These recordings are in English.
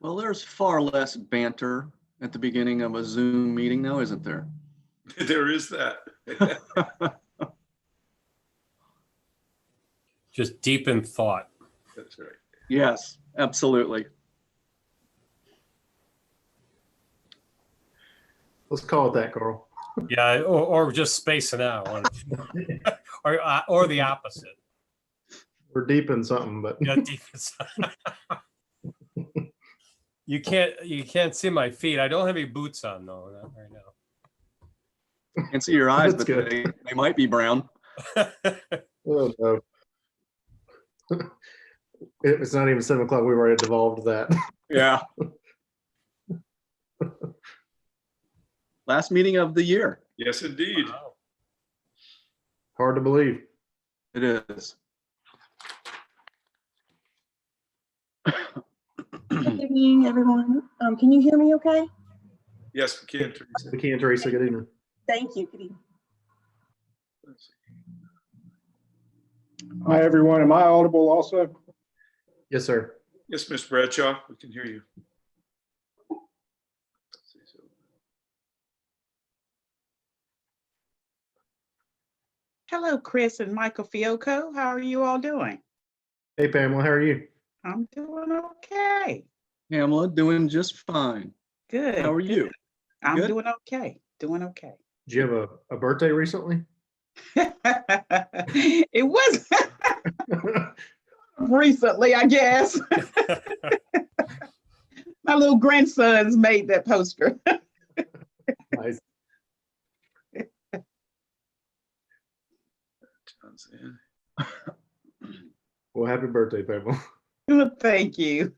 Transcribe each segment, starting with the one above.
Well, there's far less banter at the beginning of a Zoom meeting now, isn't there? There is that. Just deep in thought. That's right. Yes, absolutely. Let's call it that, Carl. Yeah, or just spacing out, or the opposite. We're deep in something, but Yeah, deep inside. You can't see my feet. I don't have any boots on though, not right now. Can't see your eyes, That's but good. they might be brown. oh, no. It's not even 7 o'clock. We've already devolved that. Yeah. Last meeting of the year. Yes, indeed. Wow. Hard to believe. It is. Good evening, everyone. Can you hear me okay? Yes, we can, Teresa. We can, Teresa. Good evening. Thank you. Good evening. Let's see. Hi, everyone. Am I audible also? Yes, sir. Yes, Ms. Bradshaw, we can hear you. Let's see, so- Hello, Chris and Michael Fiocco. How are you all doing? Hey, Pamela. How are you? I'm doing okay. Pamela, doing just fine. Good. How are you? good. I'm Good? doing okay. Doing okay. Did you have a birthday recently? It was recently, I guess. My little grandsons made that poster. Nice. John's in. Well, happy birthday, Pamela. Thank you.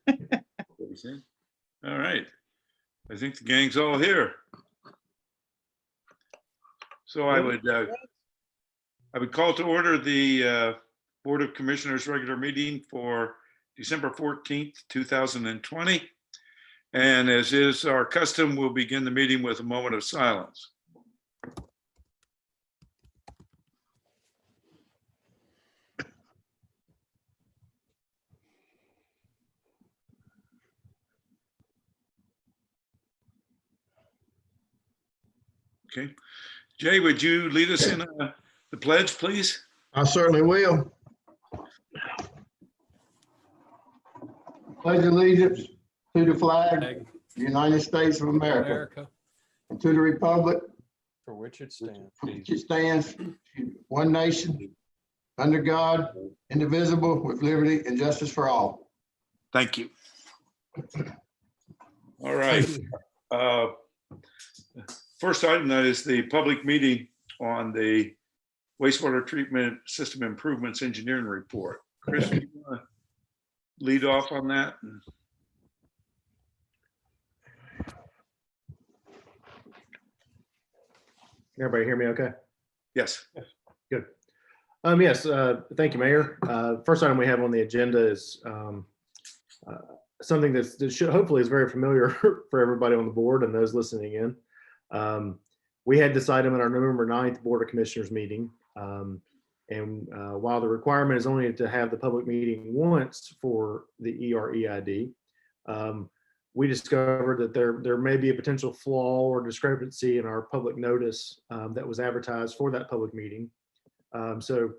All right. I think the gang's all here. So I would call to order the Board of Commissioners regular meeting for December 14th, 2020. And as is our custom, we'll begin the meeting with a moment of silence. Okay. Jay, would you lead us in the pledge, please? I certainly will. Pledge allegiance to the flag, Flag of the United States of of America, America, and to the republic for which it stands. for which it stands, one nation, under God, indivisible, with liberty and justice for all. Thank you. All right. First item, that is the public meeting on the wastewater treatment system improvements engineering report. Chris, you want to lead off on that? Everybody hear me okay? Yes. Good. Yes, thank you, Mayor. First item we have on the agenda is something that should hopefully is very familiar for everybody on the board and those listening in. We had this item at our November 9th Board of Commissioners meeting. And while the requirement is only to have the public meeting once for the EREID, we discovered that there may be a potential flaw or discrepancy in our public notice that was advertised for that public meeting. So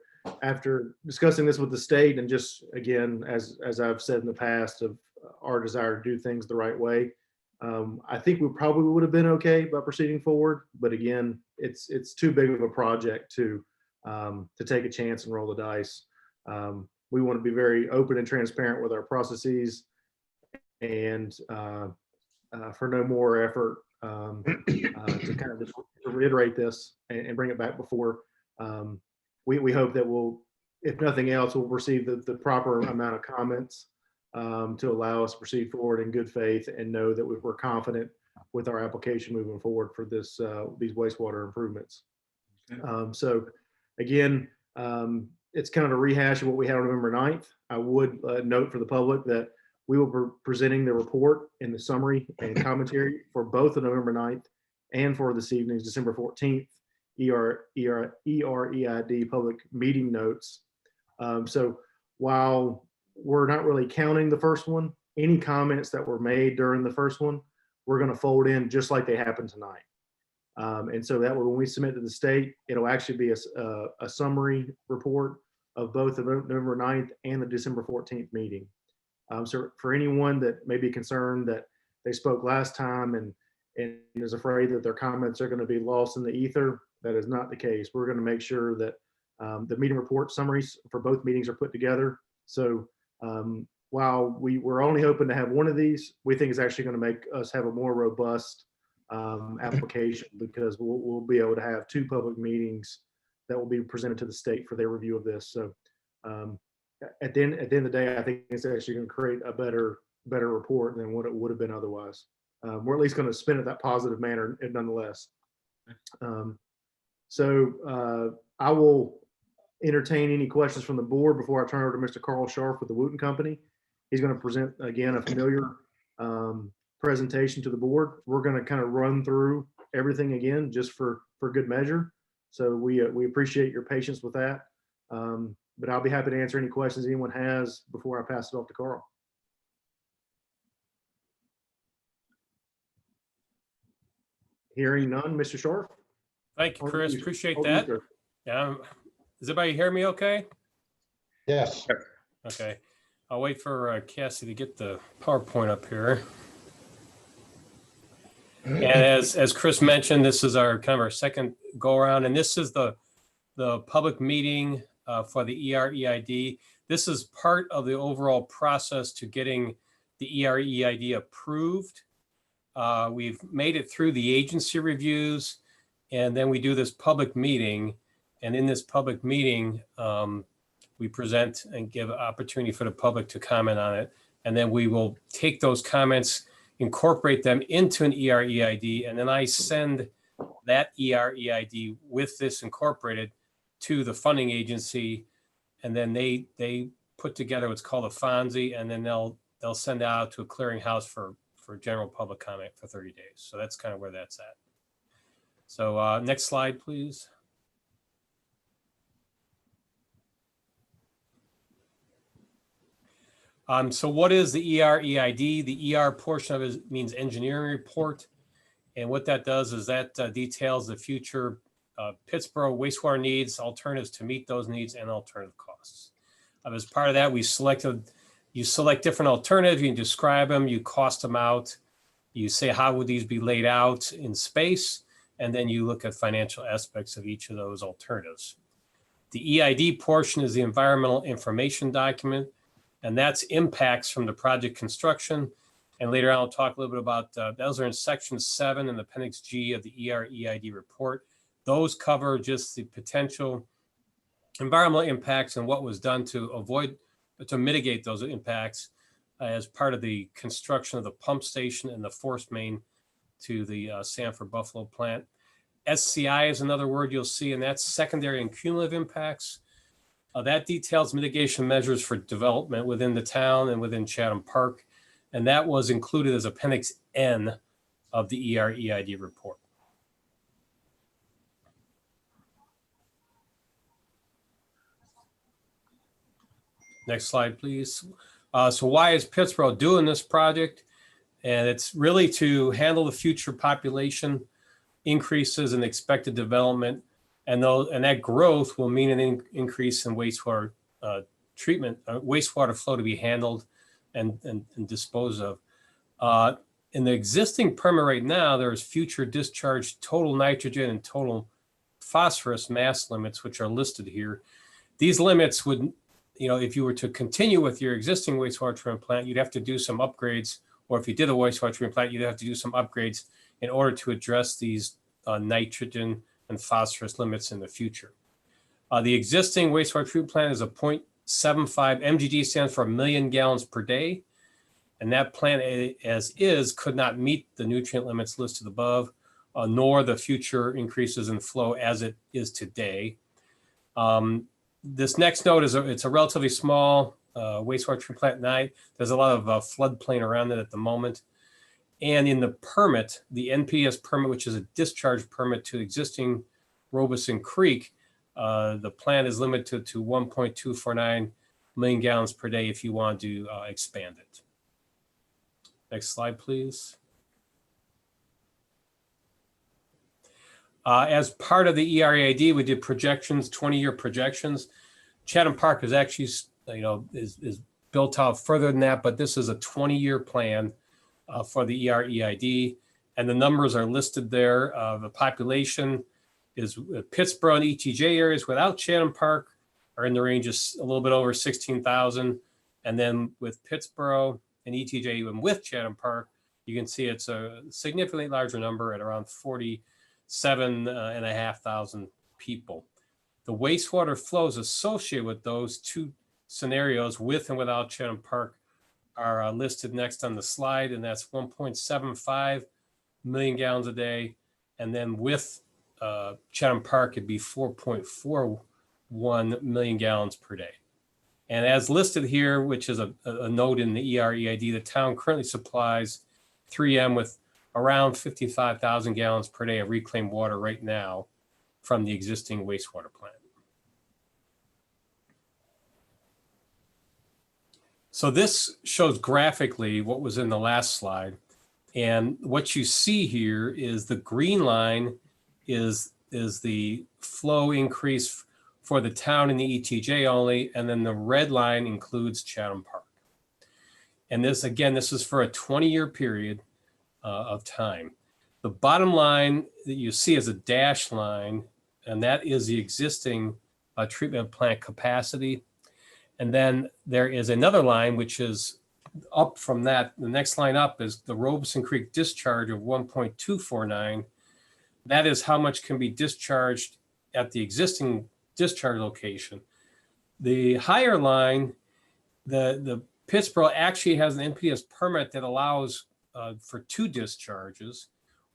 after discussing this with the state and just, again, as I've said in the past, of our desire to do things the right way, I think we probably would have been okay by proceeding forward. But again, it's too big of a project to take a chance and roll the dice. We want to be very open and transparent with our processes, and for no more effort to kind of just reiterate this and bring it back before. We hope that we'll, if nothing else, we'll receive the proper amount of comments to allow us to proceed forward in good faith and know that we're confident with our application moving forward for this these wastewater improvements. So again, it's kind of a rehash of what we had on November 9th. I would note for the public that we will be presenting the report in the summary and commentary for both the November 9th and for this evening's December 14th EREID public meeting notes. So while we're not really counting the first one, any comments that were made during the first one, we're going to fold in just like they happened tonight. And so that way, when we submit to the state, it'll actually be a summary report of both the November 9th and the December 14th meeting. So for anyone that may be concerned that they spoke last time and is afraid that their comments are going to be lost in the ether, that is not the case. We're going to make sure that the meeting report summaries for both meetings are put together. So while we're only hoping to have one of these, we think it's actually going to make us have a more robust application, because we'll be able to have two public meetings that will be presented to the state for their review of this. So at the end of the day, I think it's actually going to create a better report than what it would have been otherwise. We're at least going to spin it that positive manner nonetheless. So I will entertain any questions from the board before I turn over to Mr. Carl Scharf with the Wooten Company. He's going to present again a familiar presentation to the board. We're going to kind of run through everything again just for good measure. So we appreciate your patience with that. But I'll be happy to answer any questions anyone has before I pass it off to Carl. Hearing none, Mr. Scharf? Thank you, Chris. Appreciate Over to you, that. sir. Yeah. Does everybody hear me okay? Yes. Okay. I'll wait for Cassie to get the PowerPoint up here. And as Chris mentioned, this is our kind of our second go around, and this is the public meeting for the EREID. This is part of the overall process to getting the EREID approved. We've made it through the agency reviews, and then we do this public meeting. And in this public meeting, we present and give opportunity for the public to comment on it. And then we will take those comments, incorporate them into an EREID, and then I send that EREID with this incorporated to the funding agency, and then they put together what's called a FONSI, and then they'll send it out to a clearinghouse for general public comment for 30 days. So that's kind of where that's at. So next slide, please. So what is the EREID? The ER portion of it means engineering report. And what that does is that details the future Pittsboro wastewater needs, alternatives to meet those needs, and alternative costs. As part of that, you select different alternatives, you describe them, you cost them out, you say how would these be laid out in space, and then you look at financial aspects of each of those alternatives. The EID portion is the environmental information document, and that's impacts from the project construction. And later on, I'll talk a little bit about, those are in section 7 in Appendix G of the EREID report. Those cover just the potential environmental impacts and what was done to mitigate those impacts as part of the construction of the pump station and the force main to the Sanford Buffalo plant. SCI is another word you'll see, and that's secondary and cumulative impacts. That details mitigation measures for development within the town and within Chatham Park. And that was included as Appendix N of the EREID report. Next slide, please. So why is Pittsboro doing this project? And it's really to handle the future population increases and expected development. And that growth will mean an increase in wastewater treatment, wastewater flow to be handled and disposed of. In the existing permit right now, there's future discharge total nitrogen and total phosphorus mass limits, which are listed here. These limits would, if you were to continue with your existing wastewater treatment plant, you'd have to do some upgrades, or if you did a wastewater treatment plant, you'd have to do some upgrades in order to address these nitrogen and phosphorus limits in the future. The existing wastewater treatment plant is a 0.75 MGD, stands for 1 million gallons per day. And that plant as is could not meet the nutrient limits listed above, nor the future increases in flow as it is today. This next note is it's a relatively small wastewater treatment plant night. There's a lot of floodplain around it at the moment. And in the permit, the NPS permit, which is a discharge permit to existing Robeson Creek, the plant is limited to 1.249 million gallons per day if you want to expand it. Next slide, please. As part of the ERAD, we did projections, 20-year projections. Chatham Park is actually, is built out further than that, but this is a 20-year plan for the EREID, and the numbers are listed there. The population is Pittsboro and ETJ areas without Chatham Park are in the range of a little bit over 16,000, and then with Pittsboro and ETJ, even with Chatham Park, you can see it's a significantly larger number at around 47,500 people. The wastewater flows associated with those two scenarios, with and without Chatham Park, are listed next on the slide, and that's 1.75 million gallons a day. And then with Chatham Park, it'd be 4.41 million gallons per day. And as listed here, which is a note in the EREID, the town currently supplies 3M with around 55,000 gallons per day of reclaimed water right now from the existing wastewater plant. So this shows graphically what was in the last slide. And what you see here is the green line is the flow increase for the town and the ETJ only, and then the red line includes Chatham Park. And this, again, this is for a 20-year period of time. The bottom line that you see is a dashed line, and that is the existing treatment plant capacity. And then there is another line, which is up from that. The next line up is the Robeson Creek discharge of 1.249. That is how much can be discharged at the existing discharge location. The higher line, the Pittsboro actually has an NPS permit that allows for two discharges,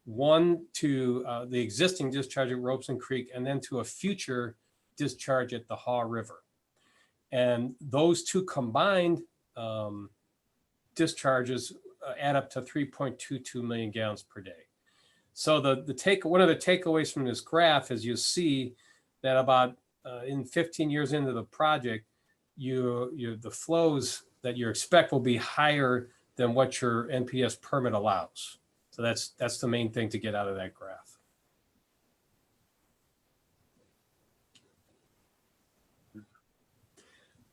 one to the existing discharge at Robeson Creek, and then to a future discharge at the Haw River. And those two combined discharges add up to 3.22 million gallons per day. So one of the takeaways from this graph is you see that about in 15 years into the project, the flows that you expect will be higher than what your NPS permit allows. So that's the main thing to get out of that graph.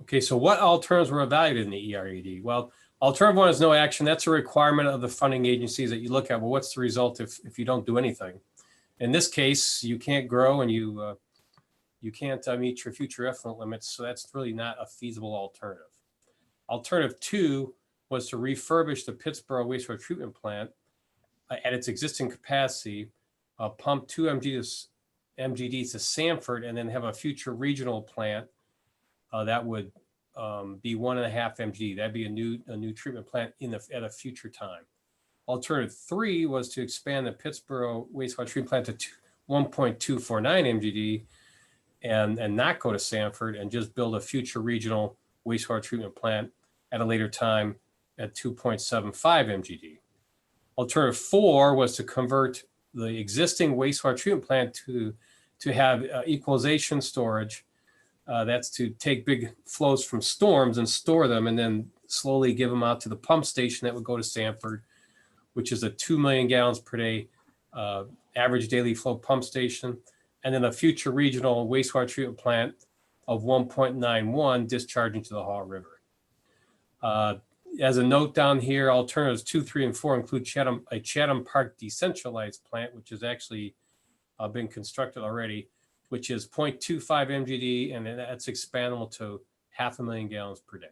Okay, so what alternatives were evaluated in the ERED? Well, alternative one is no action. That's a requirement of the funding agencies that you look at. Well, what's the result if you don't do anything? In this case, you can't grow and you can't meet your future effluent limits, so that's really not a feasible alternative. Alternative two was to refurbish the Pittsboro wastewater treatment plant at its existing capacity, pump 2 MGDs to Sanford, and then have a future regional plant that would be 1.5 MGD. That'd be a new treatment plant at a future time. Alternative three was to expand the Pittsboro wastewater treatment plant to 1.249 MGD and not go to Sanford and just build a future regional wastewater treatment plant at a later time at 2.75 MGD. Alternative four was to convert the existing wastewater treatment plant to have equalization storage. That's to take big flows from storms and store them and then slowly give them out to the pump station that would go to Sanford, which is a 2 million gallons per day average daily flow pump station, and then a future regional wastewater treatment plant of 1.91 discharging to the Haw River. As a note down here, alternatives 2, 3, and 4 include a Chatham Park decentralized plant, which has actually been constructed already, which is 0.25 MGD, and that's expandable to 500,000 gallons per day.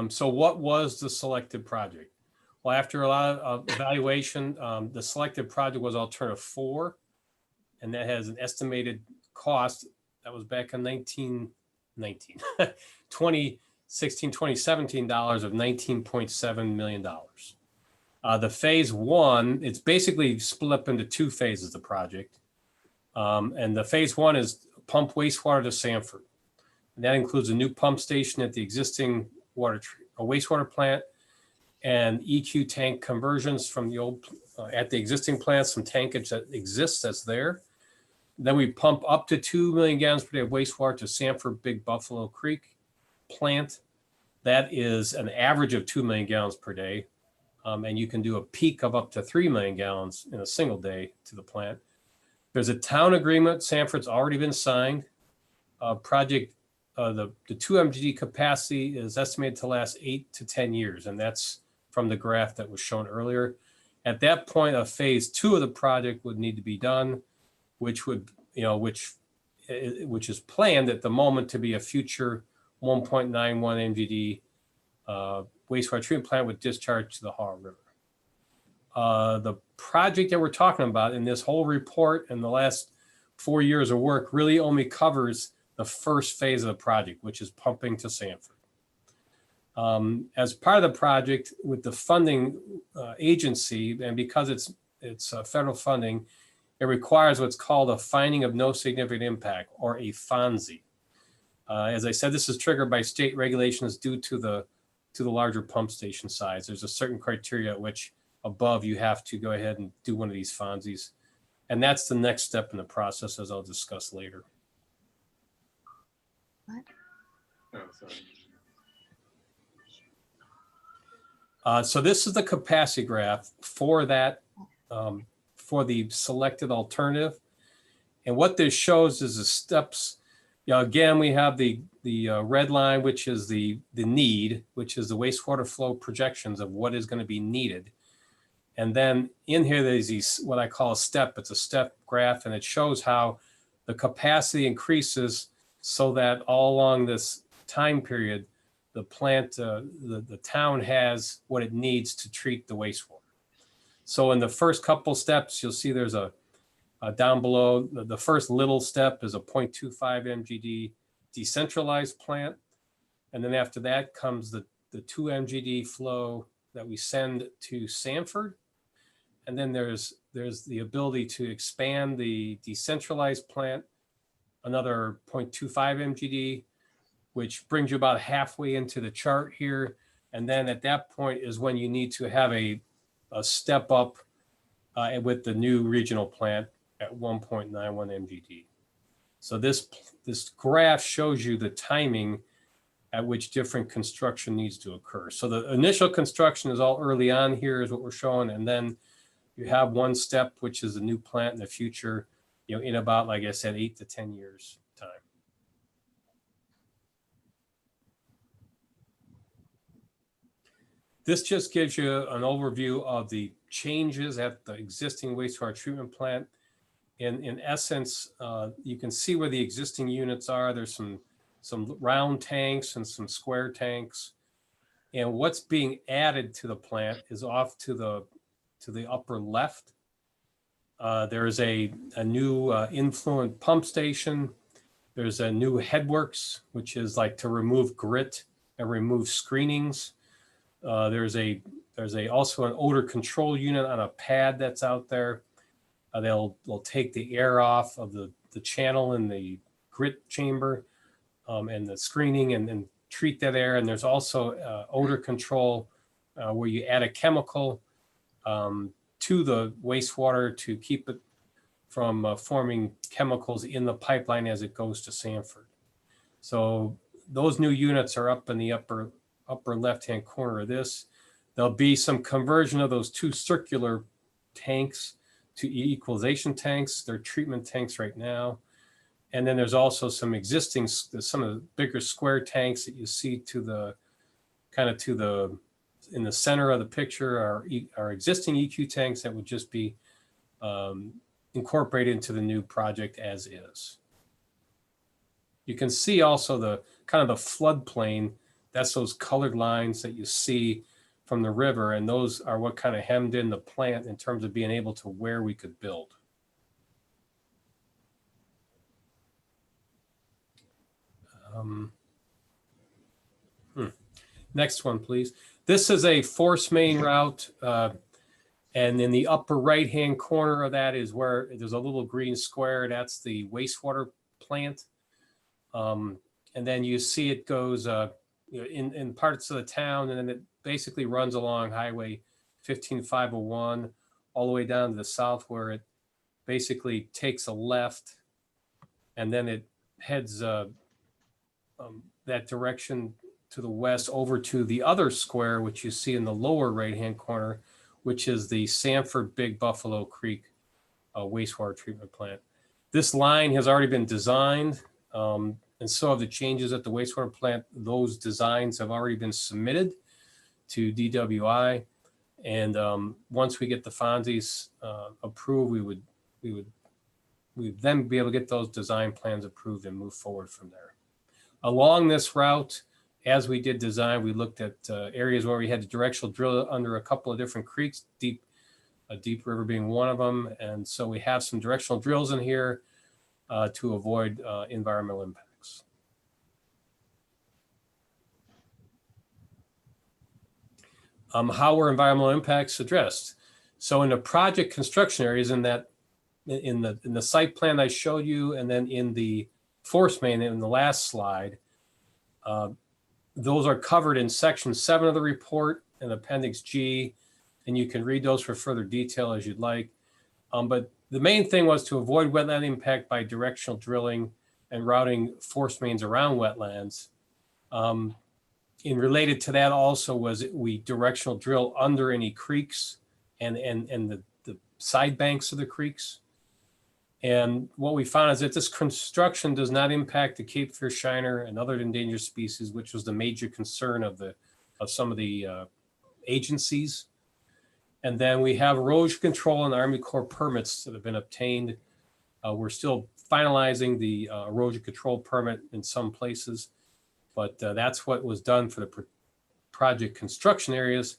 So what was the selected project? Well, after a lot of evaluation, the selected project was alternative 4, and that has an estimated cost that was back in 2016, 2017 dollars of $19.7 million. The phase one, it's basically split up into two phases, the project. And the phase one is pump wastewater to Sanford. And that includes a new pump station at the existing wastewater plant and EQ tank conversions from the old, at the existing plant, some tankage that exists that's there. Then we pump up to 2 million gallons per day of wastewater to Sanford Big Buffalo Creek plant. That is an average of 2 million gallons per day. And you can do a peak of up to 3 million gallons in a single day to the plant. There's a town agreement. Sanford's already been signed. Project, the 2 MGD capacity is estimated to last 8 to 10 years. And that's from the graph that was shown earlier. At that point, a phase 2 of the project would need to be done, which would, which is planned at the moment to be a future 1.91 MGD wastewater treatment plant with discharge to the Haw River. The project that we're talking about in this whole report and the last 4 years of work really only covers the first phase of the project, which is pumping to Sanford. As part of the project with the funding agency, and because it's federal funding, it requires what's called a finding of no significant impact, or a FONSI. As I said, this is triggered by state regulations due to the larger pump station size. There's a certain criteria at which above you have to go ahead and do one of these FONSIs. And that's the next step in the process, as I'll discuss later. So this is the capacity graph for that, for the selected alternative. And what this shows is the steps. Again, we have the red line, which is the need, which is the wastewater flow projections of what is going to be needed. And then in here, there's these, what I call a step. It's a step graph, and it shows how the capacity increases so that all along this time period, the plant, the town has what it needs to treat the wastewater. So in the first couple steps, you'll see there's a down below, the first little step is a 0.25 MGD decentralized plant. And then after that comes the 2 MGD flow that we send to Sanford. And then there's the ability to expand the decentralized plant, another 0.25 MGD, which brings you about halfway into the chart here. And then at that point is when you need to have a step up with the new regional plant at 1.91 MGD. So this graph shows you the timing at which different construction needs to occur. So the initial construction is all early on here is what we're showing. And then you have one step, which is a new plant in the future, in about, like I said, 8 to 10 years time. This just gives you an overview of the changes at the existing wastewater treatment plant. In essence, you can see where the existing units are. There's some round tanks and some square tanks. And what's being added to the plant is off to the upper left. There is a new influent pump station. There's a new headworks, which is like to remove grit and remove screenings. There's also an odor control unit on a pad that's out there. They'll take the air off of the channel in the grit chamber and the screening and treat that air. And there's also odor control where you add a chemical to the wastewater to keep it from forming chemicals in the pipeline as it goes to Sanford. So those new units are up in the upper left-hand corner of this. There'll be some conversion of those 2 circular tanks to equalization tanks. They're treatment tanks right now. And then there's also some existing, some of the bigger square tanks that you see in the center of the picture are existing EQ tanks that would just be incorporated into the new project as is. You can see also the kind of the floodplain. That's those colored lines that you see from the river, and those are what kind of hemmed in the plant in terms of being able to where we could build. Next one, please. This is a force main route, and in the upper right-hand corner of that is where there's a little green square. That's the wastewater plant. And then you see it goes in parts of the town, and then it basically runs along Highway 15501 all the way down to the south, where it basically takes a left and then it heads that direction to the west over to the other square, which you see in the lower right-hand corner, which is the Sanford Big Buffalo Creek wastewater treatment plant. This line has already been designed, and so have the changes at the wastewater plant. Those designs have already been submitted to DWI, and once we get the Fonzies approved, we'd then be able to get those design plans approved and move forward from there. Along this route, as we did design, we looked at areas where we had to directional drill under a couple of different creeks, Deep River being one of them. And so we have some directional drills in here to avoid environmental impacts. How were environmental impacts addressed? So in the project construction areas, in the site plan I showed you, and then in the force main in the last slide, those are covered in section 7 of the report and appendix G, and you can read those for further detail as you'd like. But the main thing was to avoid wetland impact by directional drilling and routing force mains around wetlands. And related to that also was we directional drill under any creeks and the side banks of the creeks. And what we found is that this construction does not impact the Cape Fear shiner and other endangered species, which was the major concern of some of the agencies. And then we have erosion control and Army Corps permits that have been obtained. We're still finalizing the erosion control permit in some places, but that's what was done for the project construction areas.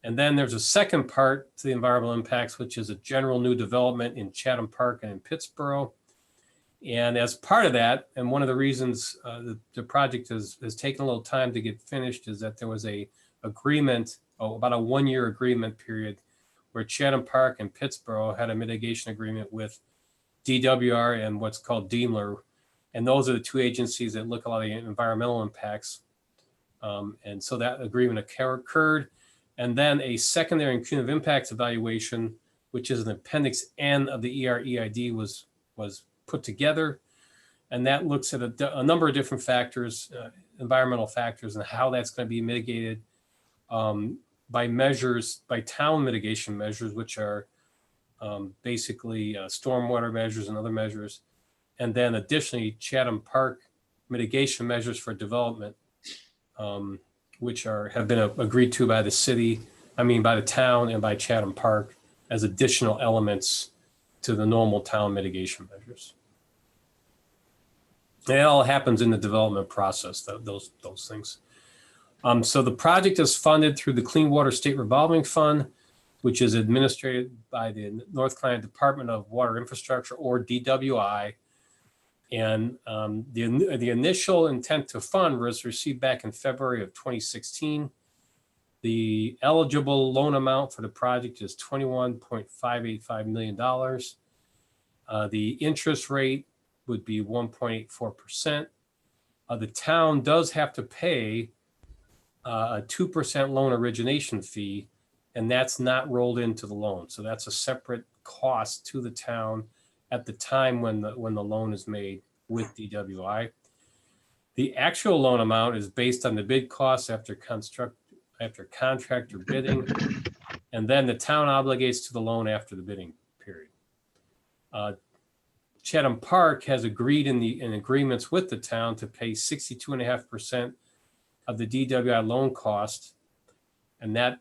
And then there's a second part to the environmental impacts, which is a general new development in Chatham Park and in Pittsboro. And as part of that, and one of the reasons the project has taken a little time to get finished is that there was a agreement, about a 1-year agreement period, where Chatham Park and Pittsboro had a mitigation agreement with DWR and what's called DEMLR. And those are the two agencies that look at a lot of the environmental impacts. And so that agreement occurred. And then a secondary and cumulative impacts evaluation, which is an appendix N of the EREID, was put together. And that looks at a number of different factors, environmental factors, and how that's going to be mitigated by town mitigation measures, which are basically stormwater measures and other measures. And then additionally, Chatham Park mitigation measures for development, which have been agreed to by by the town and by Chatham Park as additional elements to the normal town mitigation measures. It all happens in the development process, those things. So the project is funded through the Clean Water State Revolving Fund, which is administered by the North Carolina Department of Water Infrastructure, or DWI. And the initial intent to fund was received back in February of 2016. The eligible loan amount for the project is $21.585 million. The interest rate would be 1.84%. The town does have to pay a 2% loan origination fee, and that's not rolled into the loan. So that's a separate cost to the town at the time when the loan is made with DWI. The actual loan amount is based on the bid costs after contractor bidding, and then the town obligates to the loan after the bidding period. Chatham Park has agreed in agreements with the town to pay 62.5% of the DWI loan cost, and that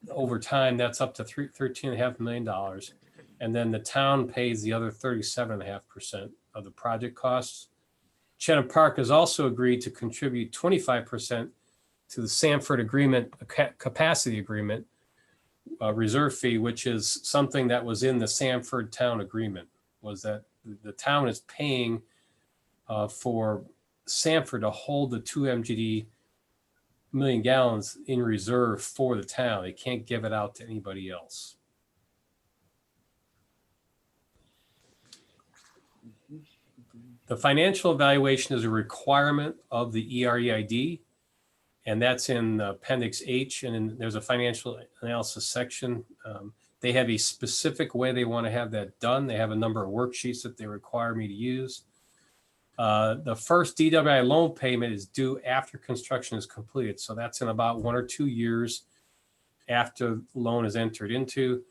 over time that's up to $13.5 million. And then the town pays the other 37.5% of the project costs. Chatham Park has also agreed to contribute 25% to the Sanford agreement, capacity agreement reserve fee, which is something that was in the Sanford town agreement, was that the town is paying for Sanford to hold the 2 MGD million gallons in reserve for the town. They can't give it out to anybody else. The financial evaluation is a requirement of the EREID, and that's in Appendix H, and there's a financial analysis section. They have a specific way they want to have that done. They have a number of worksheets that they require me to use. The first DWI loan payment is due after construction is completed. So that's in about 1 or 2 years after loan is entered into.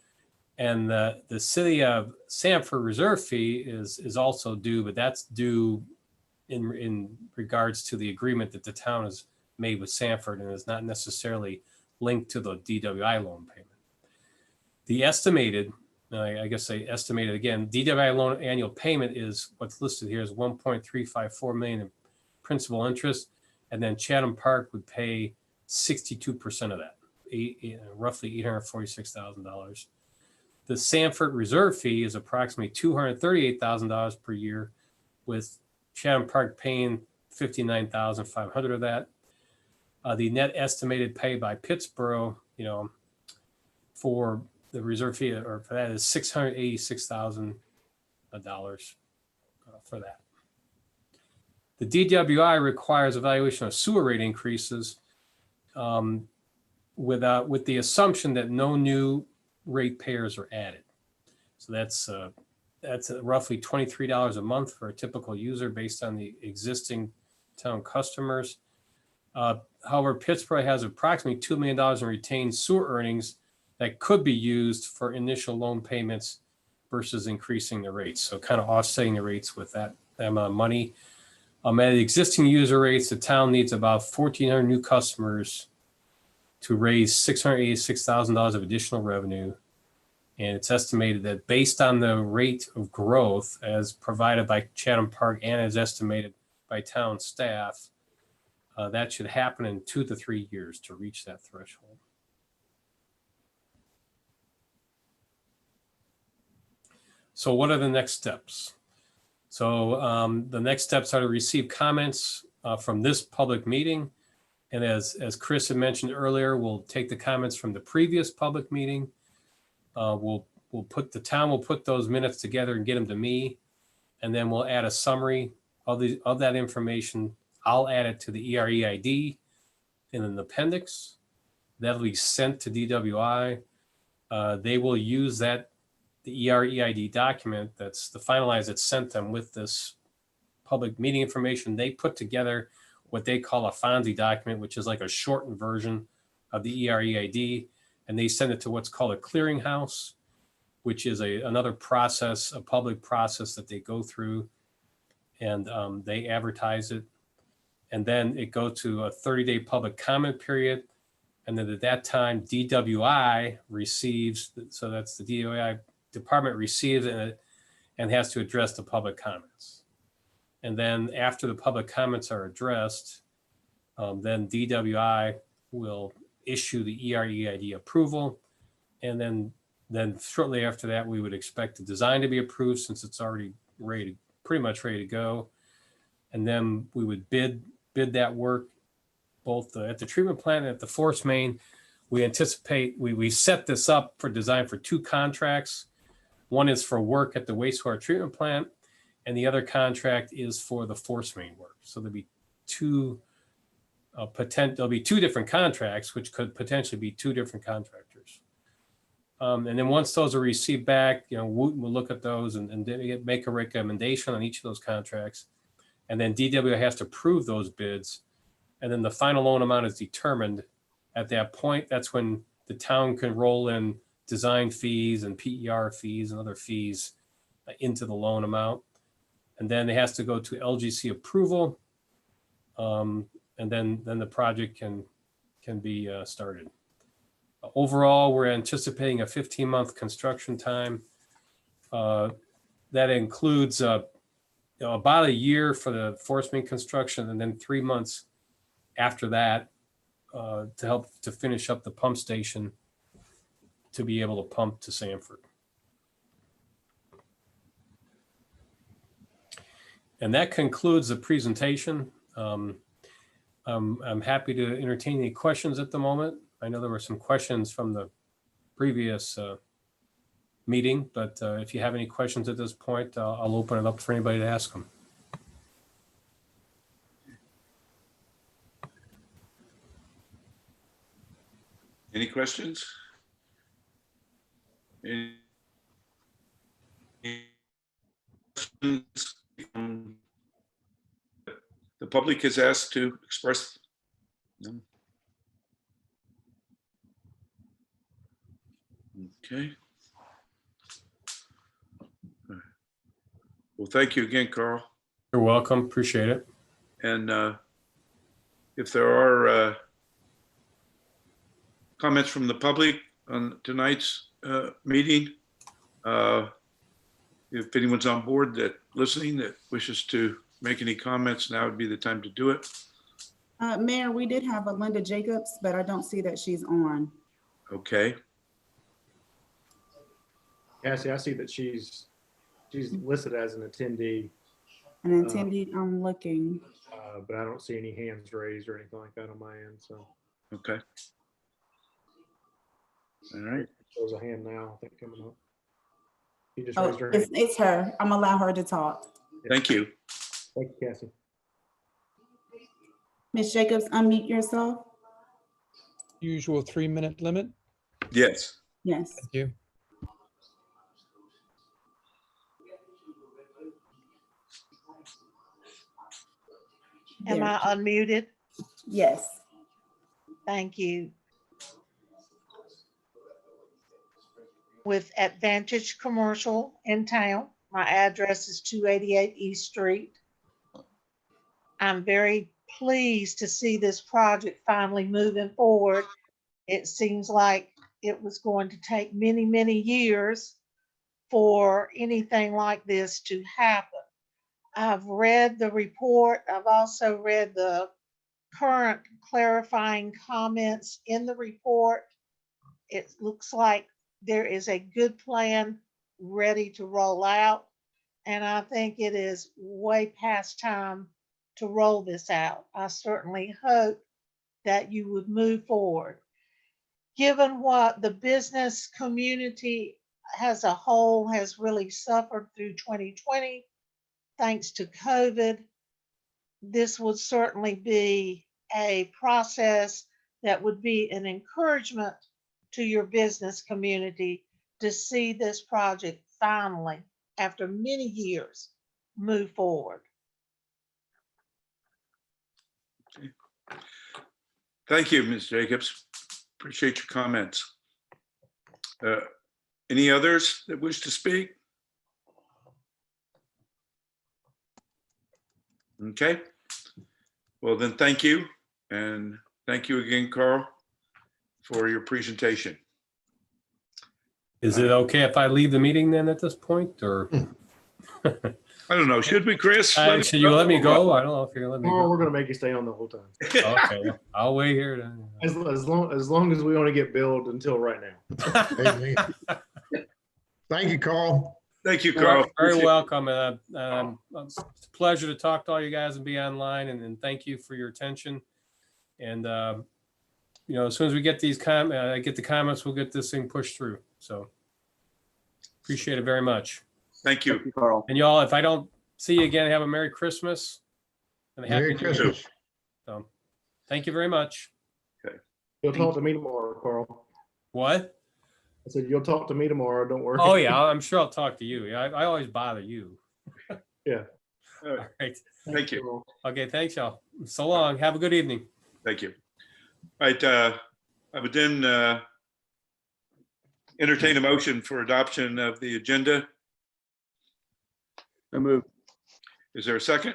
And the city of Sanford reserve fee is also due, but that's due in regards to the agreement that the town has made with Sanford and is not necessarily linked to the DWI loan payment. The estimated, I guess I estimated again, DWI loan annual payment is what's listed here is 1.354 million in principal interest, and then Chatham Park would pay 62% of that, roughly $846,000. The Sanford reserve fee is approximately $238,000 per year, with Chatham Park paying $59,500 of that. The net estimated pay by Pittsboro, for the reserve fee or for that is $686,000 for that. The DWI requires evaluation of sewer rate increases with the assumption that no new ratepayers are added. So that's roughly $23 a month for a typical user based on the existing town customers. However, Pittsboro has approximately $2 million in retained sewer earnings that could be used for initial loan payments versus increasing the rates. So kind of offsetting the rates with that amount of money. At the existing user rates, the town needs about 1,400 new customers to raise $686,000 of additional revenue. And it's estimated that based on the rate of growth as provided by Chatham Park and as estimated by town staff, that should happen in 2 to 3 years to reach that threshold. So what are the next steps? So the next steps are to receive comments from this public meeting. And as Chris had mentioned earlier, we'll take the comments from the previous public meeting. The town will put those minutes together and get them to me. And then we'll add a summary of that information. I'll add it to the EREID in an appendix. That'll be sent to DWI. They will use the EREID document that's the finalized that's sent them with this public meeting information. They put together what they call a FONSI document, which is like a shortened version of the EREID, and they send it to what's called a clearinghouse, which is another process, a public process that they go through, and they advertise it. And then it goes to a 30-day public comment period. And then at that time, DWI receives, so that's the DWI department receives it and has to address the public comments. And then after the public comments are addressed, then DWI will issue the EREID approval. And then shortly after that, we would expect the design to be approved since it's already pretty much ready to go. And then we would bid that work both at the treatment plant and at the force main. We anticipate, we set this up for design for 2 contracts. One is for work at the wastewater treatment plant, and the other contract is for the force main work. So there'll be there'll be 2 different contracts, which could potentially be 2 different contractors. And then once those are received back, we'll look at those and then make a recommendation on each of those contracts. And then DWI has to approve those bids. And then the final loan amount is determined. At that point, that's when the town can roll in design fees and PER fees and other fees into the loan amount. And then it has to go to LGC approval. And then the project can be started. Overall, we're anticipating a 15-month construction time. That includes about a year for the force main construction, and then 3 months after that to help to finish up the pump station to be able to pump to Sanford. And that concludes the presentation. I'm happy to entertain any questions at the moment. I know there were some questions from the previous meeting, but if you have any questions at this point, I'll open it up for anybody to ask them. Any questions? Any questions from public is asked to express? No. Okay. Well, thank you again, Carl. You're welcome. Appreciate it. And if there are comments from the public on tonight's meeting, if anyone's on board that listening that wishes to make any comments, now would be the time to do it. Mayor, we did have a Linda Jacobs, but I don't see that she's on. Okay, Cassie, I see that she's listed as an attendee, An attendee, I'm looking. but I don't see any hands raised or anything like that on my end, so. okay. All right, Shows a hand now, I think, coming up. You just Oh, raised her hand. it's her. I'm gonna allow her to talk. thank you. Thank you, Cassie. Ms. Jacobs, unmute yourself. Usual 3-minute limit. Yes, Yes. Thank you. Am There. I unmuted? Yes. Thank you. With Advantage Commercial in town. My address is 288 East Street. I'm very pleased to see this project finally moving forward. It seems like it was going to take many, many years for anything like this to happen. I've read the report. I've also read the current clarifying comments in the report. It looks like there is a good plan ready to roll out. And I think it is way past time to roll this out. I certainly hope that you would move forward. Given what the business community as a whole has really suffered through 2020, thanks to COVID, this would certainly be a process that would be an encouragement to your business community to see this project finally, after many years, move forward. thank you, Ms. Jacobs. Appreciate your comments. Any others that wish to speak? Okay. Well, then, thank you. And thank you again, Carl, for your presentation. Is it okay if I leave the meeting then at this point, or I don't know, should we, Chris? should you let me go? I don't know if you're gonna let me Tomorrow, go. we're gonna make you stay on the whole time. Okay, I'll wait here then. As long as we only get billed until right now. Amen. Thank you, Carl. Thank you, You're Carl. very welcome. And it's a pleasure to talk to all you guys and be online. And thank you for your attention. And, as soon as we get these I get the comments, we'll get this thing pushed through. So appreciate it very much. Thank you. Thank you, Carl. And y'all, if I don't see you again, have a Merry Christmas and a Happy Merry New Year. Christmas. So thank you very much. You'll talk to me tomorrow, Carl. What? I said, you'll talk to me tomorrow, don't worry. Oh yeah, I'm sure I'll talk to you. I always bother you. Yeah. All right. All right. Thank you. Carl. Okay, thanks y'all. So long. Have a good evening. Thank you. All right, I would then entertain a motion for adoption of the agenda. I move. Is there a second?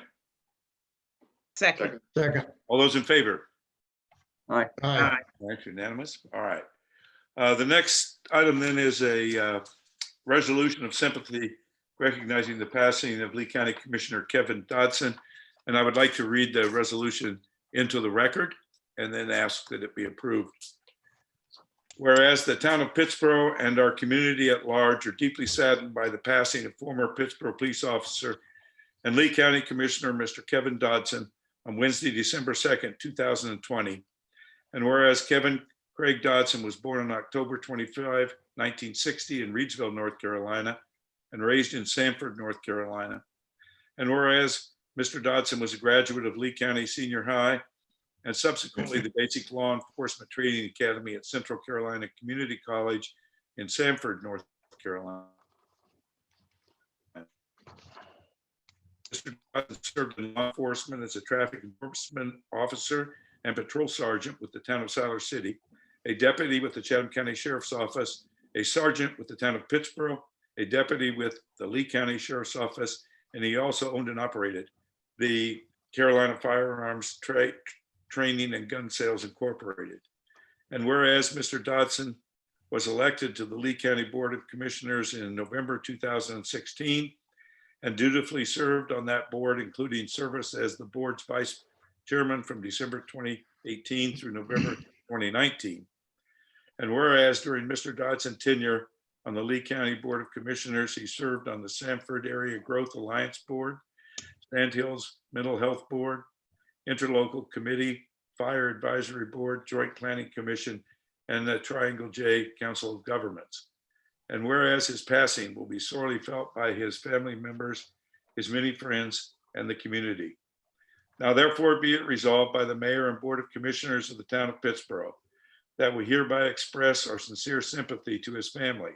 Second. Second. All those in favor? Aye. That's unanimous. All right. The next item then is a resolution of sympathy recognizing the passing of Lee County Commissioner Kevin Dodson. And I would like to read the resolution into the record and then ask that it be approved. Whereas the town of Pittsboro and our community at large are deeply saddened by the passing of former Pittsboro police officer and Lee County Commissioner, Mr. Kevin Dodson, on Wednesday, December 2nd, 2020. And whereas Kevin Craig Dodson was born on October 25, 1960 in Reidsville, North Carolina, and raised in Sanford, North Carolina. And whereas Mr. Dodson was a graduate of Lee County Senior High and subsequently the Basic Law Enforcement Training Academy at Central Carolina Community College in Sanford, North Carolina. Mr. Dodson served in law enforcement as a traffic enforcement officer and patrol sergeant with the town of Siler City, a deputy with the Chatham County Sheriff's Office, a sergeant with the town of Pittsboro, a deputy with the Lee County Sheriff's Office, and he also owned and operated the Carolina Firearms Training and Gun Sales Incorporated. And whereas Mr. Dodson was elected to the Lee County Board of Commissioners in November 2016 and dutifully served on that board, including service as the board's vice chairman from December 2018 through November 2019. And whereas during Mr. Dodson's tenure on the Lee County Board of Commissioners, he served on the Sanford Area Growth Alliance Board, Sand Hills Mental Health Board, Interlocal Committee, Fire Advisory Board, Joint Planning Commission, and the Triangle J Council of Governments. And whereas his passing will be sorely felt by his family members, his many friends, and the community. Now therefore be it resolved by the Mayor and Board of Commissioners of the town of Pittsboro that we hereby express our sincere sympathy to his family,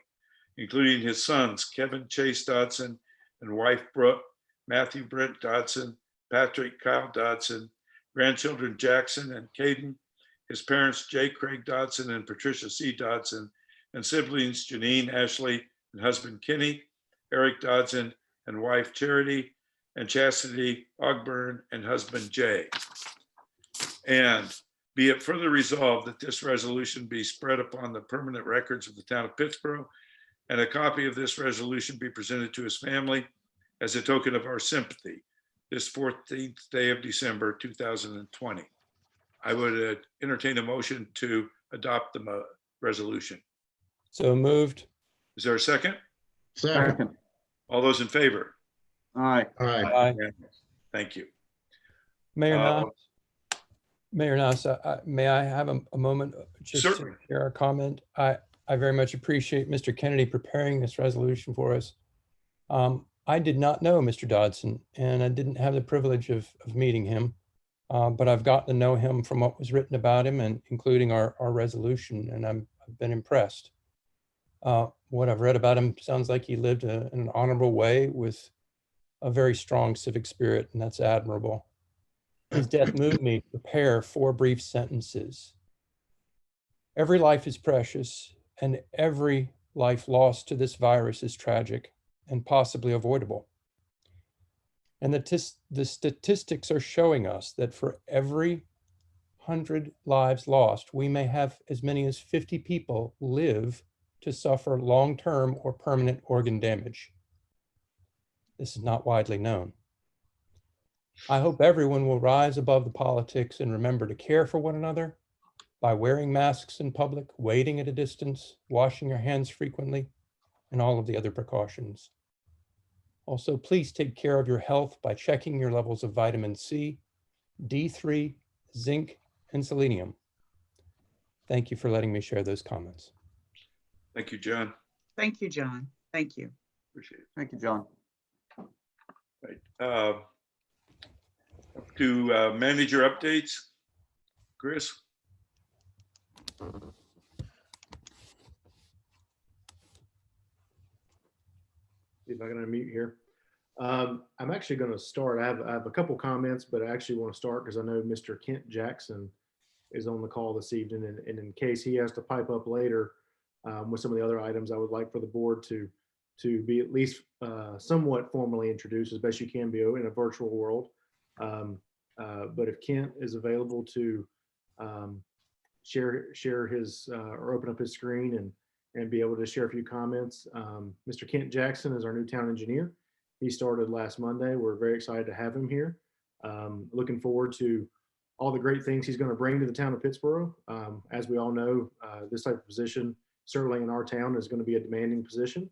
including his sons, Kevin Chase Dodson and wife Brooke, Matthew Brent Dodson, Patrick Kyle Dodson, grandchildren Jackson and Caden, his parents J. Craig Dodson and Patricia C. Dodson, and siblings Janine, Ashley, and husband Kenny, Eric Dodson and wife Charity, and Chastity Ogburn and husband Jay. And be it further resolved that this resolution be spread upon the permanent records of the town of Pittsboro, and a copy of this resolution be presented to his family as a token of our sympathy this 14th day of December 2020. I would entertain a motion to adopt the resolution. So moved. Is there a second? Second. Second. All those in favor? Aye. All right. Aye. Thank you. Mayor Uh, Nas, Mayor Nas, may I have a moment just to Certainly. share a comment? I very much appreciate Mr. Kennedy preparing this resolution for us. I did not know Mr. Dodson, and I didn't have the privilege of meeting him, but I've gotten to know him from what was written about him, and including our resolution, and I've been impressed. What I've read about him sounds like he lived in an honorable way with a very strong civic spirit, and that's admirable. His death moved me to prepare 4 brief sentences. Every life is precious, and every life lost to this virus is tragic and possibly avoidable. And the statistics are showing us that for every 100 lives lost, we may have as many as 50 people live to suffer long-term or permanent organ damage. This is not widely known. I hope everyone will rise above the politics and remember to care for one another by wearing masks in public, waiting at a distance, washing your hands frequently, and all of the other precautions. Also, please take care of your health by checking your levels of vitamin C, D3, zinc, and selenium. Thank you for letting me share those comments. Thank you, John. Thank you, John. Thank you. Appreciate it. Thank you, John. Right. To manager updates, Chris? See if I can unmute here. I'm actually going to start. I have a couple comments, but I actually want to start because I know Mr. Kent Jackson is on the call this evening. And in case he has to pipe up later with some of the other items, I would like for the board to be at least somewhat formally introduced as best you can be in a virtual world. But if Kent is available to share his or open up his screen and be able to share a few comments. Mr. Kent Jackson is our new town engineer. He started last Monday. We're very excited to have him here. Looking forward to all the great things he's going to bring to the town of Pittsboro. As we all know, this type of position, certainly in our town, is going to be a demanding position.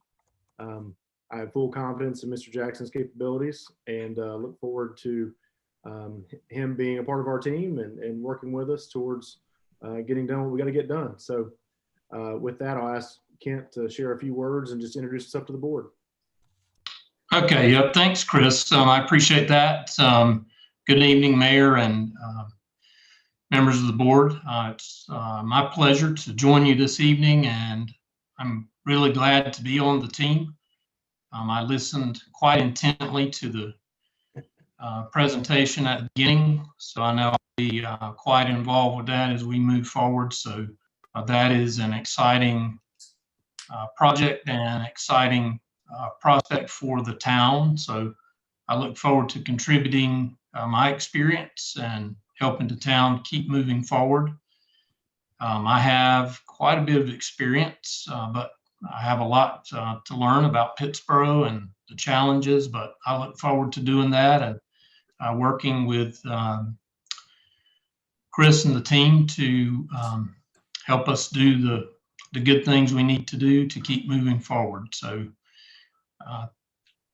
I have full confidence in Mr. Jackson's capabilities and look forward to him being a part of our team and working with us towards getting done what we got to get done. So with that, I'll ask Kent to share a few words and just introduce us up to the board. Okay, yep, thanks, Chris. I appreciate that. Good evening, Mayor and members of the board. It's my pleasure to join you this evening, and I'm really glad to be on the team. I listened quite intently to the presentation at the beginning, so I know I'll be quite involved with that as we move forward. So that is an exciting project and an exciting prospect for the town. So I look forward to contributing my experience and helping the town keep moving forward. I have quite a bit of experience, but I have a lot to learn about Pittsboro and the challenges, but I look forward to doing that and working with Chris and the team to help us do the good things we need to do to keep moving forward. So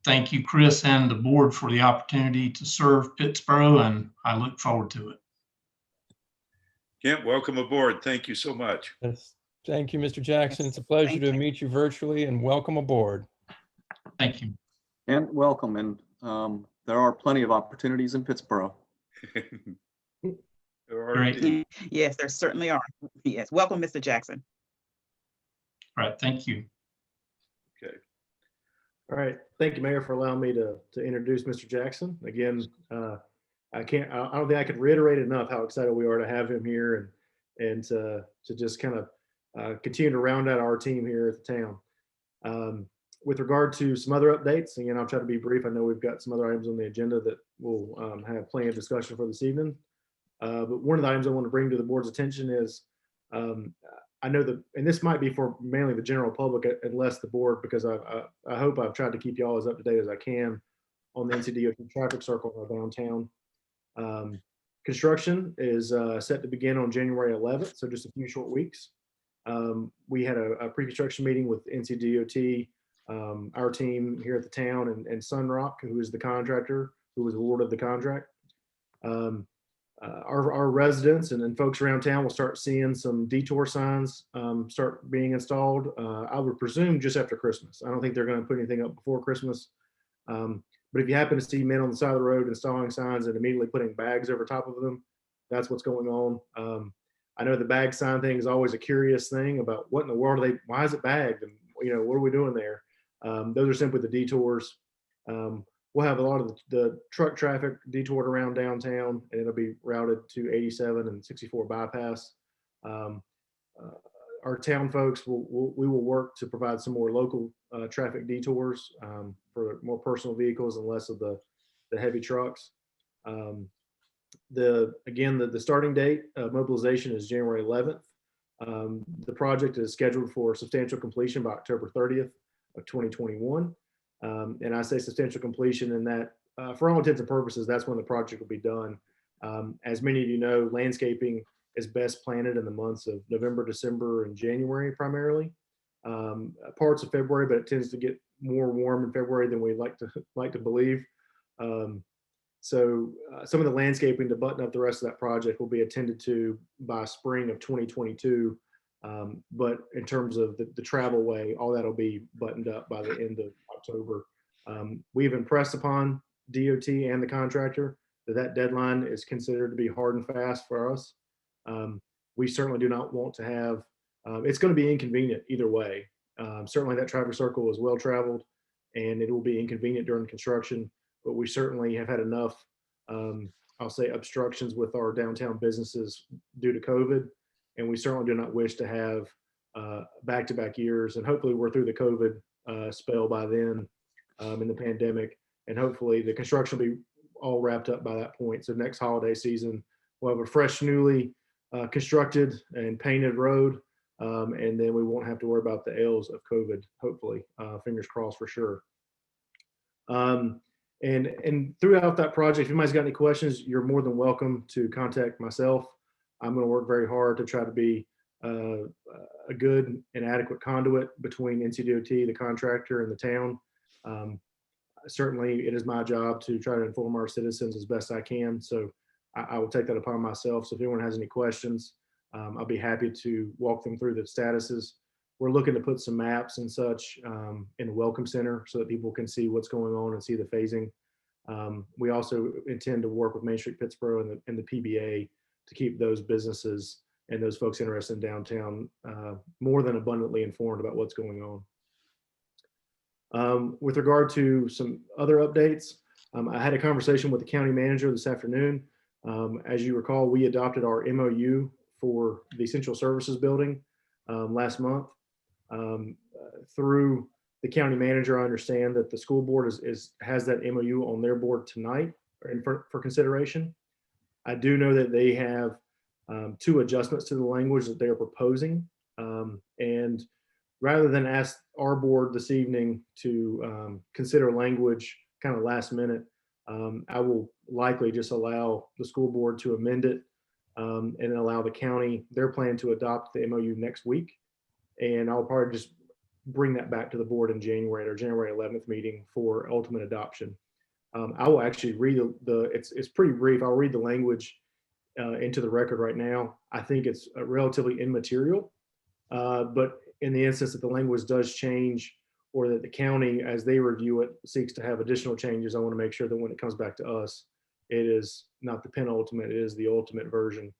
thank you, Chris, and the board for the opportunity to serve Pittsboro, and I look forward to it. Kent, welcome aboard. Thank you so much. Yes. Thank you, Mr. Jackson. It's a pleasure Thank to you. meet you virtually and welcome aboard. Thank you. And welcome. And there are plenty of opportunities in Pittsboro. There are Great. indeed. Yes, there certainly are. Yes, welcome, Mr. Jackson. All right. Thank you. All right. Thank you, Mayor, for allowing me to introduce Mr. Jackson. Again, I don't think I could reiterate enough how excited we are to have him here and to just kind of continue to round out our team here at the town. With regard to some other updates, again, I'll try to be brief. I know we've got some other items on the agenda that we'll have plenty of discussion for this evening. But one of the items I want to bring to the board's attention is I know that, and this might be for mainly the general public and less the board, because I hope I've tried to keep you all as up to date as I can on the NCDOT traffic circle in our downtown. Construction is set to begin on January 11th, so just a few short weeks. We had a pre-construction meeting with NCDOT, our team here at the town, and Sunrock, who is the contractor who was awarded the contract. Our residents and folks around town will start seeing some detour signs start being installed. I would presume just after Christmas. I don't think they're going to put anything up before Christmas. But if you happen to see men on the side of the road installing signs and immediately putting bags over top of them, that's what's going on. I know the bag sign thing is always a curious thing about what in the world are they, why is it bagged? And what are we doing there? Those are simply the detours. We'll have a lot of the truck traffic detoured around downtown, and it'll be routed to 87 and 64 bypass. Our town folks we will work to provide some more local traffic detours for more personal vehicles and less of the heavy trucks. The starting date of mobilization is January 11th. The project is scheduled for substantial completion by October 30th of 2021. And I say substantial completion in that, for all intents and purposes, that's when the project will be done. As many of you know, landscaping is best planted in the months of November, December, and January primarily. Parts of February, but it tends to get more warm in February than we like to believe. So some of the landscaping to button up the rest of that project will be attended to by spring of 2022. But in terms of the travel way, all that'll be buttoned up by the end of October. We've impressed upon DOT and the contractor that deadline is considered to be hard and fast for us. We certainly do not want to have, it's going to be inconvenient either way. Certainly that traffic circle is well traveled and it will be inconvenient during construction, but we certainly have had enough, I'll say, obstructions with our downtown businesses due to COVID. And we certainly do not wish to have back-to-back years. And hopefully we're through the COVID spell by then in the pandemic. And hopefully the construction will be all wrapped up by that point. So next holiday season, we'll have a fresh, newly constructed and painted road. And then we won't have to worry about the ills of COVID, hopefully. Fingers crossed for sure. And throughout that project, if anybody's got any questions, you're more than welcome to contact myself. I'm going to work very hard to try to be a good and adequate conduit between NCDOT, the contractor, and the town. Certainly, it is my job to try to inform our citizens as best I can. So I will take that upon myself. So if anyone has any questions, I'll be happy to walk them through the statuses. We're looking to put some maps and such in the Welcome Center so that people can see what's going on and see the phasing. We also intend to work with Main Street Pittsboro and the PBA to keep those businesses and those folks interested in downtown more than abundantly informed about what's going on. With regard to some other updates, I had a conversation with the county manager this afternoon. As you recall, we adopted our MOU for the Essential Services Building last month. Through the county manager, I understand that the school board has that MOU on their board tonight for consideration. I do know that they have 2 adjustments to the language that they are proposing. And rather than ask our board this evening to consider language kind of last minute, I will likely just allow the school board to amend it and allow the county their plan to adopt the MOU next week. And I'll probably just bring that back to the board in January at our January 11th meeting for ultimate adoption. I will actually read it's pretty brief. I'll read the language into the record right now. I think it's relatively immaterial, but in the instance that the language does change or that the county, as they review it, seeks to have additional changes, I want to make sure that when it comes back to us, it is not the penultimate, it is the ultimate version.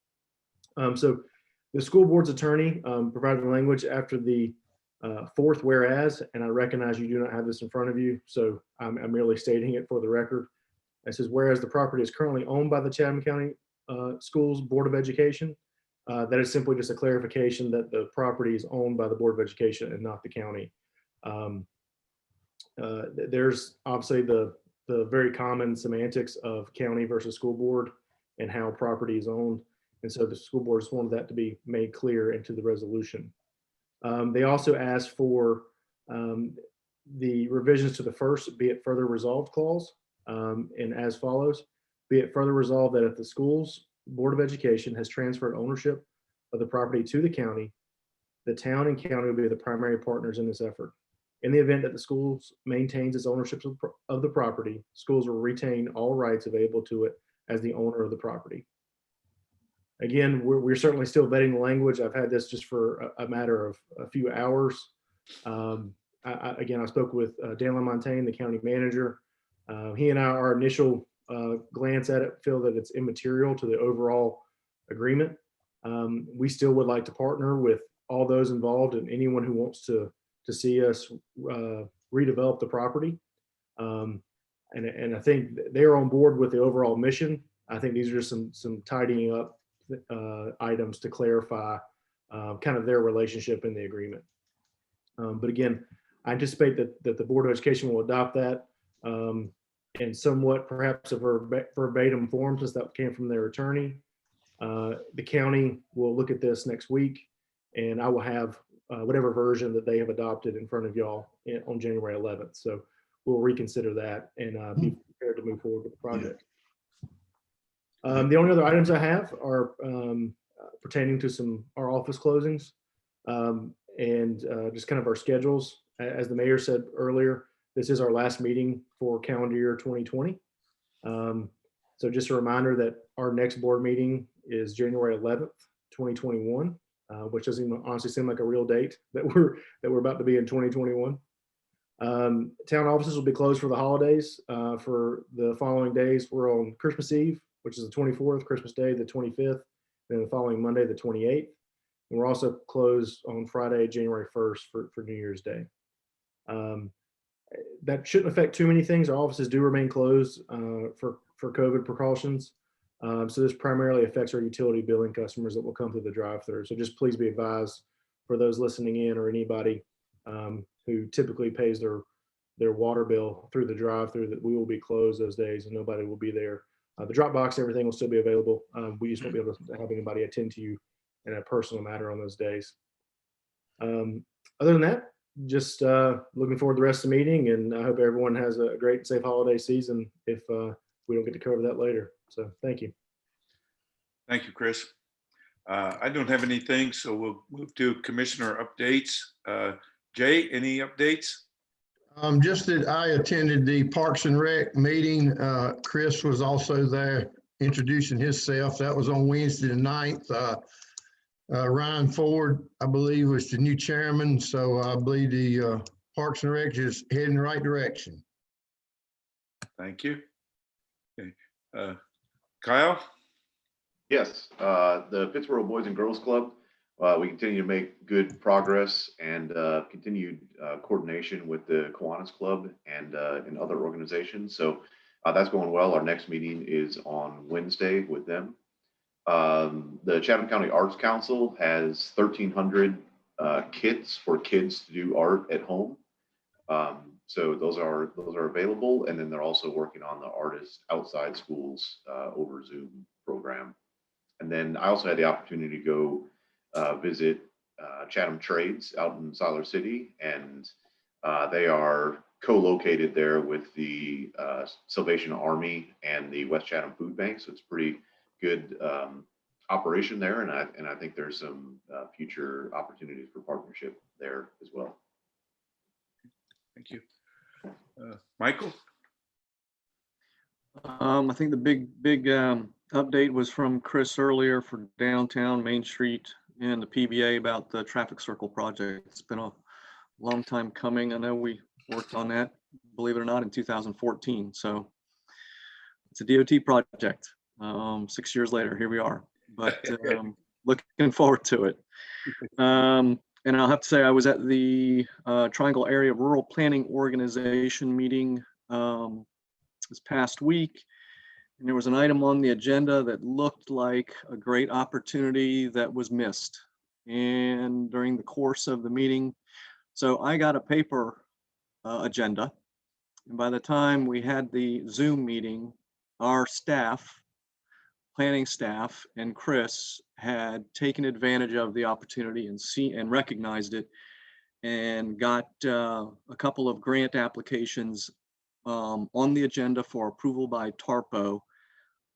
So the school board's attorney provided the language after the 4th whereas, and I recognize you do not have this in front of you, so I'm merely stating it for the record. It says, whereas the property is currently owned by the Chatham County Schools Board of Education, that is simply just a clarification that the property is owned by the Board of Education and not the county. There's obviously the very common semantics of county versus school board and how property is owned. And so the school board just wanted that to be made clear into the resolution. They also asked for the revisions to the first, be it further resolved clause, and as follows: be it further resolved that if the school's Board of Education has transferred ownership of the property to the county, the town and county will be the primary partners in this effort. In the event that the schools maintains its ownership of the property, schools will retain all rights available to it as the owner of the property. Again, we're certainly still vetting the language. I've had this just for a matter of a few hours. Again, I spoke with Dan LaMontagne, the county manager. He and our initial glance at it feel that it's immaterial to the overall agreement. We still would like to partner with all those involved and anyone who wants to see us redevelop the property. And I think they're on board with the overall mission. I think these are just some tidying up items to clarify kind of their relationship in the agreement. But again, I anticipate that the Board of Education will adopt that in somewhat perhaps a verbatim form, since that came from their attorney. The county will look at this next week, and I will have whatever version that they have adopted in front of y'all on January 11th. So we'll reconsider that and be prepared to move forward with the project. The only other items I have are pertaining to our office closings and just kind of our schedules. As the mayor said earlier, this is our last meeting for calendar year 2020. So just a reminder that our next board meeting is January 11th, 2021, which doesn't even honestly seem like a real date that we're about to be in 2021. Town offices will be closed for the holidays. For the following days, we're on Christmas Eve, which is the 24th, Christmas Day, the 25th, and the following Monday, the 28th. And we're also closed on Friday, January 1st for New Year's Day. That shouldn't affect too many things. Our offices do remain closed for COVID precautions. So this primarily affects our utility billing customers that will come through the drive-thru. So just please be advised for those listening in or anybody who typically pays their water bill through the drive-thru that we will be closed those days and nobody will be there. The drop box, everything will still be available. We just won't be able to have anybody attend to you in a personal matter on those days. Other than that, just looking forward to the rest of the meeting, and I hope everyone has a great and safe holiday season if we don't get to cover that later. So thank you. Thank you, Chris. I don't have anything, so we'll move to commissioner updates. Jay, any updates? Just that I attended the Parks and Rec meeting. Chris was also there introducing himself. That was on Wednesday the 9th. Ryan Ford, I believe, was the new chairman. So I believe the Parks and Rec is heading in the right direction. Thank you. Okay. Kyle? Yes, the Pittsburgh Boys and Girls Club, we continue to make good progress and continued coordination with the Kiwanis Club and other organizations. So That's going well. Our next meeting is on Wednesday with them. The Chatham County Arts Council has 1,300 kits for kids to do art at home. So those are available, and then they're also working on the Artists Outside Schools over Zoom program. And then I also had the opportunity to go visit Chatham Trades out in Siler City, and they are co-located there with the Salvation Army and the West Chatham Food Bank. So it's pretty good operation there, and I think there's some future opportunities for partnership there as well. Thank you. Michael? I think the big update was from Chris earlier for downtown Main Street and the PBA about the traffic circle project. It's been a long time coming. I know we worked on that, believe it or not, in 2014. So it's a DOT project. 6 years later, here we are, but looking forward to it. And I'll have to say I was at the Triangle Area Rural Planning Organization meeting this past week, and there was an item on the agenda that looked like a great opportunity that was missed. And during the course of the meeting, so I got a paper agenda, and by the time we had the Zoom meeting, our staff, planning staff, and Chris had taken advantage of the opportunity and recognized it, and got a couple of grant applications on the agenda for approval by TARPO.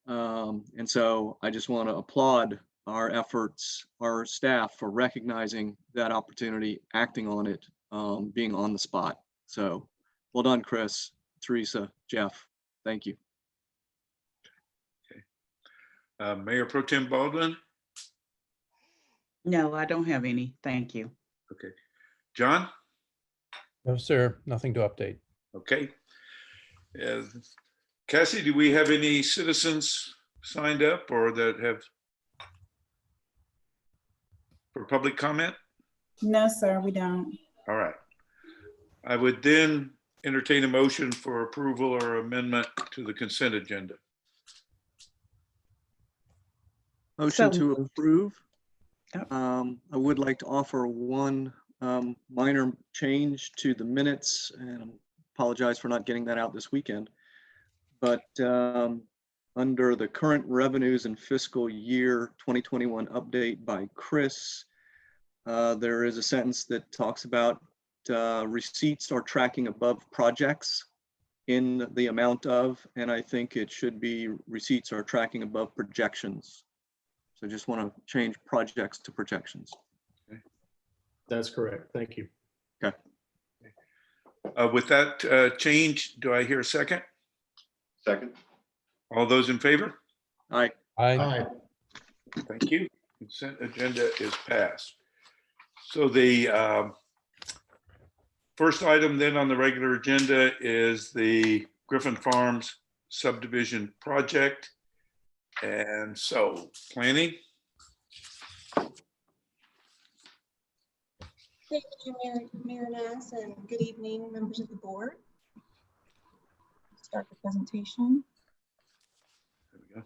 And so I just want to applaud our efforts, our staff, for recognizing that opportunity, acting on it, being on the spot. So well done, Chris, Teresa, Jeff. Thank you. Mayor Pro Tem Baldwin? No, I don't have any. Thank you. Okay. John? No, sir, nothing to update. Okay. Cassie, do we have any citizens signed up or that have for public comment? No, sir, we don't. All right. I would then entertain a motion for approval or amendment to the consent agenda. Motion So to moved. approve. Yep. I would like to offer one minor change to the minutes, and apologize for not getting that out this weekend. But under the current revenues and fiscal year 2021 update by Chris, there is a sentence that talks about receipts are tracking above projects in the amount of, and I think it should be receipts are tracking above projections. So just want to change projects to projections. That's correct. Thank you. Okay. With that change, do I hear a second? Second. All those in favor? Aye. Aye. Thank you. Consent agenda is passed. So the first item then on the regular agenda is the Griffin Farms subdivision project. And so planning. Thank you, Mayor Nass, and good evening, members of the board. Start the presentation. There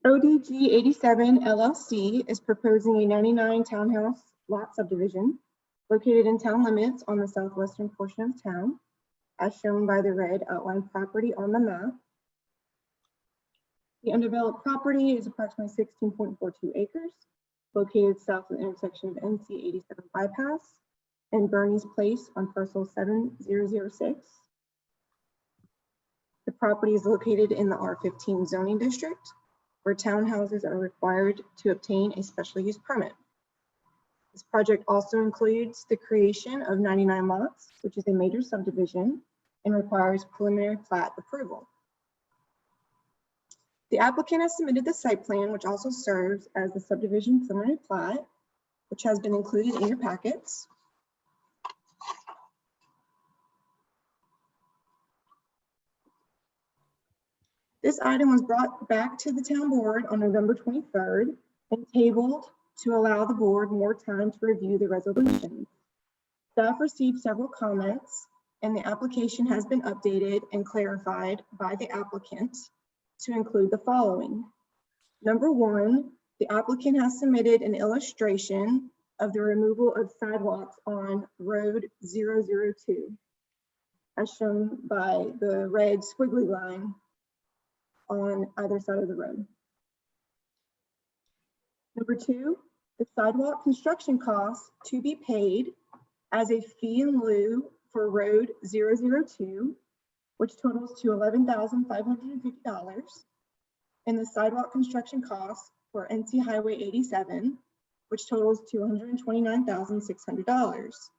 we go. ODG 87 LLC is proposing a 99 townhouse lot subdivision located in town limits on the southwestern portion of town, as shown by the red outlined property on the map. The undeveloped property is approximately 16.42 acres, located south of the intersection of NC 87 bypass and Bernie's Place on parcel 7006. The property is located in the R15 zoning district, where townhouses are required to obtain a special use permit. This project also includes the creation of 99 lots, which is a major subdivision and requires preliminary plat approval. The applicant has submitted the site plan, which also serves as the subdivision preliminary plat, which has been included in your packets. This item was brought back to the town board on November 23rd and tabled to allow the board more time to review the resolution. Staff received several comments, and the application has been updated and clarified by the applicant to include the following. Number one, the applicant has submitted an illustration of the removal of sidewalks on Road 002, as shown by the red squiggly line on either side of the road. Number two, the sidewalk construction costs to be paid as a fee in lieu for Road 002, which totals to $11,550, and the sidewalk construction costs for NC Highway 87, which totals to $129,600.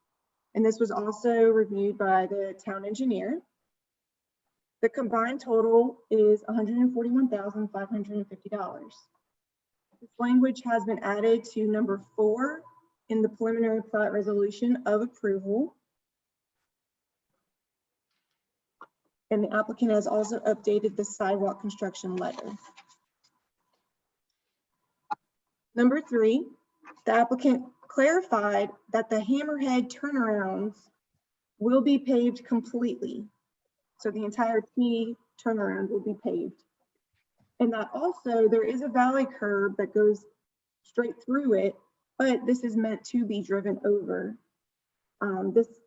And this was also reviewed by the town engineer. The combined total is $141,550. This language has been added to number 4 in the preliminary plat resolution of approval. And the applicant has also updated the sidewalk construction letter. Number 3, the applicant clarified that the Hammerhead turnarounds will be paved completely. So the entire T turnaround will be paved. And that also there is a valley curb that goes straight through it, but this is meant to be driven over.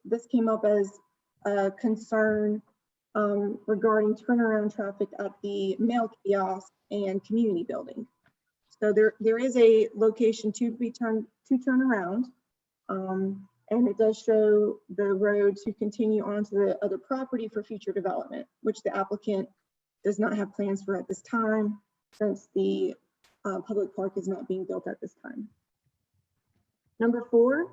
This came up as a concern regarding turnaround traffic at the mail kiosk and community building. So there is a location to turn around, and it does show the road to continue onto the other property for future development, which the applicant does not have plans for at this time, since the public park is not being built at this time. Number 4,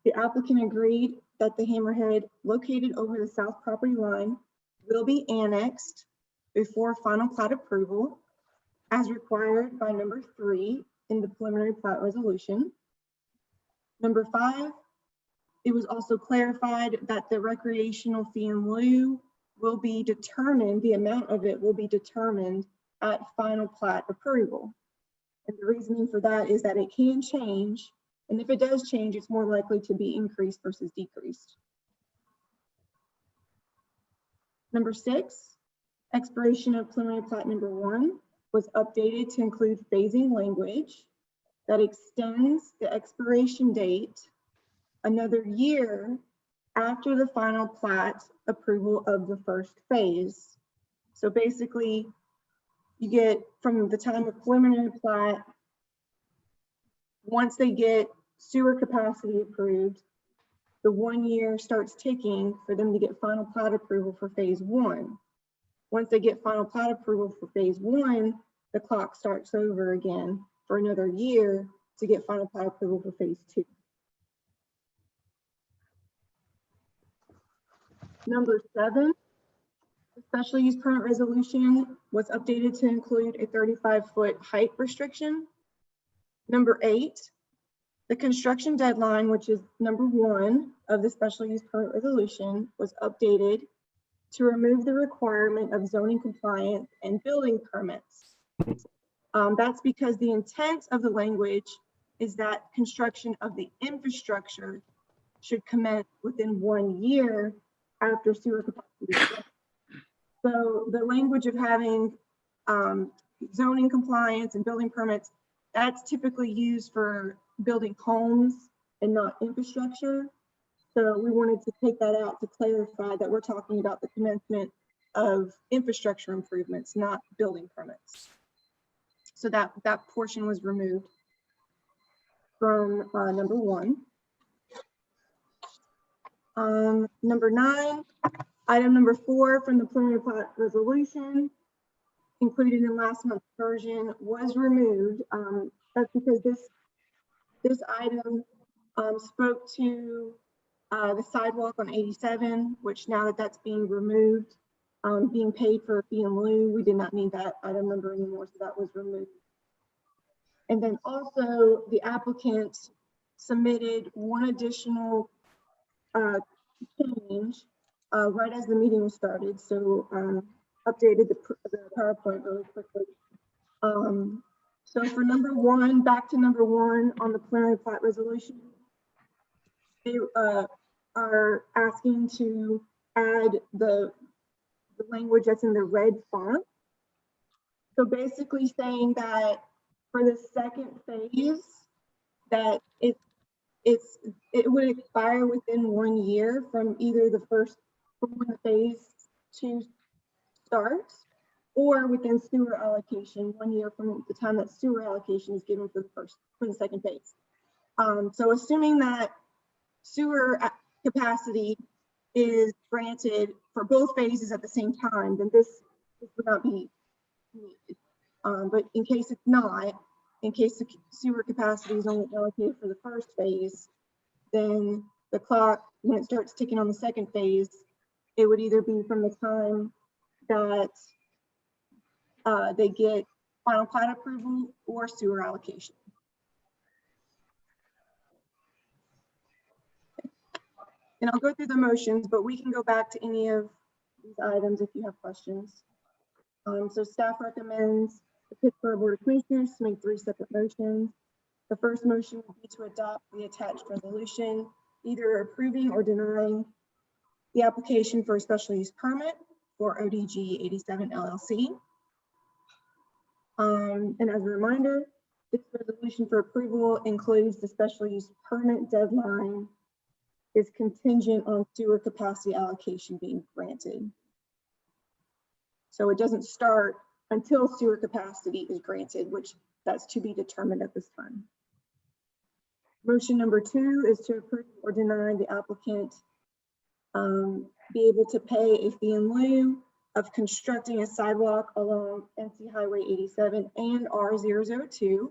the applicant agreed that the Hammerhead located over the south property line will be annexed before final plat approval, as required by number 3 in the preliminary plat resolution. Number 5, it was also clarified that the recreational fee in lieu will be determined, the amount of it will be determined at final plat approval. And the reasoning for that is that it can change, and if it does change, it's more likely to be increased versus decreased. Number 6, expiration of preliminary plat number 1 was updated to include phasing language that extends the expiration date another year after the final plat approval of the first phase. So basically, you get from the time of preliminary plat, once they get sewer capacity approved, the 1 year starts ticking for them to get final plat approval for phase 1. Once they get final plat approval for phase 1, the clock starts over again for another year to get final plat approval for phase 2. Number 7, the special use permit resolution was updated to include a 35-foot height restriction. Number 8, the construction deadline, which is number 1 of the special use permit resolution, was updated to remove the requirement of zoning compliance and building permits. That's because the intent of the language is that construction of the infrastructure should commence within 1 year after sewer capacity. So the language of having zoning compliance and building permits, that's typically used for building homes and not infrastructure. So we wanted to take that out to clarify that we're talking about the commencement of infrastructure improvements, not building permits. So that portion was removed from number 1. Number 9, item number 4 from the preliminary plat resolution included in last month's version was removed. That's because this item spoke to the sidewalk on 87, which now that that's being removed, being paid for a fee in lieu, we did not need that item number anymore, so that was removed. And then also the applicant submitted one additional change right as the meeting was started. So updated the PowerPoint really quickly. So for number one, back to number one on the preliminary plat resolution, they are asking to add the language that's in the red font. So basically saying that for the second phase, that it would expire within 1 year from either from when the phase 2 starts, or within sewer allocation, 1 year from the time that sewer allocation is given for the second phase. So assuming that sewer capacity is granted for both phases at the same time, then this would not be needed. But in case it's not, in case the sewer capacity is only allocated for the first phase, then the clock, when it starts ticking on the second phase, it would either be from the time that they get final plat approval or sewer allocation. And I'll go through the motions, but we can go back to any of these items if you have questions. So staff recommends the Pittsburgh Board of Commissioners to make 3 separate motions. The first motion will be to adopt the attached resolution, either approving or denying the application for a special use permit for ODG 87 LLC. And as a reminder, this resolution for approval includes the special use permit deadline is contingent on sewer capacity allocation being granted. So it doesn't start until sewer capacity is granted, which that's to be determined at this time. Motion number 2 is to approve or deny the applicant be able to pay a fee in lieu of constructing a sidewalk along NC Highway 87 and R002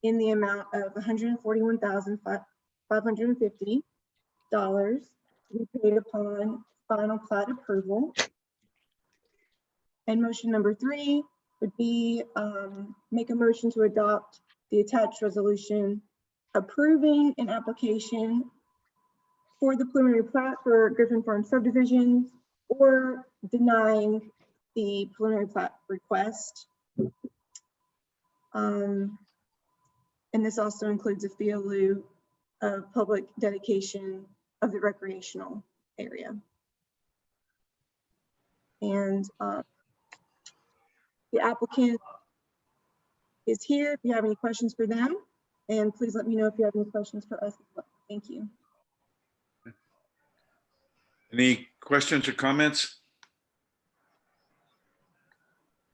in the amount of $141,550 to be paid upon final plat approval. And motion number 3 would be make a motion to adopt the attached resolution approving an application for the preliminary plat for Griffin Farm subdivision or denying the preliminary plat request. And this also includes a fee in lieu of public dedication of the recreational area. And the applicant is here if you have any questions for them, and please let me know if you have any questions for us as well. Thank you. Any questions or comments?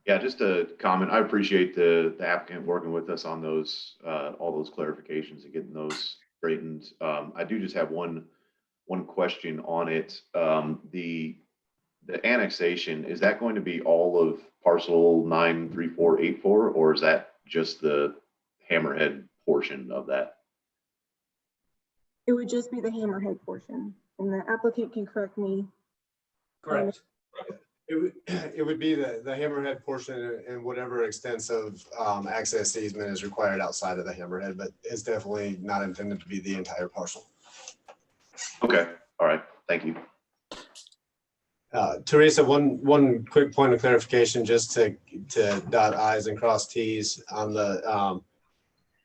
Yeah, just a comment. I appreciate the applicant working with us on those, all those clarifications and getting those straightened. I do just have one question on it. The annexation, is that going to be all of parcel 93484, or is that just the Hammerhead portion of that? It would just be the Hammerhead portion, and the applicant can correct me. Correct. It would be the Hammerhead portion and whatever extensive access easement is required outside of the Hammerhead, but it's definitely not intended to be the entire parcel. Okay, all right, thank you. Teresa, one quick point of clarification, just to dot I's and cross T's on the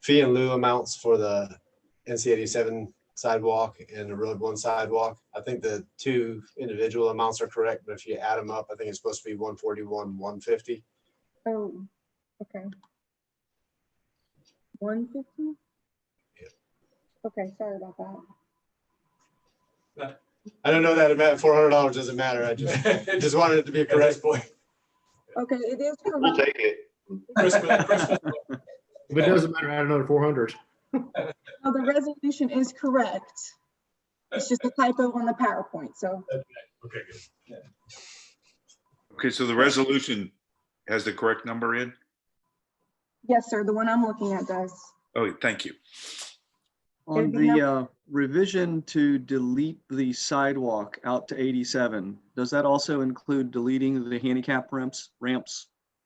fee in lieu amounts for the NC 87 sidewalk and the Road 1 sidewalk. I think the 2 individual amounts are correct, but if you add them up, I think it's supposed to be 141, 150. Oh, okay. 150? Yeah. Okay, sorry about that. I don't know that about $400 doesn't matter. I just wanted it to be a correct point. Okay, it is correct. We'll take it. If it doesn't matter, add another 400. No, the resolution is correct. It's just a typo on the PowerPoint, so. Okay, good. Okay, so the resolution has the correct number in? Yes, sir, the one I'm looking at does. Oh, thank you. On the revision to delete the sidewalk out to 87, does that also include deleting the handicap ramps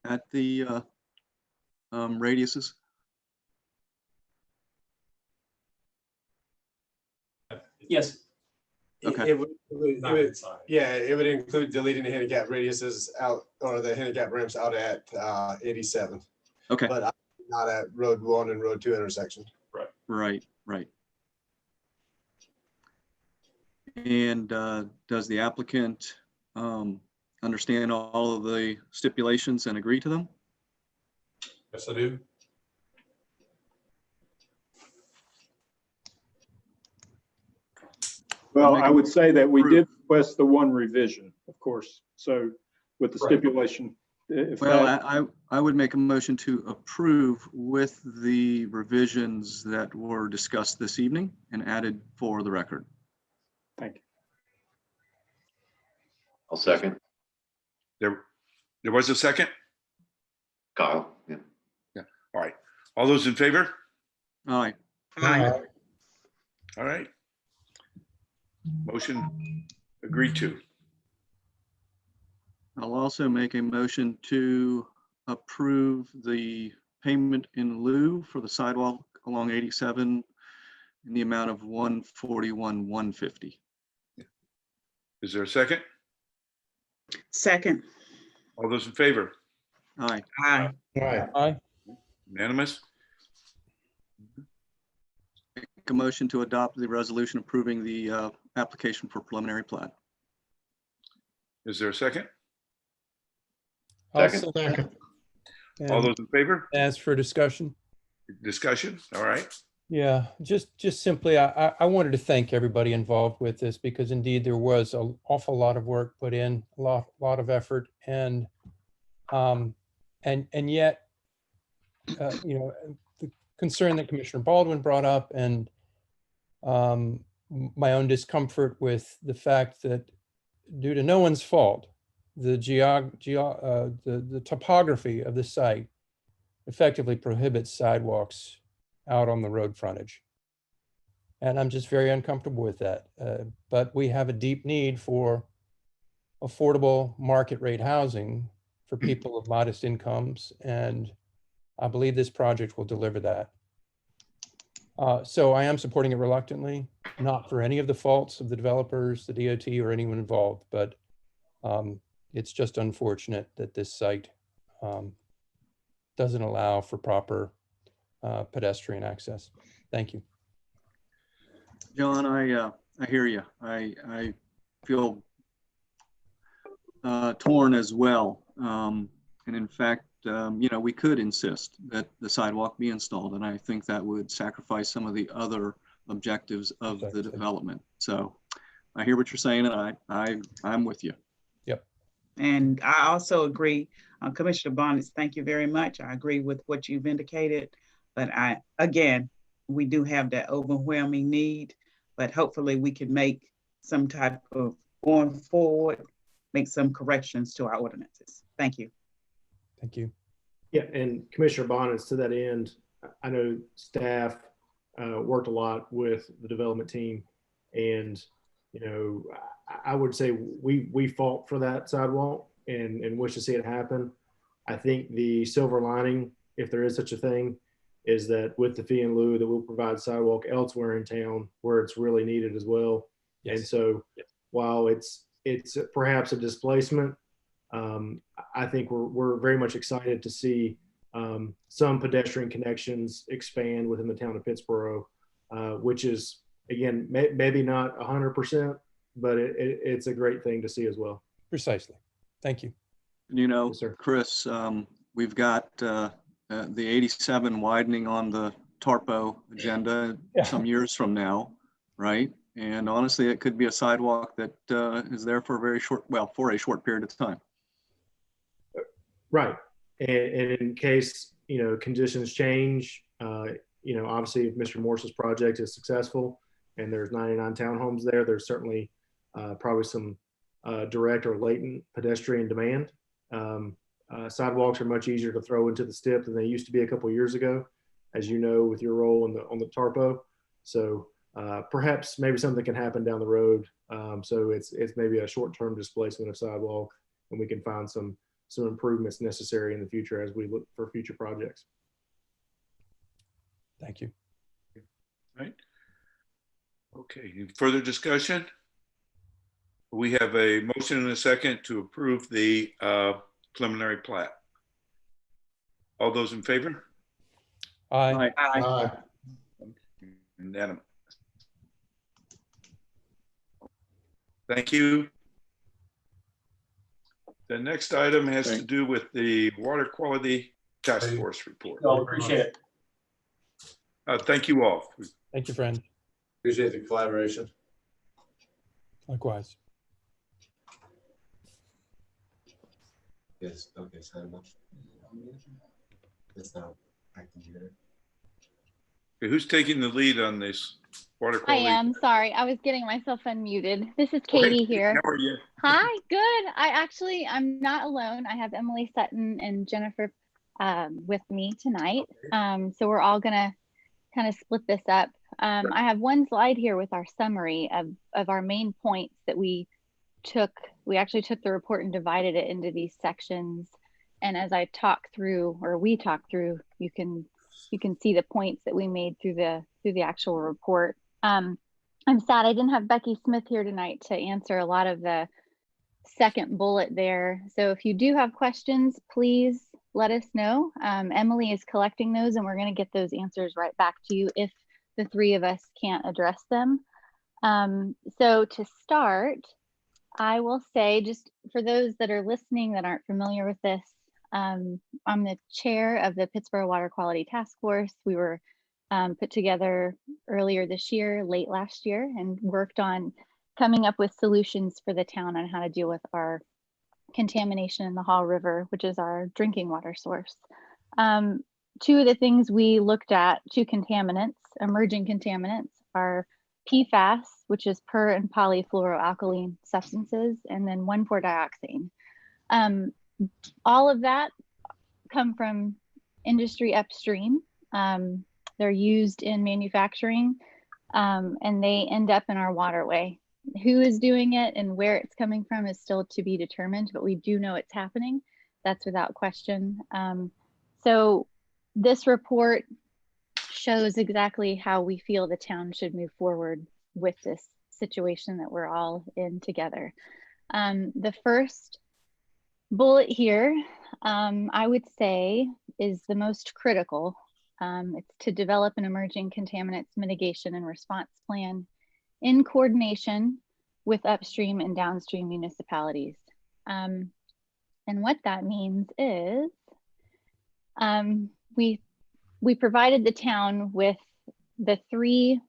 at the radiuses? Yes. Okay. It would, yeah, it would include deleting the handicap radiuses out, or the handicap ramps out at 87. Okay. But not at Road 1 and Road 2 intersection. Right, right. And does the applicant understand all of the stipulations and agree to them? Yes, I do. Well, I would say that we did request the one revision, of course. So with the stipulation, if Well, that, I would make a motion to approve with the revisions that were discussed this evening and added for the record. thank you. I'll second. There was a second? Kyle, yeah. All right. All those in favor? Aye. Aye. All right. Motion agreed to. I'll also make a motion to approve the payment in lieu for the sidewalk along 87 in the amount of $141,150. Is there a second? Second. All those in favor? Aye. Aye. Aye. Unanimous? Make a motion to adopt the resolution approving the application for preliminary plat. Is there a second? I'll Second. second. All And those in favor? As for discussion, Discussion? All right. yeah, just simply, I wanted to thank everybody involved with this because indeed there was an awful lot of work put in, a lot of effort, and yet, you know, the concern that Commissioner Baldwin brought up and my own discomfort with the fact that due to no one's fault, the topography of the site effectively prohibits sidewalks out on the road frontage. And I'm just very uncomfortable with that. But we have a deep need for affordable market rate housing for people of modest incomes. And I believe this project will deliver that. So I am supporting it reluctantly, not for any of the faults of the developers, the DOT, or anyone involved, but it's just unfortunate that this site doesn't allow for proper pedestrian access. Thank you. John, I hear you. I feel torn as well. And in fact, you know, we could insist that the sidewalk be installed, and I think that would sacrifice some of the other objectives of the development. So I hear what you're saying, and I'm with you. Yep. And I also agree, Commissioner Bonnet, thank you very much. I agree with what you've indicated, but again, we do have that overwhelming need, but hopefully we can make some type of going forward, make some corrections to our ordinances. Thank you. Thank you. Yeah, and Commissioner Bonnet, to that end, I know staff worked a lot with the development team, and you know, I would say we fought for that sidewalk and wish to see it happen. I think the silver lining, if there is such a thing, is that with the fee in lieu that we'll provide sidewalk elsewhere in town where it's really needed as well. Yes. And so while it's perhaps a displacement, I think we're very much excited to see some pedestrian connections expand within the town of Pittsboro, which is, again, maybe not 100%, but it's a great thing to see as well. Precisely. Thank you. You know, Yes, sir. Chris, we've got the 87 widening on the Tarpo agenda some years from now, right? And honestly, it could be a sidewalk that is there for a very short, well, for a short period of time. Right. And in case, you know, conditions change, you know, obviously if Mr. Morse's project is successful and there's 99 townhomes there, there's certainly probably some direct or latent pedestrian demand. Sidewalks are much easier to throw into the STIP than they used to be a couple of years ago, as you know, with your role on the Tarpo. So perhaps maybe something can happen down the road. So it's maybe a short-term displacement of sidewalk, and we can find some improvements necessary in the future as we look for future projects. Thank you. Right. Okay, any further discussion? We have a motion and a second to approve the preliminary plat. All those in favor? Aye. Aye. Unanimous. Thank you. The next item has to do with the Water Quality Task Force report. Appreciate it. Thank you all. Thank you, friend. Appreciate the collaboration. Likewise. Yes, okay, sign up. It's not acting here. Okay, who's taking the lead on this water I quality? am sorry. I was getting myself unmuted. This is Katie here. How are you? Hi, good. I'm not alone. I have Emily Sutton and Jennifer with me tonight. So we're all gonna kind of split this up. I have one slide here with our summary of our main points that we took. We actually took the report and divided it into these sections. And as I talk through, or we talk through, you can see the points that we made through the actual report. I'm sad I didn't have Becky Smith here tonight to answer a lot of the second bullet there. So if you do have questions, please let us know. Emily is collecting those and we're going to get those answers right back to you if the three of us can't address them. So to start, I will say, just for those that are listening that aren't familiar with this, I'm the chair of the Pittsburgh Water Quality Task Force. We were put together earlier this year, late last year, and worked on coming up with solutions for the town on how to deal with our contamination in the Haw River, which is our drinking water source. Two of the things we looked at, two contaminants, emerging contaminants, are PFAS, which is per and polyfluoroalkyl substances, and then 1,4-dioxane. All of that come from industry upstream. They're used in manufacturing, and they end up in our waterway. Who is doing it and where it's coming from is still to be determined, but we do know it's happening. That's without question. So this report shows exactly how we feel the town should move forward with this situation that we're all in together. The first bullet here, I would say, is the most critical. It's to develop an emerging contaminants mitigation and response plan in coordination with upstream and downstream municipalities. And what that means is we provided the town with the three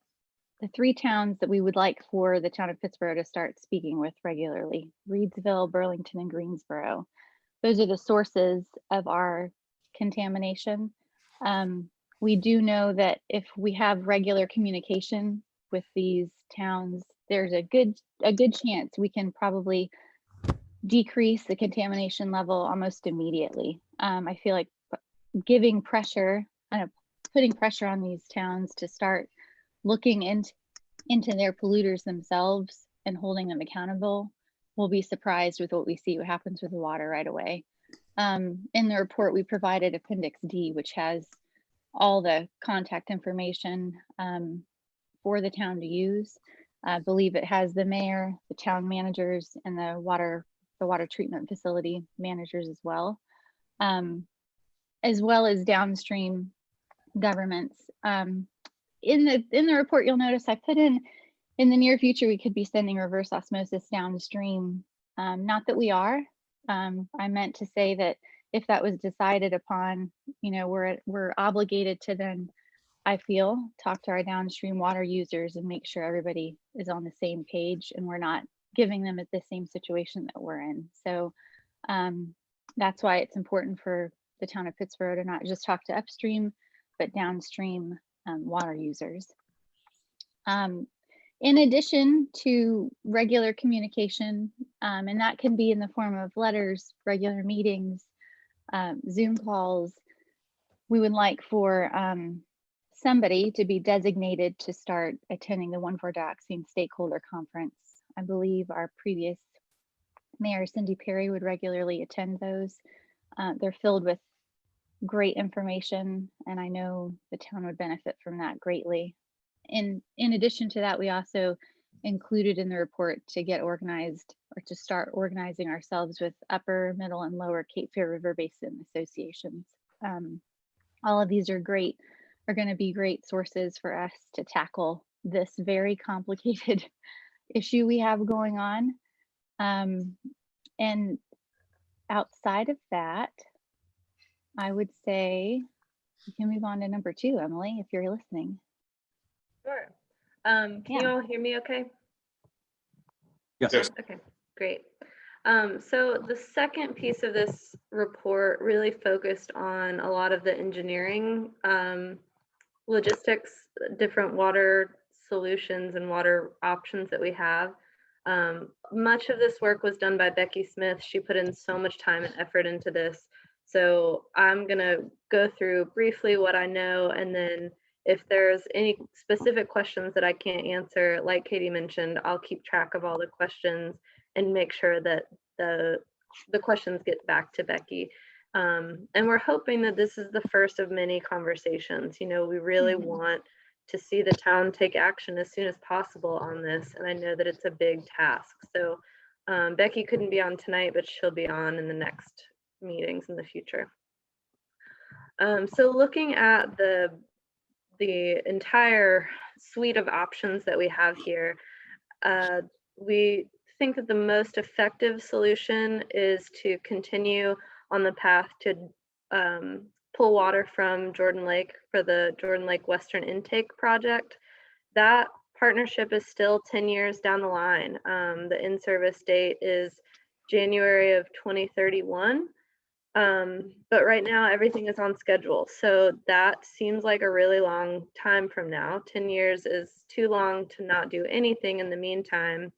towns that we would like for the town of Pittsburgh to start speaking with regularly: Reedsville, Burlington, and Greensboro. Those are the sources of our contamination. We do know that if we have regular communication with these towns, there's a good chance we can probably decrease the contamination level almost immediately. I feel like giving pressure, putting pressure on these towns to start looking into their polluters themselves and holding them accountable, we'll be surprised with what we see what happens with the water right away. In the report, we provided Appendix D, which has all the contact information for the town to use. I believe it has the mayor, the town managers, and the water treatment facility managers as well as downstream governments. In the report, you'll notice I put in the near future, we could be sending reverse osmosis downstream. Not that we are. I meant to say that if that was decided upon, we're obligated to then, I feel, talk to our downstream water users and make sure everybody is on the same page and we're not giving them the same situation that we're in. So that's why it's important for the town of Pittsburgh to not just talk to upstream, but downstream water users. In addition to regular communication, and that can be in the form of letters, regular meetings, Zoom calls, we would like for somebody to be designated to start attending the 1,4-dioxane stakeholder conference. I believe our previous mayor, Cindy Perry, would regularly attend those. They're filled with great information, and I know the town would benefit from that greatly. In addition to that, we also included in the report to get organized or to start organizing ourselves with upper, middle, and lower Cape Fear River Basin associations. All of these are great are going to be great sources for us to tackle this very complicated issue we have going on. And outside of that, I would say you can move on to number 2, Emily, if you're listening. Sure. Can you Yeah. all hear me okay? Yes. Yes. Okay, great. So the second piece of this report really focused on a lot of the engineering, logistics, different water solutions and water options that we have. Much of this work was done by Becky Smith. She put in so much time and effort into this. So I'm gonna go through briefly what I know, and then if there's any specific questions that I can't answer, like Katie mentioned, I'll keep track of all the questions and make sure that the questions get back to Becky. And we're hoping that this is the first of many conversations. You know, we really want to see the town take action as soon as possible on this. And I know that it's a big task. So Becky couldn't be on tonight, but she'll be on in the next meetings in the future. So looking at the entire suite of options that we have here, we think that the most effective solution is to continue on the path to pull water from Jordan Lake for the Jordan Lake Western Intake Project. That partnership is still 10 years down the line. The in-service date is January of 2031. But right now everything is on schedule. So that seems like a really long time from now. 10 years is too long to not do anything in the meantime.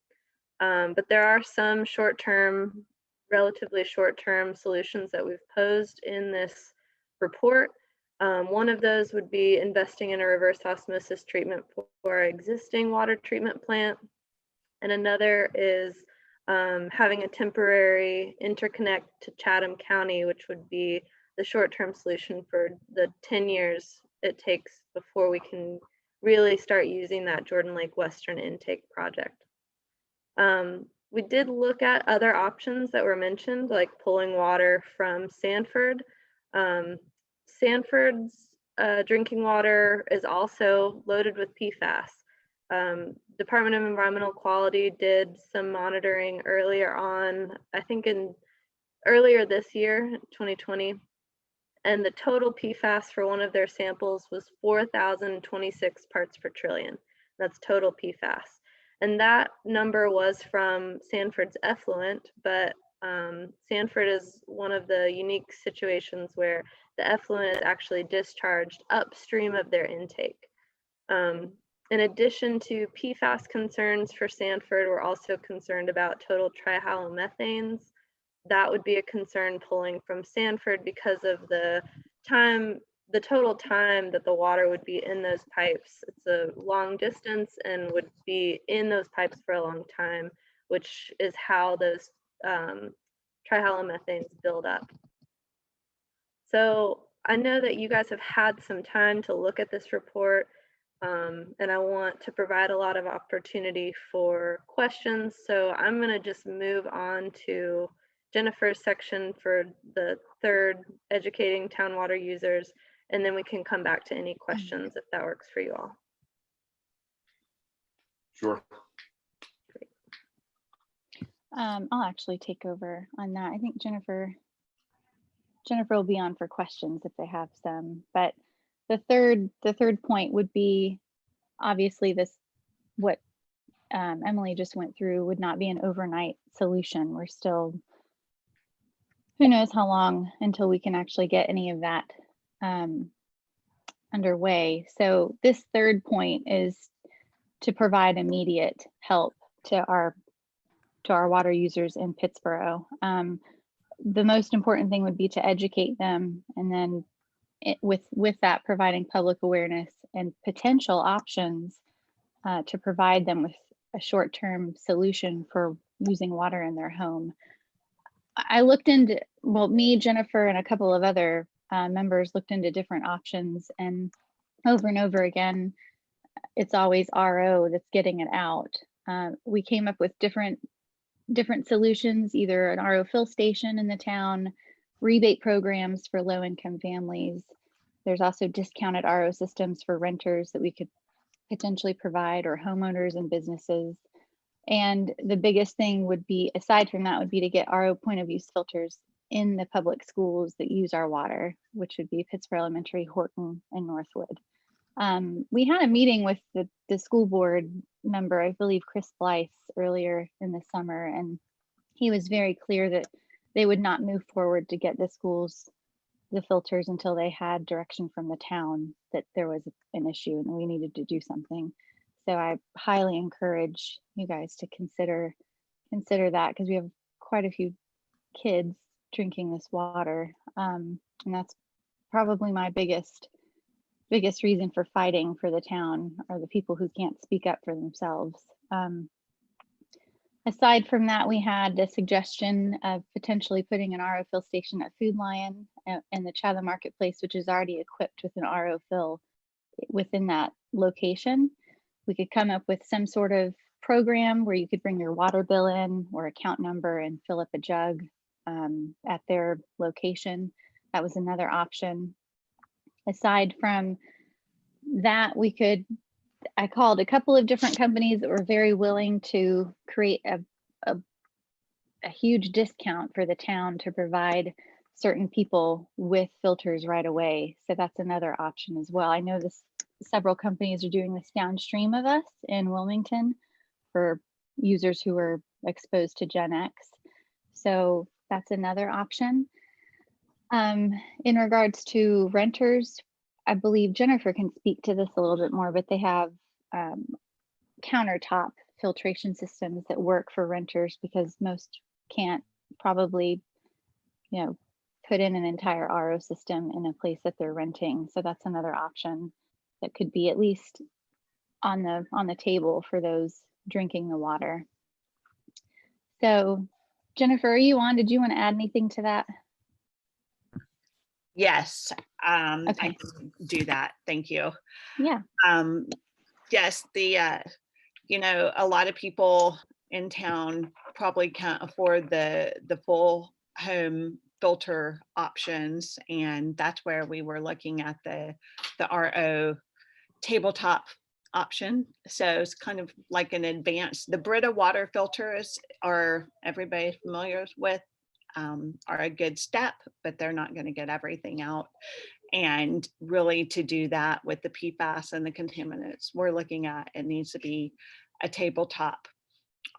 But there are some short-term, relatively short-term solutions that we've posed in this report. One of those would be investing in a reverse osmosis treatment for our existing water treatment plant. And another is having a temporary interconnect to Chatham County, which would be the short-term solution for the 10 years it takes before we can really start using that Jordan Lake Western Intake Project. We did look at other options that were mentioned, like pulling water from Sanford. Sanford's drinking water is also loaded with PFAS. Department of Environmental Quality did some monitoring earlier on, I think earlier this year, 2020, and the total PFAS for one of their samples was 4,026 parts per trillion. That's total PFAS. And that number was from Sanford's effluent, but Sanford is one of the unique situations where the effluent is actually discharged upstream of their intake. In addition to PFAS concerns for Sanford, we're also concerned about total trihalomethanes. That would be a concern pulling from Sanford because of the total time that the water would be in those pipes. It's a long distance and would be in those pipes for a long time, which is how those trihalomethanes build up. So I know that you guys have had some time to look at this report, and I want to provide a lot of opportunity for questions. So I'm going to just move on to Jennifer's section for the third, educating town water users, and then we can come back to any questions if that works for you all. Sure. I'll actually take over on that. I think Jennifer will be on for questions if they have some. But the third point would be, obviously what Emily just went through would not be an overnight solution. We're still, who knows how long until we can actually get any of that underway. So this third point is to provide immediate help to our water users in Pittsboro. The most important thing would be to educate them, and then with that, providing public awareness and potential options to provide them with a short-term solution for using water in their home. I looked into, well, me, Jennifer, and a couple of other members looked into different options, and over again, it's always RO that's getting it out. We came up with different solutions, either an RO fill station in the town, rebate programs for low-income families, There's also discounted RO systems for renters that we could potentially provide, or homeowners and businesses. And the biggest thing would be, aside from that, would be to get RO point of use filters in the public schools that use our water, which would be Pittsburgh Elementary, Horton, and Northwood. We had a meeting with the school board member, I believe Chris Blythe, earlier in the summer, and he was very clear that they would not move forward to get the schools the filters until they had direction from the town that there was an issue and we needed to do something. So I highly encourage you guys to consider that, because we have quite a few kids drinking this water, and that's probably my biggest reason for fighting for the town, are the people who can't speak up for themselves. Aside from that, we had the suggestion of potentially putting an RO fill station at Food Lion and the Chatham Marketplace, which is already equipped with an RO fill within that location. We could come up with some sort of program where you could bring your water bill in or account number and fill up a jug at their location. That was another option. Aside from that, I called a couple of different companies that were very willing to create a huge discount for the town to provide certain people with filters right away. So that's another option as well. I know several companies are doing this downstream of us in Wilmington for users who are exposed to Gen X. So that's another option. In regards to renters, I believe Jennifer can speak to this a little bit more, but they have countertop filtration systems that work for renters, because most can't probably, put in an entire RO system in a place that they're renting. So that's another option that could be at least on the table for those drinking the water. So Jennifer, are you on? Did you want to add anything to that? Yes, I Okay. can do that. Thank you. Yeah. Yes, a lot of people in town probably can't afford the full home filter options, and that's where we were looking at the RO tabletop option. So it's kind of like an advanced, the Brita water filters are, everybody familiar with, are a good step, but they're not going to get everything out. And really, to do that with the PFAS and the contaminants we're looking at, it needs to be a tabletop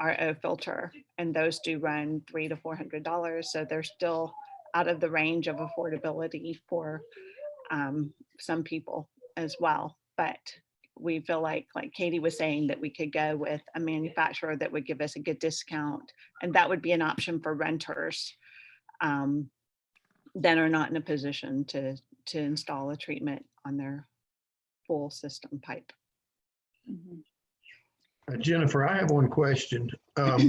RO filter, and those do run $300 to $400. So they're still out of the range of affordability for some people as well. But we feel like Katie was saying, that we could go with a manufacturer that would give us a good discount, and that would be an option for renters that are not in a position to install a treatment on their full system pipe. Jennifer, I have one question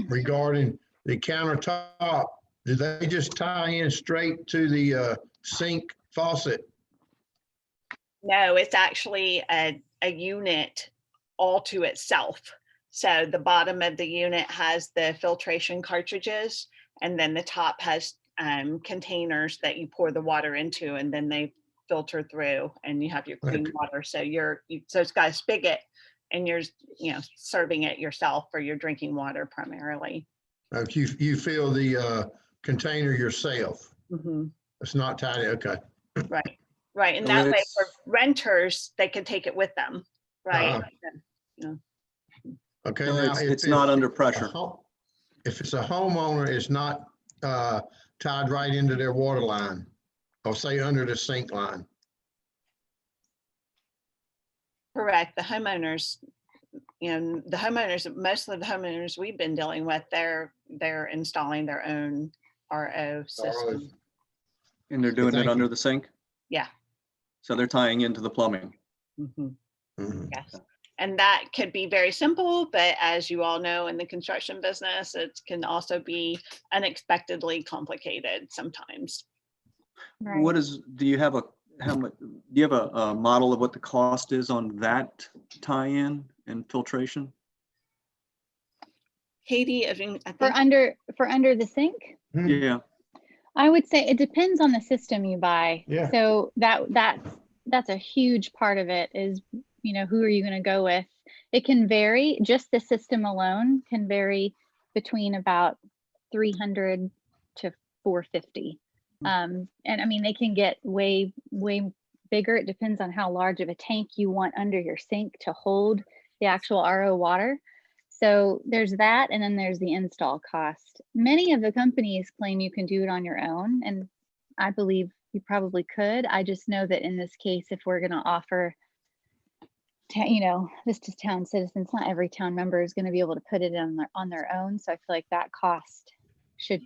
regarding the countertop. Do they just tie in straight to the sink faucet? No, it's actually a unit all to itself. So the bottom of the unit has the filtration cartridges, and then the top has containers that you pour the water into, and then they filter through, and you have your clean water. So so it's got a spigot, and you're serving it yourself for your drinking water primarily. You fill the container yourself. Mm-hmm. It's not tied in. Okay. Right. And that way, for renters, they can take it with them. Right. Okay. No, Now, it's not under pressure. If it's a homeowner, it's not tied right into their water line, or say under the sink line. Correct. The homeowners, most of the homeowners we've been dealing with, they're installing their own RO system. And they're doing it under the sink? Yeah. So they're tying into the plumbing. Mm-hmm. Yes. And that could be very simple, but as you all know, in the construction business, it can also be unexpectedly complicated sometimes. Right. Do you have a model of what the cost is on that tie-in and filtration? Katie, I think for under the sink? Yeah. I would say it depends on the system you buy. Yeah. So that's that's a huge part of it is, who are you going to go with? It can vary. Just the system alone can vary between about 300 to 450. And I mean, they can get way, way bigger. It depends on how large of a tank you want under your sink to hold the actual RO water. So there's that, and then there's the install cost. Many of the companies claim you can do it on your own, and I believe you probably could. I just know that in this case, if we're going to offer, this to town citizens, not every town member is going to be able to put it on their own. So I feel like that cost should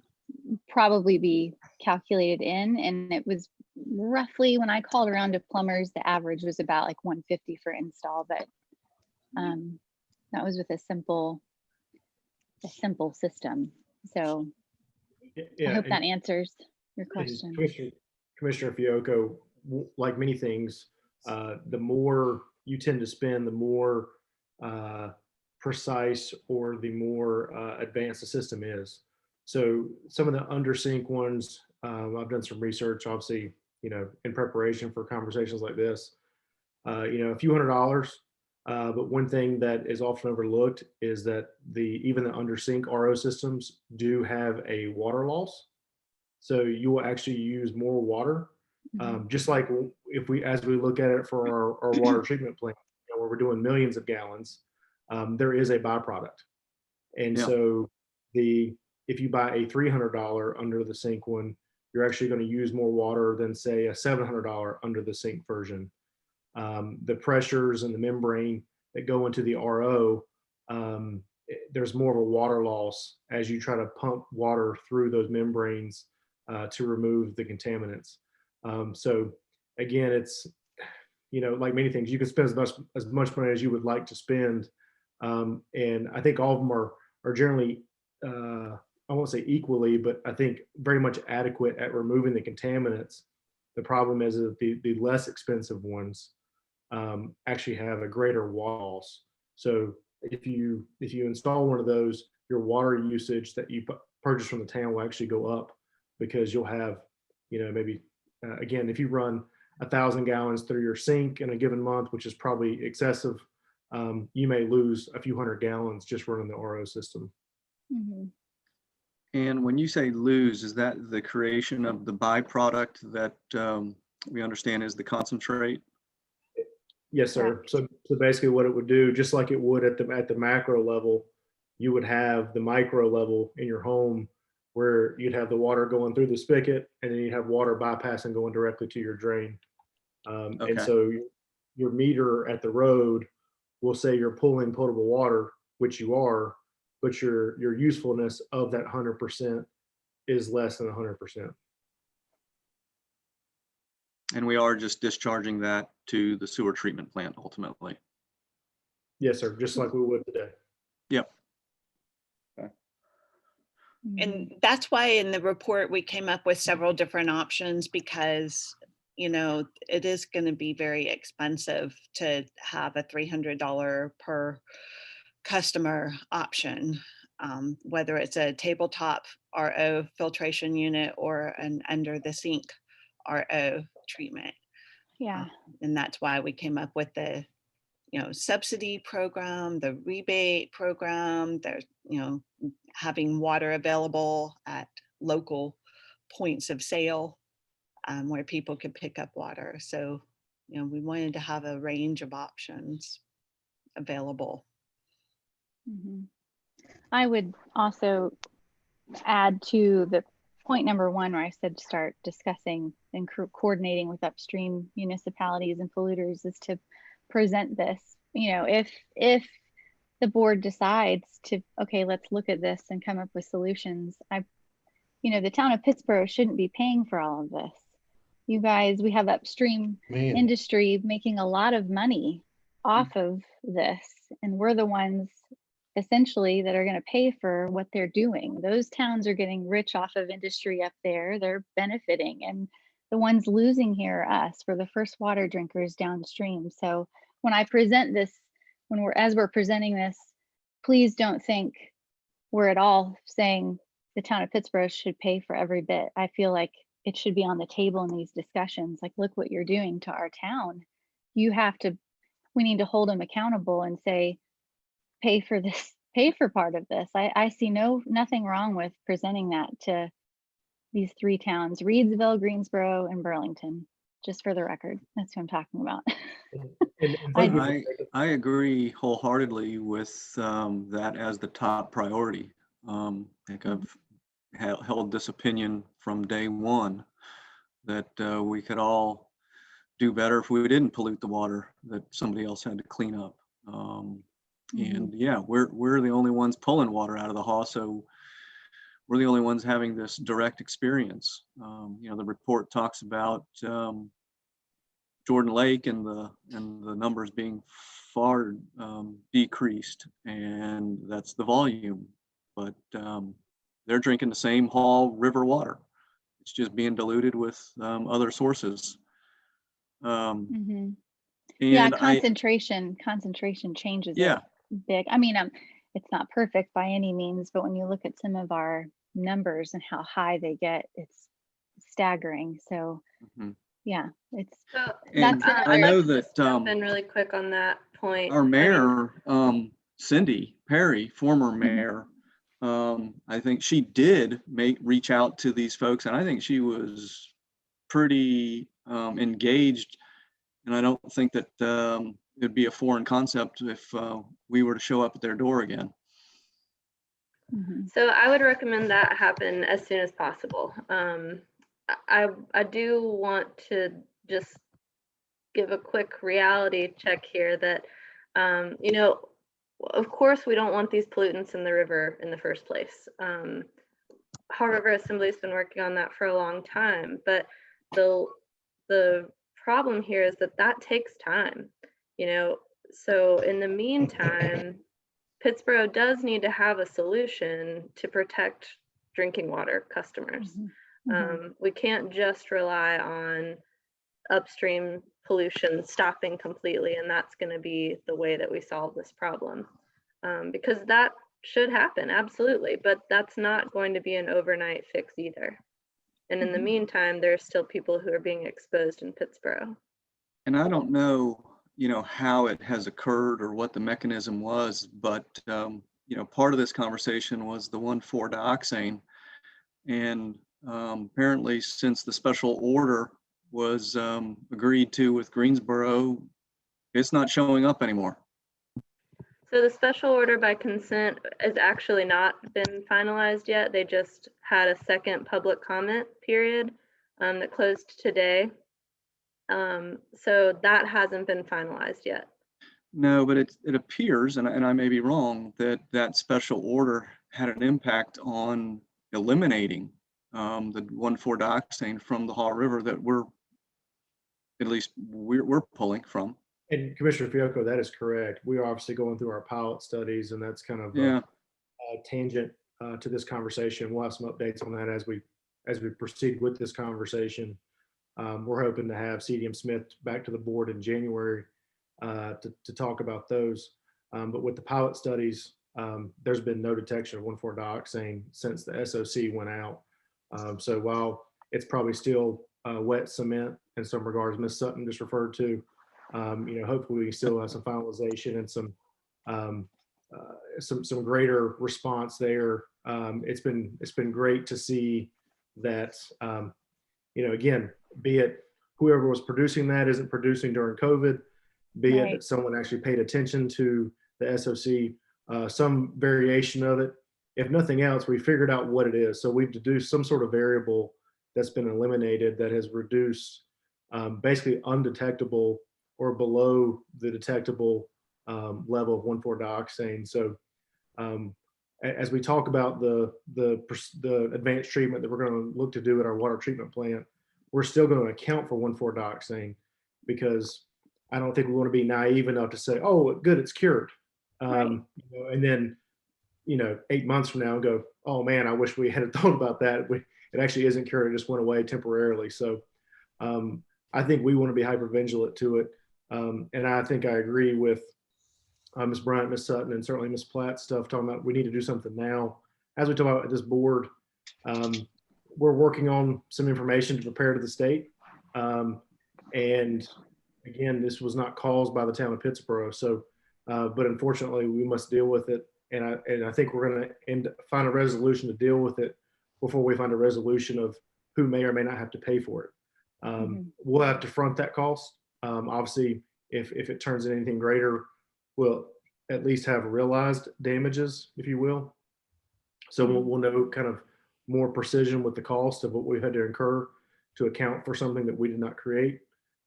probably be calculated in. And it was roughly, when I called around to plumbers, the average was about like $150 for install, but that was with a simple system. So I hope that answers your question. Commissioner Fiocco, like many things, the more you tend to spend, the more precise or the more advanced the system is. So some of the under sink ones, I've done some research, obviously, in preparation for conversations like this, a few $100s. But one thing that is often overlooked is that even the under sink RO systems do have a water loss. So you will actually use more water, just like as we look at it for our water treatment plant, where we're doing millions of gallons, there is a byproduct. And so if you buy a $300 under the sink one, you're actually going to use more water than say a $700 under the sink version. The pressures and the membrane that go into the RO, there's more of a water loss as you try to pump water through those membranes to remove the contaminants. So again, it's, like many things, you can spend as much money as you would like to spend. And I think all of them are generally, I won't say equally, but I think very much adequate at removing the contaminants. The problem is that the less expensive ones actually have a greater water loss. So if you install one of those, your water usage that you purchase from the town will actually go up, because you'll have, maybe again, if you run 1,000 gallons through your sink in a given month, which is probably excessive, you may lose a few hundred gallons just running the RO system. Mm-hmm. And when you say lose, is that the creation of the byproduct that we understand is the concentrate? Yes, sir. So basically what it would do, just like it would at the macro level, you would have the micro level in your home where you'd have the water going through the spigot, and then you have water bypassing going directly to your drain. And so your meter at the road will say you're pulling potable water, which you are, but your usefulness of that 100% is less than 100%. And we are just discharging that to the sewer treatment plant ultimately. Yes, sir. Just like we would today. Yep. And that's why in the report, we came up with several different options, because, it is going to be very expensive to have a $300 per customer option, whether it's a tabletop RO filtration unit or an under the sink RO treatment. Yeah. And that's why we came up with the, subsidy program, the rebate program. There's, having water available at local points of sale where people could pick up water. So, we wanted to have a range of options available. Mm-hmm. I would also add to the point number one, where I said start discussing and coordinating with upstream municipalities and polluters, is to present this. If the board decides to, okay, let's look at this and come up with solutions, the town of Pittsboro shouldn't be paying for all of this. You guys, we have upstream industry making a lot of money off of this, and we're the ones essentially that are going to pay for what they're doing. Those towns are getting rich off of industry up there. They're benefiting, and the ones losing here are us. We're the first water drinkers downstream. So when I present this, as we're presenting this, please don't think we're at all saying the town of Pittsboro should pay for every bit. I feel like it should be on the table in these discussions. Like, look what you're doing to our town. We need to hold them accountable and say, pay for this, pay for part of this. I see nothing wrong with presenting that to these 3 towns, Reedsville, Greensboro, and Burlington, just for the record. That's what I'm talking about. I agree wholeheartedly with that as the top priority. I think I've held this opinion from day one, that we could all do better if we didn't pollute the water that somebody else had to clean up. And yeah, we're the only ones pulling water out of the Haw, so we're the only ones having this direct experience. You know, the report talks about Jordan Lake and the numbers being far decreased, and that's the volume. But they're drinking the same Haw River water. It's just being diluted with other sources. Yeah, concentration changes it big. I mean, it's not perfect by any means, but when you look at some of our numbers and how high they get, it's staggering. So yeah, it's and I know that jump in really quick on that point. Our mayor, Cindy Perry, former mayor, I think she did reach out to these folks, and I think she was pretty engaged. And I don't think that it'd be a foreign concept if we were to show up at their door again. So I would recommend that happen as soon as possible. I do want to just give a quick reality check here that, you know, of course, we don't want these pollutants in the river in the first place. Haw River Assembly has been working on that for a long time, but the problem here is that takes time, you know. So in the meantime, Pittsboro does need to have a solution to protect drinking water customers. We can't just rely on upstream pollution stopping completely, and that's going to be the way that we solve this problem, because that should happen, absolutely, but that's not going to be an overnight fix either. And in the meantime, there's still people who are being exposed in Pittsboro. And I don't know, you know, how it has occurred or what the mechanism was, but you know, part of this conversation was the 1,4-dioxane, and apparently, since the special order was agreed to with Greensboro, it's not showing up anymore. So the special order by consent has actually not been finalized yet. They just had a second public comment period that closed today. So that hasn't been finalized yet. No, but it appears, and I may be wrong, that special order had an impact on eliminating the 1,4-dioxane from the Haw River that we're pulling from. And Commissioner Fiocco, that is correct. We are obviously going through our pilot studies, and that's kind of a tangent to this conversation. We'll have some updates on that as we proceed with this conversation. We're hoping to have CDM Smith back to the board in January to talk about those. But with the pilot studies, there's been no detection of 1,4-dioxane since the SOC went out. So while it's probably still wet cement in some regards, Ms. Sutton just referred to, you know, hopefully we still have some finalization and some greater response there. It's been great to see that, you know, again, be it whoever was producing that isn't producing during COVID, be it that someone actually paid attention to the SOC, some variation of it. If nothing else, we figured out what it is. So we've deduced some sort of variable that's been eliminated that has reduced basically undetectable or below the detectable level of 1,4-dioxane. So as we talk about the advanced treatment that we're going to look to do at our water treatment plant, we're still going to account for 1,4-dioxane, because I don't think we want to be naive enough to say, oh, good, it's cured. You know, and then, you know, 8 months from now go, oh man, I wish we had thought about that. It actually isn't cured, it just went away temporarily. So I think we want to be hyper vigilant to it. And I think I agree with Ms. Bryant, Ms. Sutton, and certainly Ms. Platt's stuff talking about we need to do something now. As we talk about at this board, we're working on some information to prepare to the state. And again, this was not caused by the town of Pittsboro. So, but unfortunately, we must deal with it. And I think we're going to find a resolution to deal with it before we find a resolution of who may or may not have to pay for it. We'll have to front that cost. Obviously, if it turns into anything greater, we'll at least have realized damages, if you will. So we'll know kind of more precision with the cost of what we've had to incur to account for something that we did not create.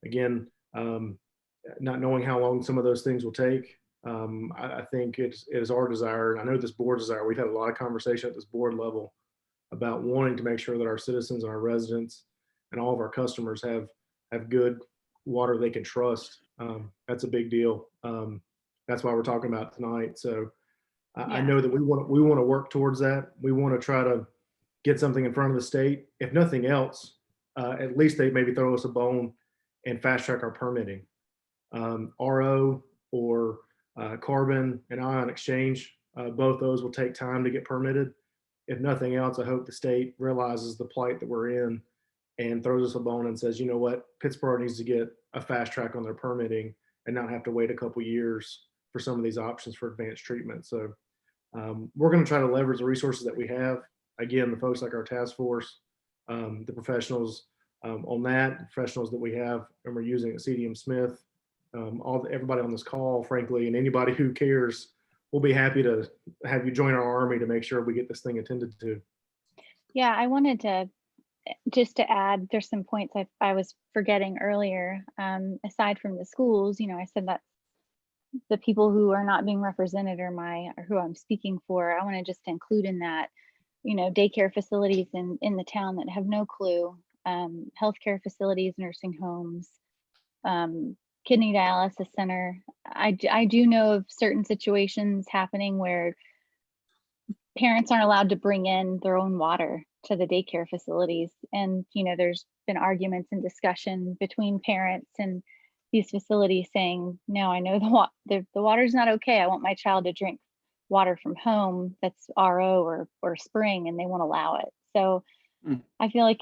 Again, not knowing how long some of those things will take, I think it is our desire, and I know this board's desire, we've had a lot of conversation at this board level about wanting to make sure that our citizens and our residents and all of our customers have good water they can trust. That's a big deal. That's why we're talking about tonight. So I know that we want to work towards that. We want to try to get something in front of the state. If nothing else, at least they maybe throw us a bone and fast track our permitting. RO or carbon and ion exchange, both those will take time to get permitted. If nothing else, I hope the state realizes the plight that we're in and throws us a bone and says, you know what, Pittsboro needs to get a fast track on their permitting and not have to wait a couple years for some of these options for advanced treatment. So we're going to try to leverage the resources that we have. Again, the folks like our task force, the professionals on that, the professionals that we have and we're using at CDM Smith, everybody on this call, frankly, and anybody who cares, we'll be happy to have you join our army to make sure we get this thing attended to. Yeah, I wanted to just to add, there's some points I was forgetting earlier. Aside from the schools, you know, I said that the people who are not being represented or who I'm speaking for, I want to just include in that, you know, daycare facilities in the town that have no clue, healthcare facilities, nursing homes, kidney dialysis center. I do know of certain situations happening where parents aren't allowed to bring in their own water to the daycare facilities. And, you know, there's been arguments and discussion between parents and these facilities saying, no, I know the water's not okay. I want my child to drink water from home that's RO or spring, and they won't allow it. So I feel like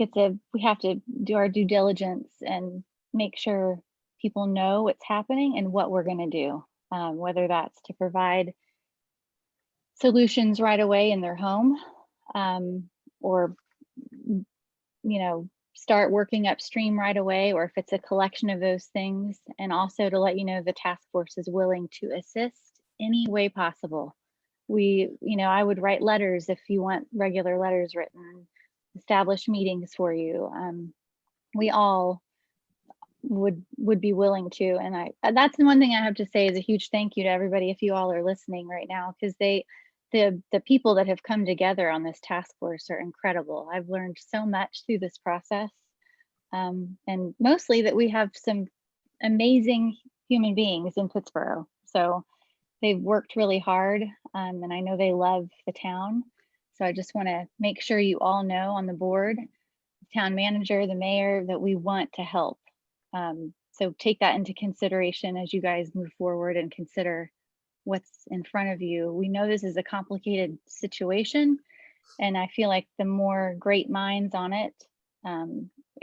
we have to do our due diligence and make sure people know what's happening and what we're going to do, whether that's to provide solutions right away in their home, or, you know, start working upstream right away, or if it's a collection of those things. And also to let you know, the task force is willing to assist any way possible. You know, I would write letters if you want regular letters written, establish meetings for you. We all would be willing to. And that's the one thing I have to say is a huge thank you to everybody if you all are listening right now, because the people that have come together on this task force are incredible. I've learned so much through this process, and mostly that we have some amazing human beings in Pittsboro. So they've worked really hard, and I know they love the town. So I just want to make sure you all know on the board, the town manager, the mayor, that we want to help. So take that into consideration as you guys move forward and consider what's in front of you. We know this is a complicated situation, and I feel like the more great minds on it,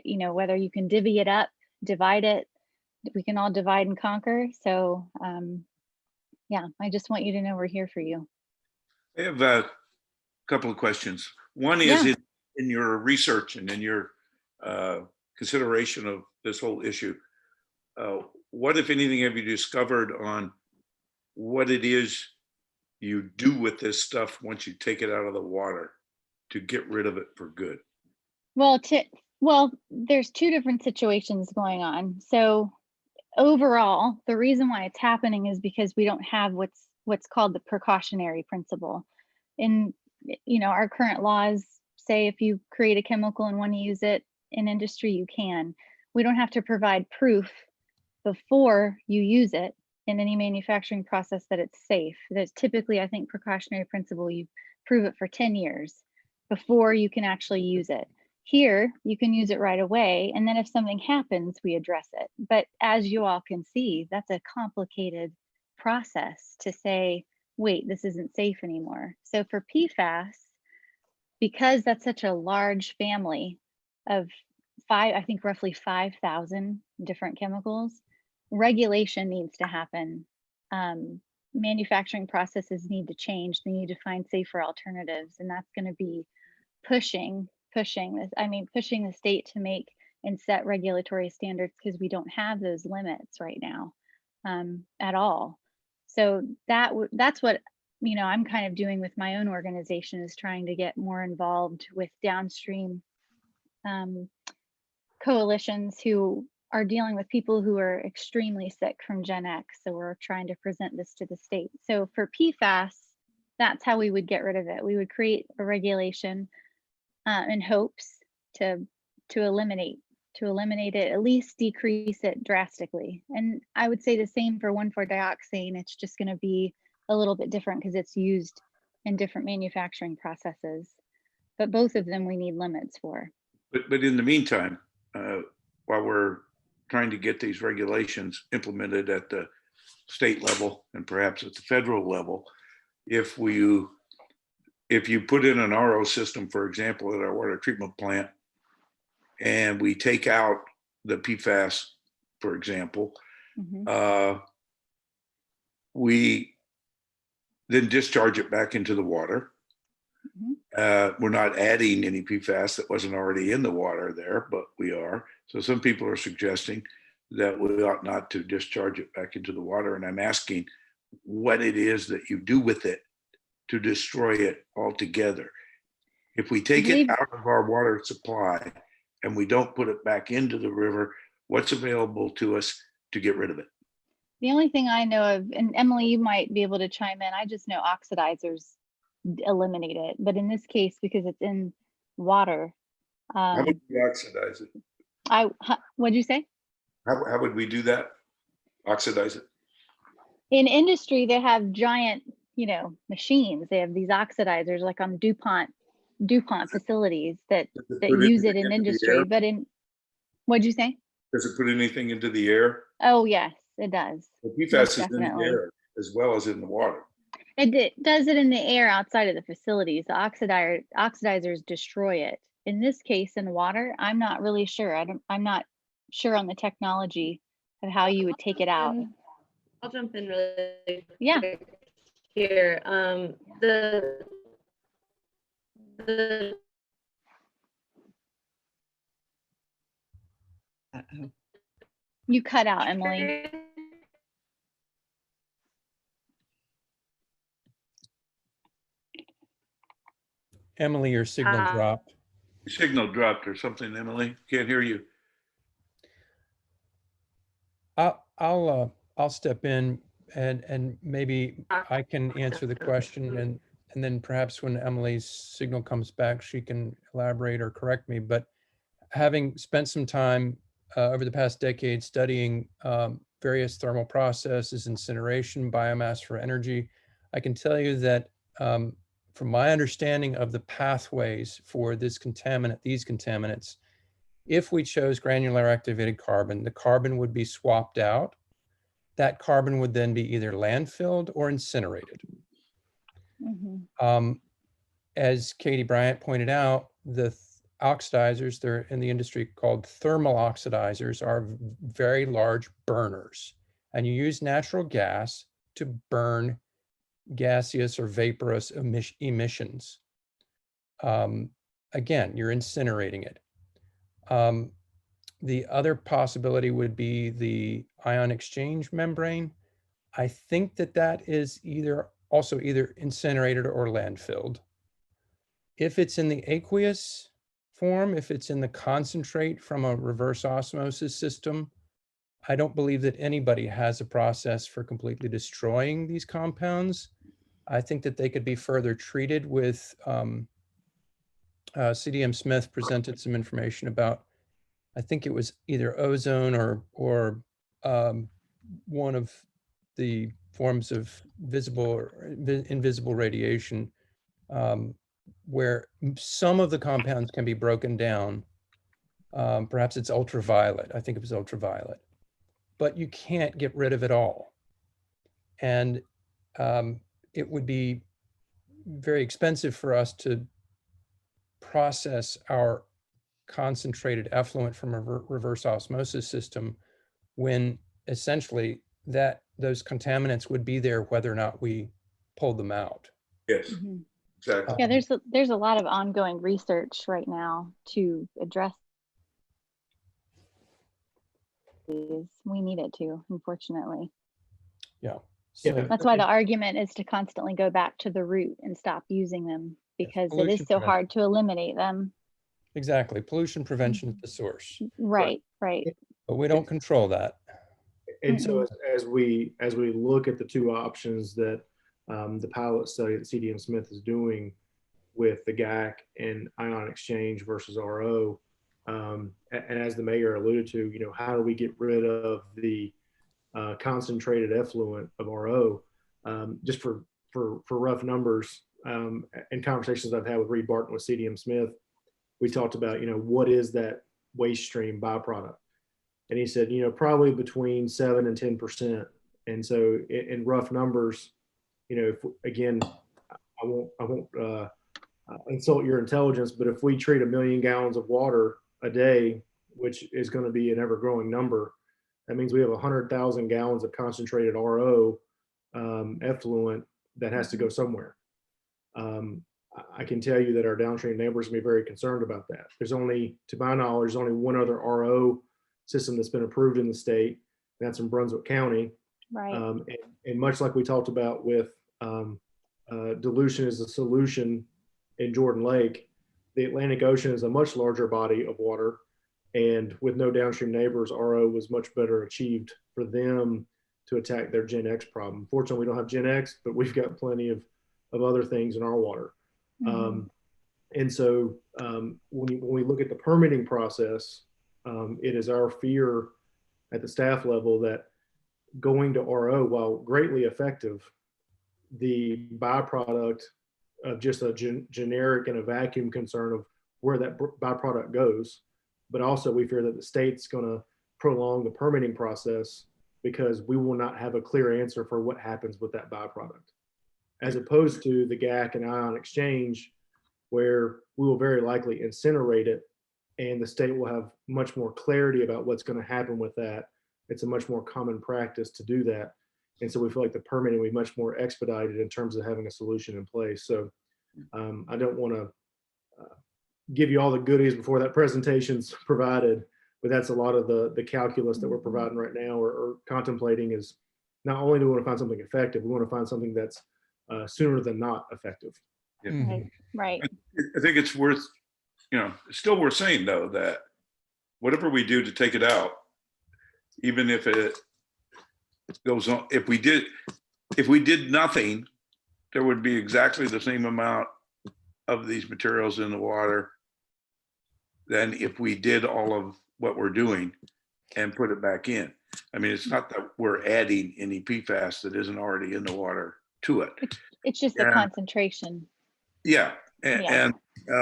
you know, whether you can divvy it up, divide it, we can all divide and conquer. So yeah, I just want you to know we're here for you. I have a couple of questions. One is in your research and in your consideration of this whole issue, what, if anything, have you discovered on what it is you do with this stuff once you take it out of the water to get rid of it for good? Well, there's two different situations going on. So overall, the reason why it's happening is because we don't have what's called the precautionary principle. In, you know, our current laws say if you create a chemical and want to use it in industry, you can. We don't have to provide proof before you use it in any manufacturing process that it's safe. There's typically, I think, precautionary principle, you prove it for 10 years before you can actually use it. Here, you can use it right away, and then if something happens, we address it. But as you all can see, that's a complicated process to say, wait, this isn't safe anymore. So for PFAS, because that's such a large family of I think roughly 5,000 different chemicals, regulation needs to happen. Manufacturing processes need to change. They need to find safer alternatives. And that's going to be pushing the state to make and set regulatory standards, because we don't have those limits right now at all. So that's what, I'm kind of doing with my own organization, is trying to get more involved with downstream coalitions who are dealing with people who are extremely sick from Gen X. So we're trying to present this to the state. So for PFAS, that's how we would get rid of it. We would create a regulation in hopes to eliminate it, at least decrease it drastically. And I would say the same for 1,4-dioxane. It's just going to be a little bit different because it's used in different manufacturing processes. But both of them we need limits for. But in the meantime, while we're trying to get these regulations implemented at the state level and perhaps at the federal level, if you put in an RO system, for example, at our water treatment plant, and we take out the PFAS, for example, we then discharge it back into the water. We're not adding any PFAS that wasn't already in the water there, but we are. So some people are suggesting that we ought not to discharge it back into the water. And I'm asking what it is that you do with it to destroy it altogether. If we take it out of our water supply and we don't put it back into the river, what's available to us to get rid of it? The only thing I know of, and Emily, you might be able to chime in, I just know oxidizers eliminate it. But in this case, because it's in water. How would we oxidize it? What'd you say? How would we do that? Oxidize it? In industry, they have giant, machines. They have these oxidizers like on DuPont facilities that use it in industry. But what'd you say? Does it put anything into the air? Oh, yes, it does. The PFAS is in the air as well as in the water. It does it in the air outside of the facilities. The oxidizers destroy it. In this case, in water, I'm not really sure. I'm not sure on the technology of how you would take it out. I'll jump in really Yeah. quick here. You cut out, Emily. Emily, your signal dropped. Your signal dropped or something, Emily. Can't hear you. I'll step in and maybe I can answer the question, and then perhaps when Emily's signal comes back, she can elaborate or correct me. But having spent some time over the past decade studying various thermal processes, incineration, biomass for energy, I can tell you that from my understanding of the pathways for these contaminants, if we chose granular activated carbon, the carbon would be swapped out. That carbon would then be either landfilled or incinerated. As Katie Bryant pointed out, the oxidizers, they're in the industry called thermal oxidizers, are very large burners. And you use natural gas to burn gaseous or vaporous emissions. Again, you're incinerating it. The other possibility would be the ion exchange membrane. I think that is either incinerated or landfilled. If it's in the aqueous form, if it's in the concentrate from a reverse osmosis system, I don't believe that anybody has a process for completely destroying these compounds. I think that they could be further treated with, CDM Smith presented some information about, I think it was either ozone or one of the forms of visible or invisible radiation, where some of the compounds can be broken down. Perhaps it's ultraviolet. I think it was ultraviolet, but you can't get rid of it all. And it would be very expensive for us to process our concentrated effluent from a reverse osmosis system when essentially those contaminants would be there whether or not we pulled them out. Yes, Mhm. exactly. Yeah, there's a lot of ongoing research right now to address these. We need it to, unfortunately. Yeah. Yeah. So That's why the argument is to constantly go back to the root and stop using them, because it is pollution so prevention. hard to eliminate them. exactly, pollution prevention at the source, Right, right. but we don't control that. And so as we look at the two options that the pilot study that CDM Smith is doing with the GAC and ion exchange versus RO, and as the mayor alluded to, you know, how do we get rid of the concentrated effluent of RO? Just for rough numbers, in conversations I've had with Reed Barton with CDM Smith, we talked about, you know, what is that waste stream byproduct? And he said, you know, probably between 7 and 10%. And so in rough numbers, you know, if, again, I won't insult your intelligence, but if we treat 1 million gallons of water a day, which is going to be an ever growing number, that means we have 100,000 gallons of concentrated RO effluent that has to go somewhere. I can tell you that our downstream neighbors will be very concerned about that. There's only, to my knowledge, there's only one other RO system that's been approved in the state. That's in Brunswick County. Right. And much like we talked about with dilution as a solution in Jordan Lake, the Atlantic Ocean is a much larger body of water. And with no downstream neighbors, RO was much better achieved for them to attack their Gen X problem. Fortunately, we don't have Gen X, but we've got plenty of other things in our water. And so when we look at the permitting process, it is our fear at the staff level that going to RO, while greatly effective, the byproduct of just a generic and a vacuum concern of where that byproduct goes, but also we fear that the state's going to prolong the permitting process because we will not have a clear answer for what happens with that byproduct, as opposed to the GAC and ion exchange, where we will very likely incinerate it and the state will have much more clarity about what's going to happen with that. It's a much more common practice to do that. And so we feel like the permitting will be much more expedited in terms of having a solution in place. So I don't want to give you all the goodies before that presentation's provided, but that's a lot of the calculus that we're providing right now or contemplating is not only do we want to find something effective, we want to find something that's sooner than not effective. Right. Right. I think it's worth, you know, it's still worth saying though, that whatever we do to take it out, even if it goes on, if we did nothing, there would be exactly the same amount of these materials in the water than if we did all of what we're doing and put it back in. I mean, it's not that we're adding any PFAS that isn't already in the water to it. It's just the concentration. Yeah, and you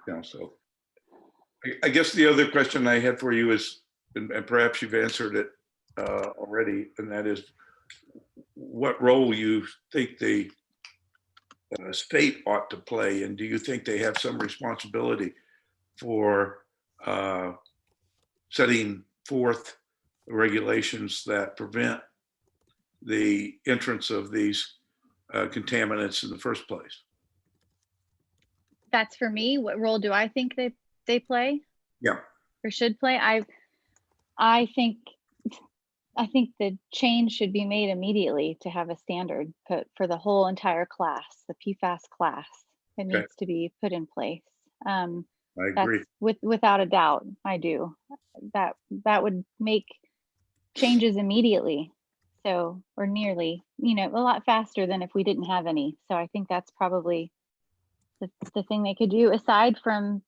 know, so I guess the other question I had for you is, and perhaps you've answered it already, and that is, what role you think the state ought to play, and do you think they have some responsibility for setting forth regulations that prevent the entrance of these contaminants in the first place? That's for me. What role do I think they play? Yeah. Or should play? I think the change should be made immediately to have a standard put for the whole entire class, the PFAS class. It Okay. needs to be put in place. I agree. Without a doubt, I do. That would make changes immediately. So, or nearly, you know, a lot faster than if we didn't have any. So I think that's probably the thing they could do, aside from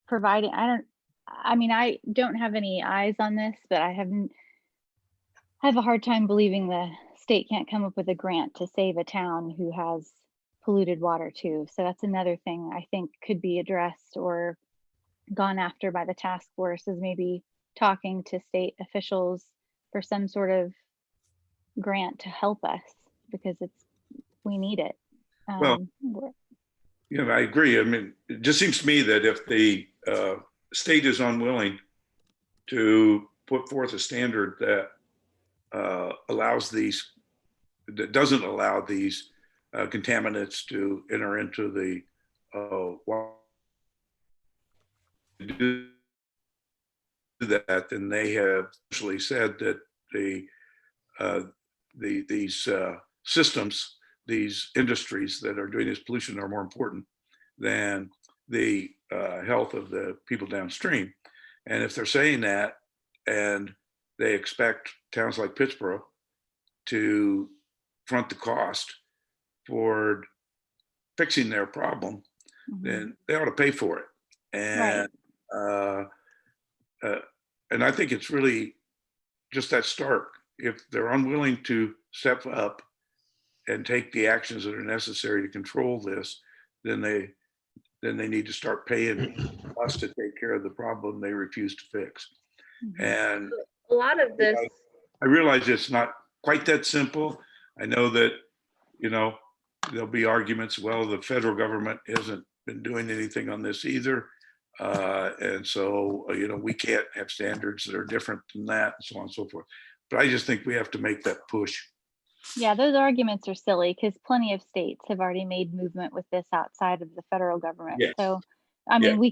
providing, I don't have any eyes on this, but I have a hard time believing the state can't come up with a grant to save a town who has polluted water too. So that's another thing I think could be addressed or gone after by the task force, is maybe talking to state officials for some sort of grant to help us, because we need it. Well, I agree. I mean, it just seems to me that if the state is unwilling to put forth a standard that doesn't allow these contaminants to enter into the water, to do that, then they have actually said that these systems, these industries that are doing this pollution are more important than the health of the people downstream. And if they're saying that, and they expect towns like Pittsburgh to front the cost for fixing their problem, then they ought to pay for it. And and I think it's really just that stark. If they're unwilling to step up and take the actions that are necessary to control this, then they need to start paying us to take care of the problem they refuse to fix. And A lot of this, I realize it's not quite that simple. I know that, there'll be arguments, well, the federal government hasn't been doing anything on this either. And so, we can't have standards that are different than that and so on and so forth. But I just think we have to make that push. Yeah, those arguments are silly because plenty of states have already made movement with this outside of the federal government. Yes. So, I mean, we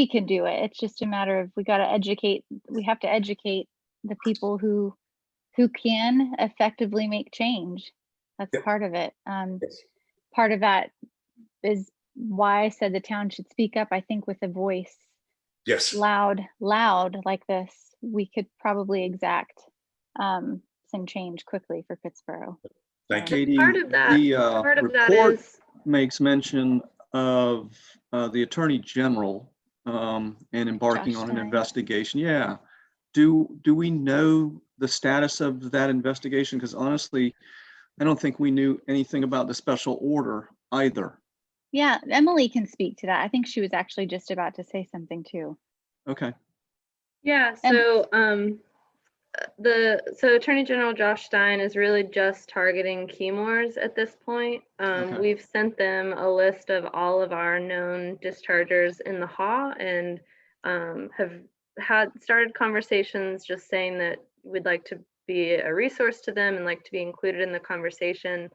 can do it. It's just a matter of we have to educate the people who can effectively make change. That's part of it. Part of that is why I said the town should speak up. I think with a voice loud like this, we could probably exact some change quickly for Pittsburgh. Thank you. Katie, part of that report is makes mention of the Attorney General and embarking Josh on an Stein. investigation. Yeah. Do we know the status of that investigation? Because honestly, I don't think we knew anything about the special order either. Yeah, Emily can speak to that. I think she was actually just about to say something too. Okay. Yeah, so Attorney General Josh Stein is really just targeting Keymores at this point. We've sent them a list of all of our known dischargers in the HAW and have started conversations just saying that we'd like to be a resource to them and like to be included in the conversation.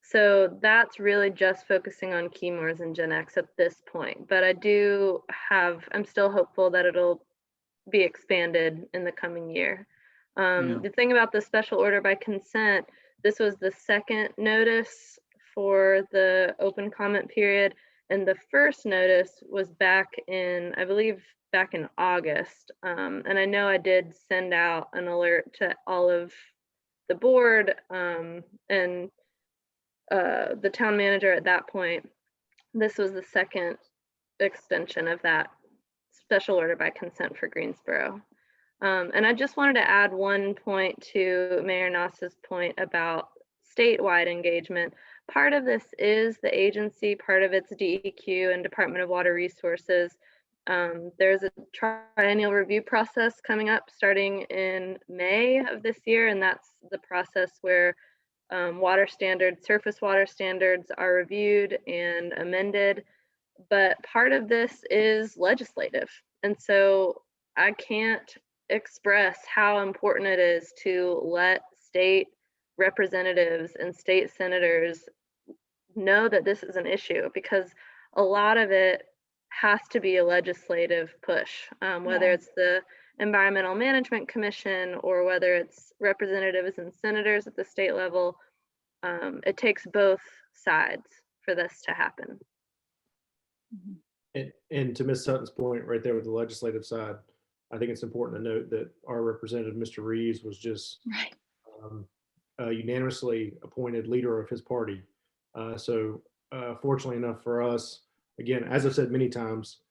So that's really just focusing on Keymores and Gen X at this point. But I'm still hopeful that it'll be expanded in the coming year. The thing about the special order by consent, this was the second notice for the open comment period. And the first notice was back in, I believe, back in August. And I know I did send out an alert to all of the board and the town manager at that point. This was the second extension of that special order by consent for Greensboro. And I just wanted to add one point to Mayor Noss's point about statewide engagement. Part of this is the agency, part of it's DEQ and Department of Water Resources. There's a triennial review process coming up starting in May of this year, and that's the process where surface water standards are reviewed and amended. But part of this is legislative. And so I can't express how important it is to let state representatives and state senators know that this is an issue, because a lot of it has to be a legislative push, whether it's the Environmental Management Commission or whether it's representatives and senators at the state level. It takes both sides for this to happen. And to Ms. Sutton's point right there with the legislative side, I think it's important to note that our representative, Mr. Reeves, was just unanimously appointed leader of his party. So fortunately enough for us, again, as I've said many times,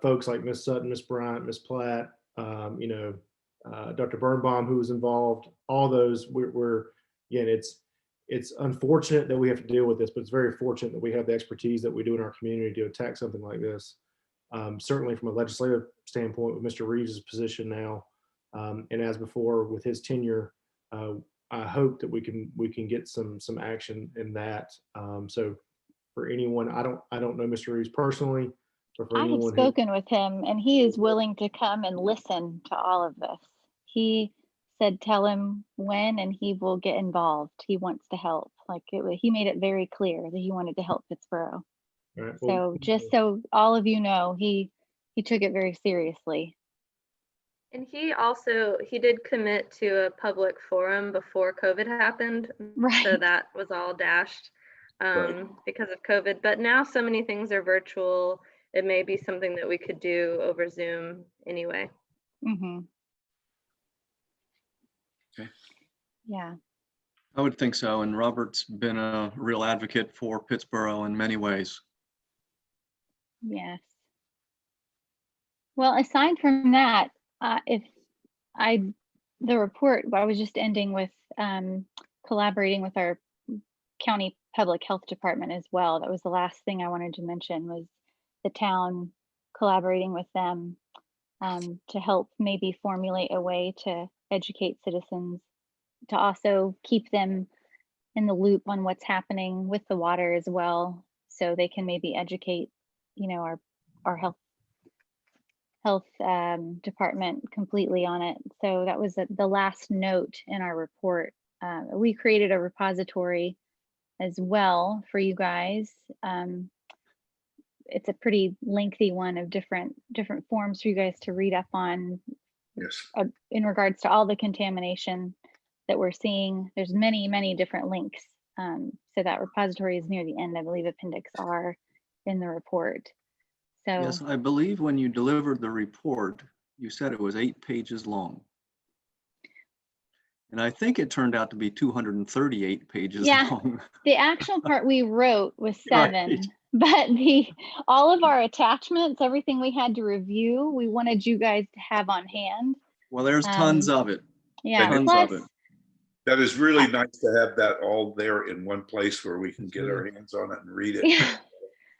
folks like Ms. Sutton, Ms. Bryant, Ms. Platt, Dr. Birnbaum, who was involved, all those, again, it's unfortunate that we have to deal with this, but it's very fortunate that we have the expertise that we do in our community to attack something like this. Certainly from a legislative standpoint with Mr. Reeves' position now, and as before with his tenure, I hope that we can get some action in that. So for anyone, I don't know Mr. Reeves personally, but for I have anyone who, spoken with him and he is willing to come and listen to all of this. He said, tell him when and he will get involved. He wants to help. Like he made it very clear that he wanted to help Pittsboro. all right, well, So just so all of you know, he took it very seriously. And he did commit to a public forum before COVID happened. Right. So that was all dashed because of COVID. But now so many things are virtual. It may be something that we could do over Zoom anyway. Mm-hmm. Okay. Yeah. I would think so. And Robert's been a real advocate for Pittsboro in many ways. Yes. Well, aside from that, the report, I was just ending with collaborating with our county public health department as well. That was the last thing I wanted to mention, was the town collaborating with them to help maybe formulate a way to educate citizens, to also keep them in the loop on what's happening with the water as well, so they can maybe educate, our health department completely on it. So that was the last note in our report. We created a repository as well for you guys. It's a pretty lengthy one of different forms for you guys to read up on. Yes. In regards to all the contamination that we're seeing. There's many different links. So that repository is near the end, I believe Appendix R in the report. So Yes, I believe when you delivered the report, you said it was 8 pages long. And I think it turned out to be 238 pages long. The actual part we wrote was 7, Right. but all of our attachments, everything we had to review, we wanted you guys to have on hand. Well, there's tons of it. Yeah, Tons plus, of it. That is really nice to have that all there in one place where we can get our hands on it and read it. Yeah.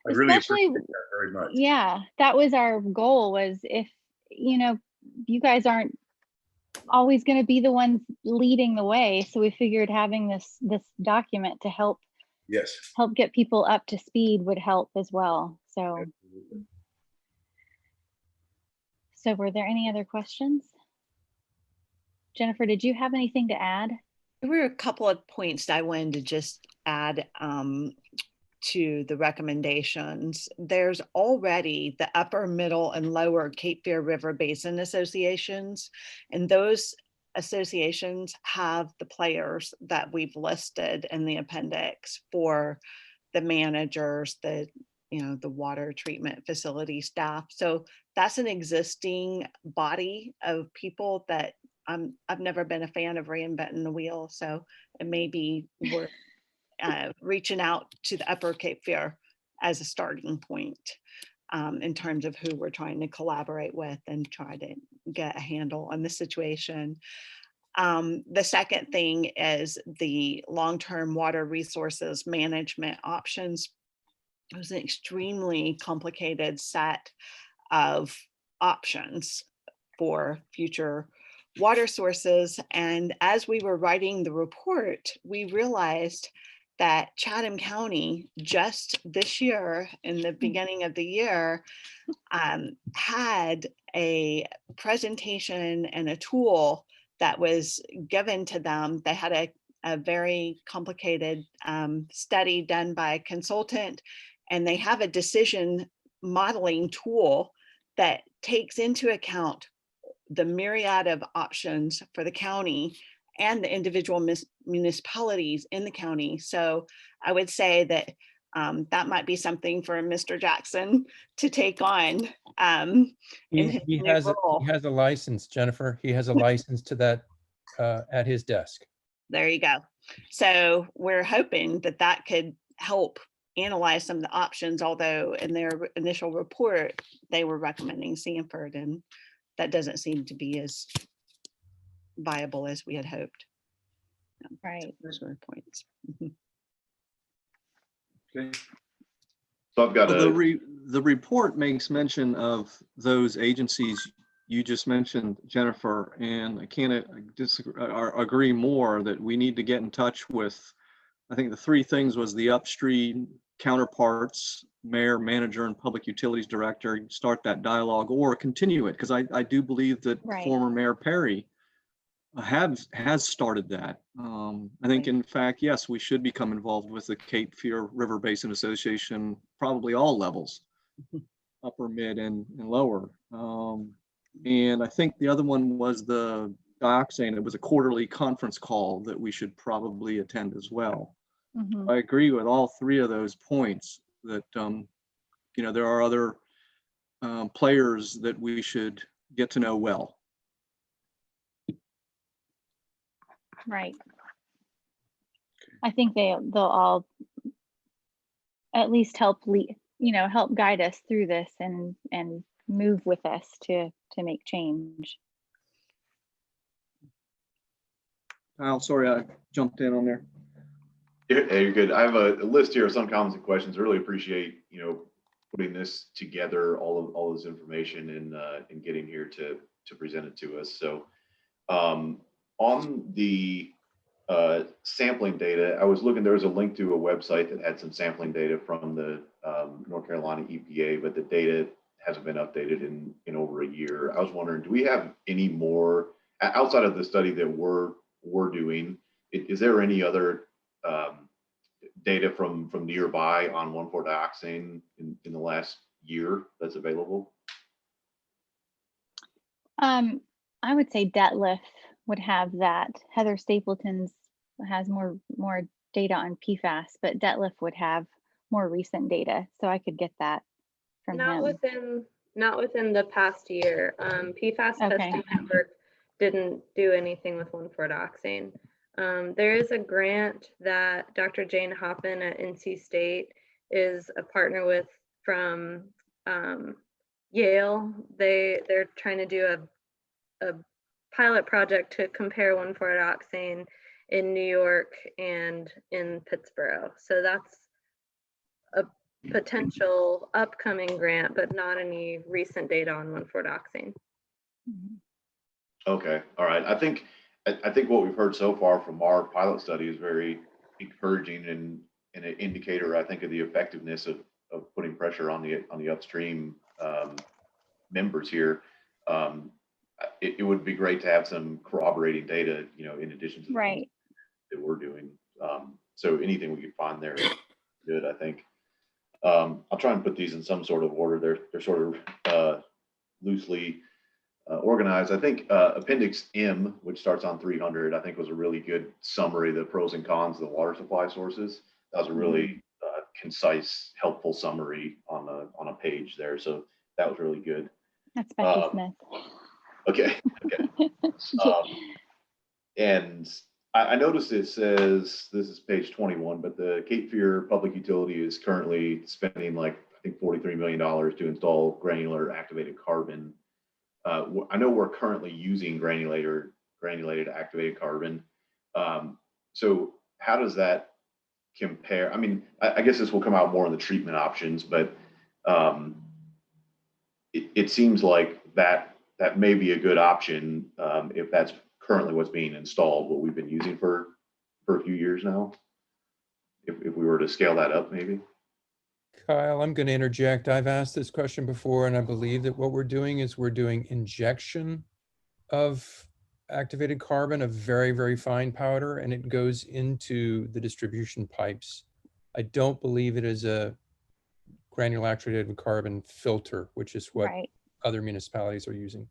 I really Especially, appreciate that very much. yeah, that was our goal, was if, you guys aren't always going to be the ones leading the way. So we figured having this document to help get people up to speed would help as well. So were there any other questions? Jennifer, did you have anything to add? There were a couple of points that I wanted to just add to the recommendations. There's already the upper, middle, and lower Cape Fear River Basin associations, and those associations have the players that we've listed in the appendix for the managers, the water treatment facility staff. So that's an existing body of people that I've never been a fan of reinventing the wheel. So it may be worth reaching out to the upper Cape Fear as a starting point in terms of who we're trying to collaborate with and try to get a handle on the situation. The second thing is the long-term water resources management options. It was an extremely complicated set of options for future water sources. And as we were writing the report, we realized that Chatham County just this year, in the beginning of the year, had a presentation and a tool that was given to them. They had a very complicated study done by a consultant, and they have a decision modeling tool that takes into account the myriad of options for the county and the individual municipalities in the county. So I would say that that might be something for Mr. Jackson to take on. He has a license, Jennifer. He has a license to that at his desk. There you go. So we're hoping that that could help analyze some of the options, although in their initial report, they were recommending Sanford, and that doesn't seem to be as viable as we had hoped. Right. Those were points. Okay. So I've got the report makes mention of those agencies you just mentioned, Jennifer, and I can't disagree or agree more that we need to get in touch with. I think the 3 things was the upstream counterparts, mayor, manager, and public utilities director, start that dialogue or continue it. Because I do believe that Right. former Mayor Perry has started that. I think, in fact, yes, we should become involved with the Cape Fear River Basin Association, probably all levels, upper, mid, and lower. And I think the other one was the dioxane. It was a quarterly conference call that we should probably attend as well. Mhm. I agree with all three of those points that, there are other players that we should get to know well. Right. I think they'll all at least help help guide us through this and move with us to make change. Kyle, sorry, I jumped in on there. You're good. I have a list here of some comments and questions. I really appreciate, putting this together, all this information and getting here to present it to us. So on the sampling data, I was looking, there was a link to a website that had some sampling data from the North Carolina EPA, but the data hasn't been updated in over a year. I was wondering, do we have any more outside of the study that we're doing? Is there any other data from nearby on 1,4-dioxane in the last year that's available? I would say Detlef would have that. Heather Stapleton's has more data on PFAS, but Detlef would have more recent data, so I could get that from Not him. within the past year. PFAS Okay. Testing Network didn't do anything with 1,4-dioxane. There is a grant that Dr. Jane Hoppin at NC State is a partner with from Yale. They're trying to do a pilot project to compare 1,4-dioxane in New York and in Pittsburgh. So that's a potential upcoming grant, but not any recent data on 1,4-dioxane. Okay, all right. I think what we've heard so far from our pilot study is very encouraging and an indicator, I think, of the effectiveness of putting pressure on the upstream members here. It would be great to have some corroborating data, in addition to the Right. that we're doing. So anything we could find there is good, I think. I'll try and put these in some sort of order. They're sort of loosely organized. I think Appendix M, which starts on 300, I think was a really good summary of the pros and cons of the water supply sources. That was a really concise, helpful summary on a page there. So that was really good. That's Becky Smith. Okay. And I noticed it says, this is page 21, but the Cape Fear Public Utility is currently spending I think $43 million to install granular activated carbon. I know we're currently using granulated activated carbon. So how does that compare? I mean, I guess this will come out more in the treatment options, but it seems like that may be a good option if that's currently what's being installed, what we've been using for a few years now. If we were to scale that up, maybe. Kyle, I'm going to interject. I've asked this question before, and I believe that what we're doing is we're doing injection of activated carbon, a very, very fine powder, and it goes into the distribution pipes. I don't believe it is a granular activated carbon filter, which is what other municipalities are using.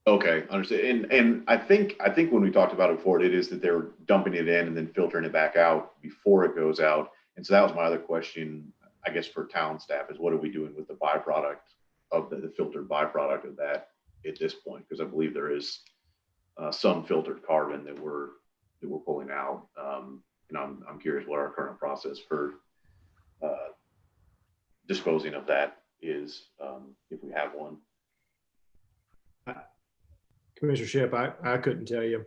Okay, understood. And I think when we talked about it before, it is that they're dumping it in and then filtering it back out before it goes out. And so that was my other question, I guess, for town staff, is what are we doing with the byproduct of the filtered byproduct of that at this point? Because I believe there is some filtered carbon that we're pulling out. And I'm curious what our current process for disposing of that is, if we have one. Commissioner Shipp, I couldn't tell you.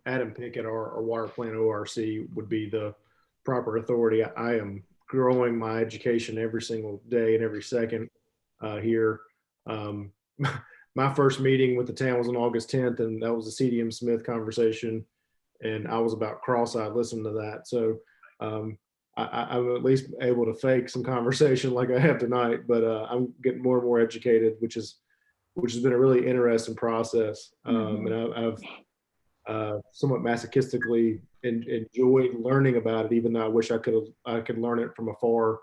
Adam Pickett, our water plant ORC, would be the proper authority. I am growing my education every single day and every second here. My first meeting with the town was on August 10th, and that was a CDM Smith conversation, and I was about cross-eyed listening to that. So I'm at least able to fake some conversation like I have tonight, but I'm getting more and more educated, which has been a really interesting process. And I've somewhat masochistically enjoyed learning about it, even though I wish I could learn it from afar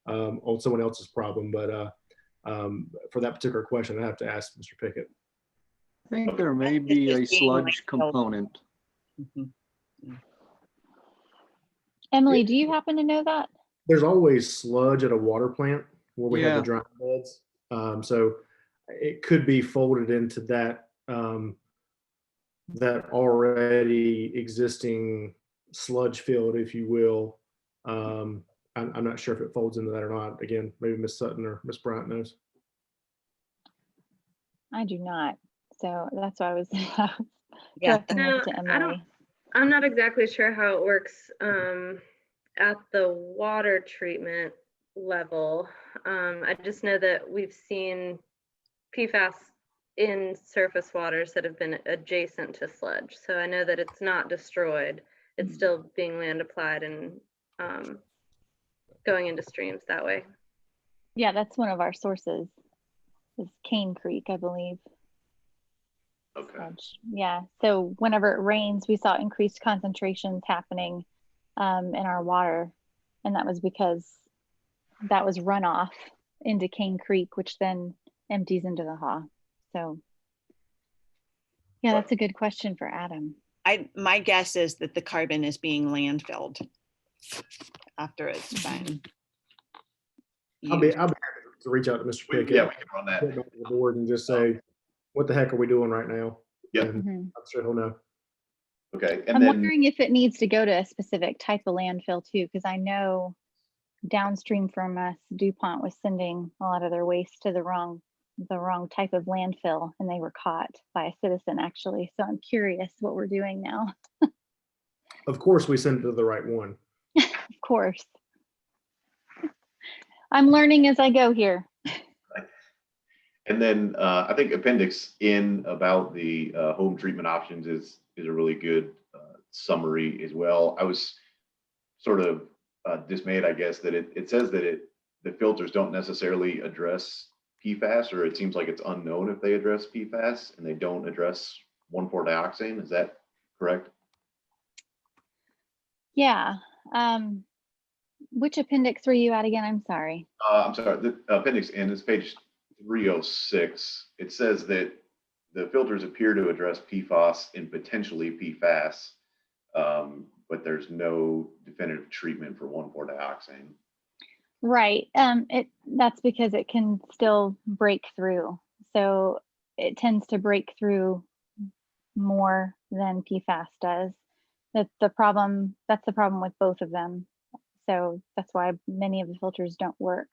on someone else's problem. But for that particular question, I have to ask Mr. Pickett. I think there may be a sludge component. Emily, do you happen to know that? There's always sludge at a water plant where we have the Yeah. drying beds. So it could be folded into that that already existing sludge field, if you will. I'm not sure if it folds into that or not. Again, maybe Miss Sutton or Miss Bryant knows. I do not. So that's why I was Yeah. directing this to Emily. I'm not exactly sure how it works at the water treatment level. I just know that we've seen PFAS in surface waters that have been adjacent to sludge. So I know that it's not destroyed. It's still being land applied and going into streams that way. Yeah, that's one of our sources, is Cane Creek, I believe. Okay. Yeah, so whenever it rains, we saw increased concentrations happening in our water. And that was because that was runoff into Cane Creek, which then empties into the Haw. So yeah, that's a good question for Adam. My guess is that the carbon is being landfilled after it's been. I'll be happy to reach out to Mr. Pickett. Yeah, we can run that. Get back to the board and just say, what the heck are we doing right now? Yeah. And I'm sure he'll know. Okay. And I'm then, wondering if it needs to go to a specific type of landfill too, because I know downstream from us, DuPont was sending a lot of their waste to the wrong type of landfill, and they were caught by a citizen actually. So I'm curious what we're doing now. Of course, we send it to the right one. Of course. I'm learning as I go here. and then I think appendix N about the home treatment options is a really good summary as well. I was sort of dismayed, I guess, that it says that the filters don't necessarily address PFAS, or it seems like it's unknown if they address PFAS, and they don't address 1,4-dioxane. Is that correct? Yeah. Which appendix were you at again? I'm sorry. I'm sorry, the appendix N is page 306. It says that the filters appear to address PFAS and potentially PFAS, but there's no definitive treatment for 1,4-dioxane. Right. That's because it can still break through. So it tends to break through more than PFAS does. That's the problem with both of them. So that's why many of the filters don't work.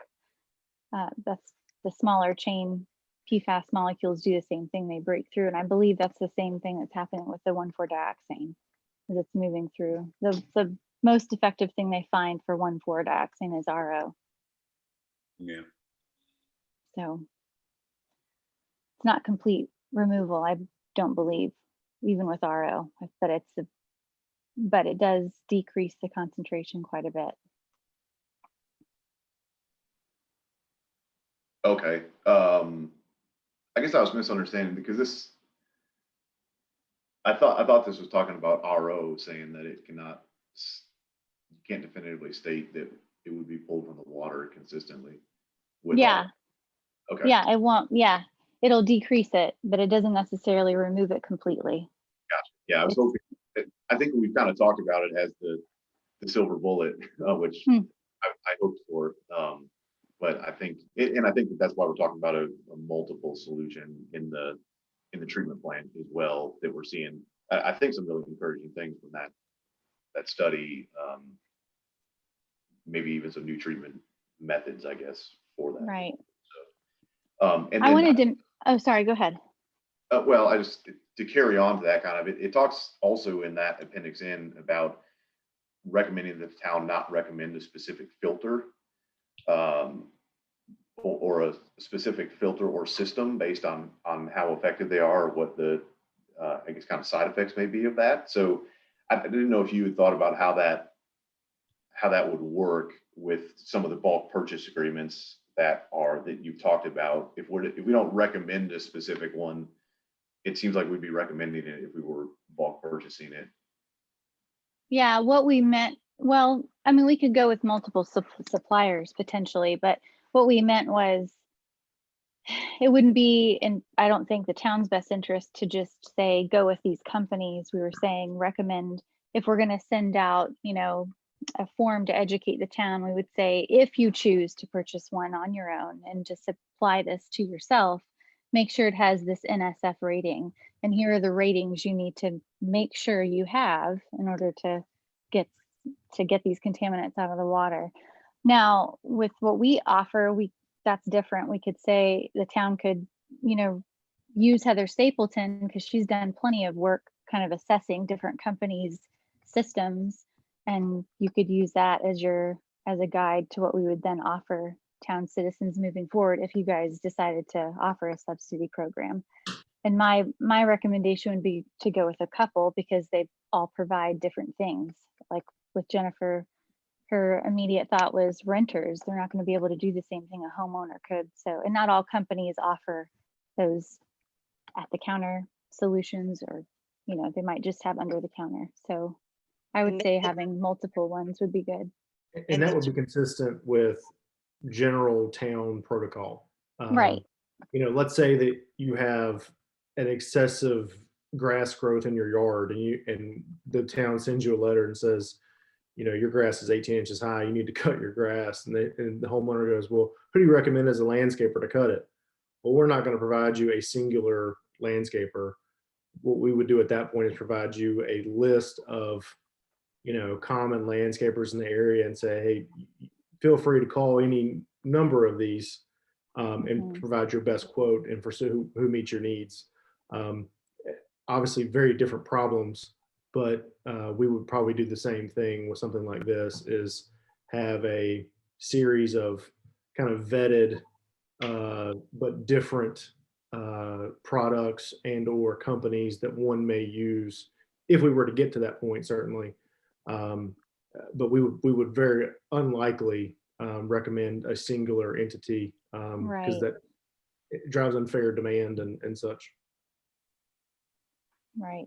That's the smaller chain PFAS molecules do the same thing, they break through. And I believe that's the same thing that's happening with the 1,4-dioxane, as it's moving through. The most effective thing they find for 1,4-dioxane is RO. Yeah. So it's not complete removal, I don't believe, even with RO, but it does decrease the concentration quite a bit. Okay. I guess I was misunderstanding because I thought this was talking about RO, saying that you can't definitively state that it would be pulled from the water consistently. Yeah. Okay. Yeah, it won't. Yeah, it'll decrease it, but it doesn't necessarily remove it completely. Gotcha. Yeah, I was hoping. I think we've kind of talked about it as the silver bullet, which I hoped for. But I think, and I think that's why we're talking about a multiple solution in the treatment plant as well, that we're seeing. I think some really encouraging things from that study. Maybe even some new treatment methods, I guess, for that. Right. So, and I then, wanted to. Oh, sorry. Go ahead. Well, I just to carry on to that kind of it talks also in that appendix N about recommending that the town not recommend a specific filter or a specific filter or system based on how effective they are, or what the I guess kind of side effects may be of that. So I didn't know if you had thought about how how that would work with some of the bulk purchase agreements that you've talked about. If we don't recommend a specific one, it seems like we'd be recommending it if we were bulk purchasing it. Yeah, what we meant, well, I mean, we could go with multiple suppliers potentially, but what we meant was it wouldn't be in, I don't think, the town's best interest to just say, go with these companies. We were saying recommend, if we're going to send out, you know, a form to educate the town, we would say, if you choose to purchase one on your own and just apply this to yourself, make sure it has this NSF rating. And here are the ratings you need to make sure you have in order to get these contaminants out of the water. Now, with what we offer, that's different. We could say the town could, you know, use Heather Stapleton because she's done plenty of work kind of assessing different companies' systems. And you could use that as a guide to what we would then offer town citizens moving forward if you guys decided to offer a subsidy program. And my recommendation would be to go with a couple because they all provide different things. Like with Jennifer, her immediate thought was renters. They're not going to be able to do the same thing a homeowner could. So, and not all companies offer those at the counter solutions, or, you know, they might just have under the counter. So I would say having multiple ones would be good. And that would be consistent with general town protocol. Right. You know, let's say that you have an excessive grass growth in your yard and the town sends you a letter and says, you know, your grass is 18 inches high, you need to cut your grass. And the homeowner goes, well, who do you recommend as a landscaper to cut it? Well, we're not going to provide you a singular landscaper. What we would do at that point is provide you a list of, you know, common landscapers in the area and say, hey, feel free to call any number of these and provide your best quote and pursue who meets your needs. Obviously very different problems, but we would probably do the same thing with something like this, is have a series of kind of vetted but different products and or companies that one may use if we were to get to that point, certainly. But we would very unlikely recommend a singular entity because that it drives unfair demand and such. Right.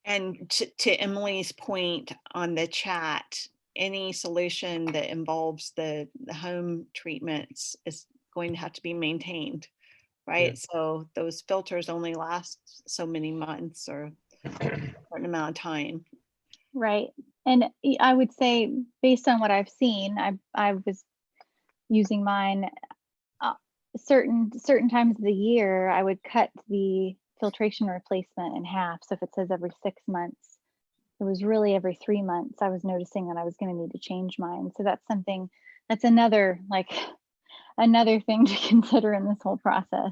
And to Emily's point on the chat, any solution that involves the home treatments is going to have to be maintained, right? Yeah. So those filters only last so many months or a certain amount of time. Right. And I would say, based on what I've seen, I was using mine certain times of the year. I would cut the filtration replacement in half. So if it says every 6 months, it was really every 3 months. I was noticing that I was going to need to change mine. So that's another thing to consider in this whole process.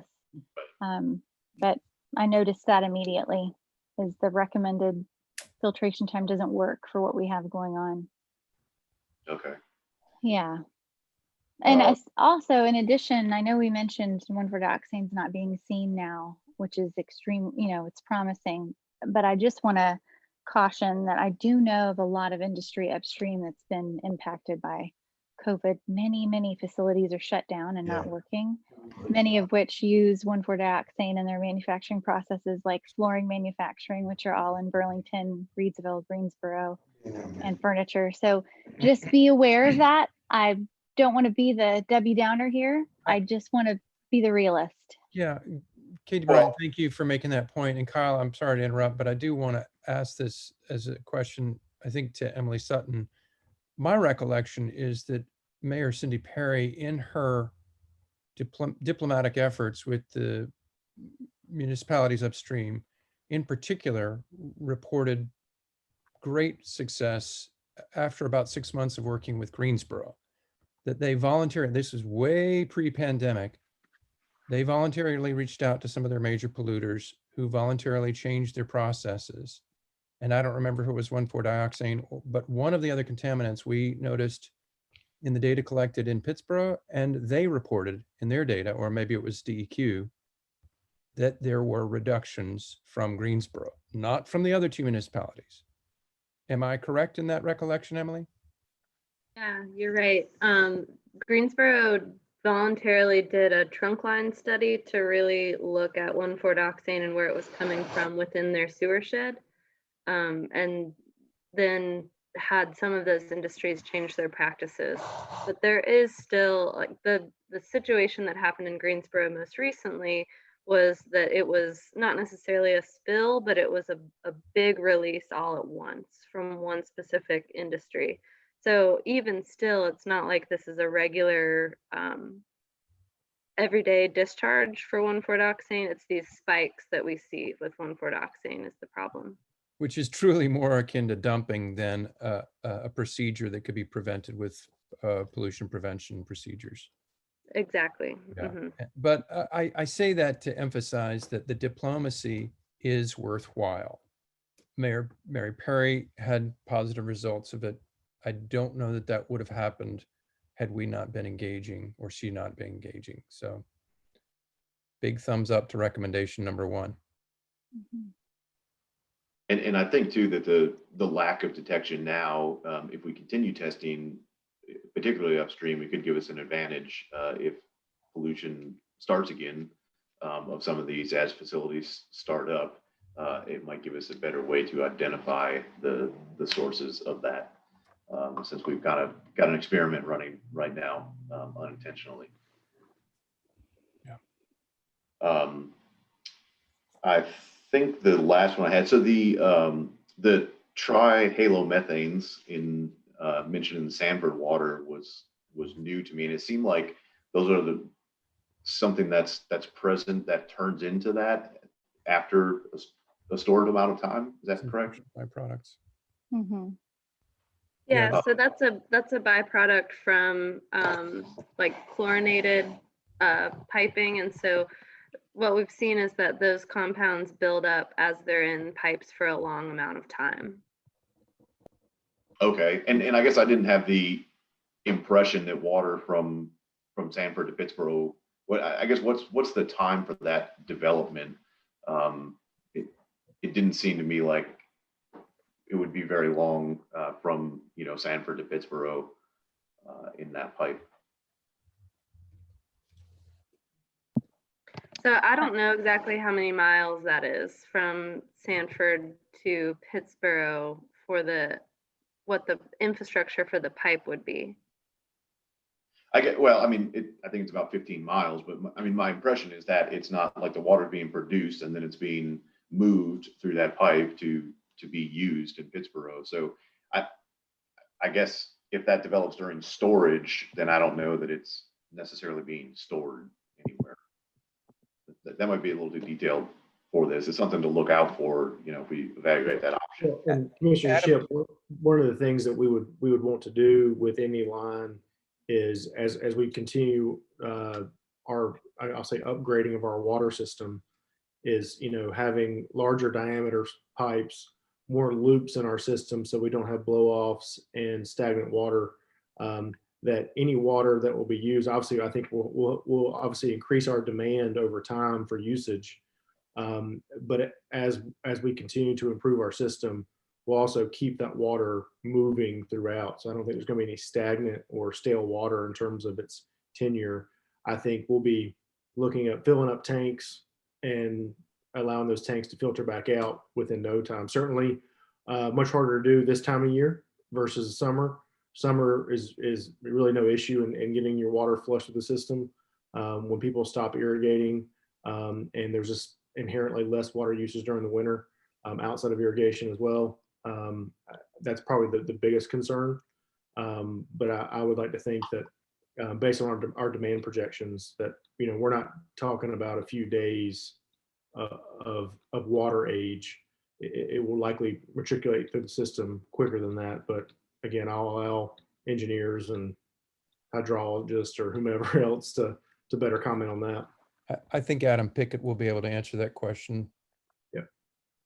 But I noticed that immediately, is the recommended filtration time doesn't work for what we have going on. Okay. Yeah. And also, in addition, I know we mentioned 1,4-dioxane's not being seen now, which is extreme, you know, it's promising, but I just want to caution that I do know of a lot of industry upstream that's been impacted by COVID. Many facilities are shut down and not working, many of which use 1,4-dioxane in their manufacturing processes, like flooring manufacturing, which are all in Burlington, Reedsville, Greensboro, and furniture. So just be aware of that. I don't want to be the Debbie Downer here. I just want to be the realist. Yeah, Katie Brown, thank you for making that point. And Kyle, I'm sorry to interrupt, but I do want to ask this as a question, I think, to Emily Sutton. My recollection is that Mayor Cindy Perry, in her diplomatic efforts with the municipalities upstream, in particular, reported great success after about 6 months of working with Greensboro, that they voluntarily, this is way pre-pandemic, they voluntarily reached out to some of their major polluters who voluntarily changed their processes. And I don't remember if it was 1,4-dioxane, but one of the other contaminants we noticed in the data collected in Pittsburgh, and they reported in their data, or maybe it was DEQ, that there were reductions from Greensboro, not from the other two municipalities. Am I correct in that recollection, Emily? Yeah, you're right. Greensboro voluntarily did a trunk line study to really look at 1,4-dioxane and where it was coming from within their sewer shed. And then had some of those industries change their practices. But there is still like the situation that happened in Greensboro most recently was that it was not necessarily a spill, but it was a big release all at once from one specific industry. So even still, it's not like this is a regular everyday discharge for 1,4-dioxane. It's these spikes that we see with 1,4-dioxane is the problem. Which is truly more akin to dumping than a procedure that could be prevented with pollution prevention procedures. Exactly. Yeah. Mhm. But I say that to emphasize that the diplomacy is worthwhile. Mayor Mary Perry had positive results of it. I don't know that that would have happened had we not been engaging or she not been engaging. So big thumbs up to recommendation number 1. And I think too that the lack of detection now, if we continue testing, particularly upstream, it could give us an advantage if pollution starts again of some of these as facilities start up. It might give us a better way to identify the sources of that, since we've got an experiment running right now unintentionally. Yeah. I think the last one I had, so the trihalomethanes in mentioned in the Sanford water was new to me, and it seemed like those are something that's present that turns into that after a stored amount of time. Is that correct? Byproducts. Yeah, so that's a byproduct from like chlorinated piping, and so what we've seen is that those compounds build up as they're in pipes for a long amount of time. Okay, and I guess I didn't have the impression that water from Sanford to Pittsburgh. I guess what's the time for that development? It didn't seem to me like it would be very long from Sanford to Pittsburgh in that pipe. So I don't know exactly how many miles that is from Sanford to Pittsburgh for what the infrastructure for the pipe would be. I think it's about 15 miles, but my impression is that it's not like the water being produced and then it's being moved through that pipe to be used in Pittsburgh. So I guess if that develops during storage, then I don't know that it's necessarily being stored anywhere. That might be a little too detailed for this. It's something to look out for, if we evaluate that option. And Commissioner Ship, one of the things that we would want to do with any line is as we continue I'll say upgrading of our water system is, having larger diameter pipes, more loops in our system so we don't have blow-offs and stagnant water. That any water that will be used, obviously, I think will obviously increase our demand over time for usage. But as we continue to improve our system, we'll also keep that water moving throughout. So I don't think there's going to be any stagnant or stale water in terms of its tenure. I think we'll be looking at filling up tanks and allowing those tanks to filter back out within no time. Certainly much harder to do this time of year versus summer. Summer is really no issue in getting your water flushed through the system. When people stop irrigating and there's just inherently less water usage during the winter outside of irrigation as well. That's probably the biggest concern. But I would like to think that based on our demand projections that, we're not talking about a few days of water age. It will likely matriculate through the system quicker than that. But again, I'll allow engineers and hydrologists or whomever else to better comment on that. I think Adam Pickett will be able to answer that question. Yeah.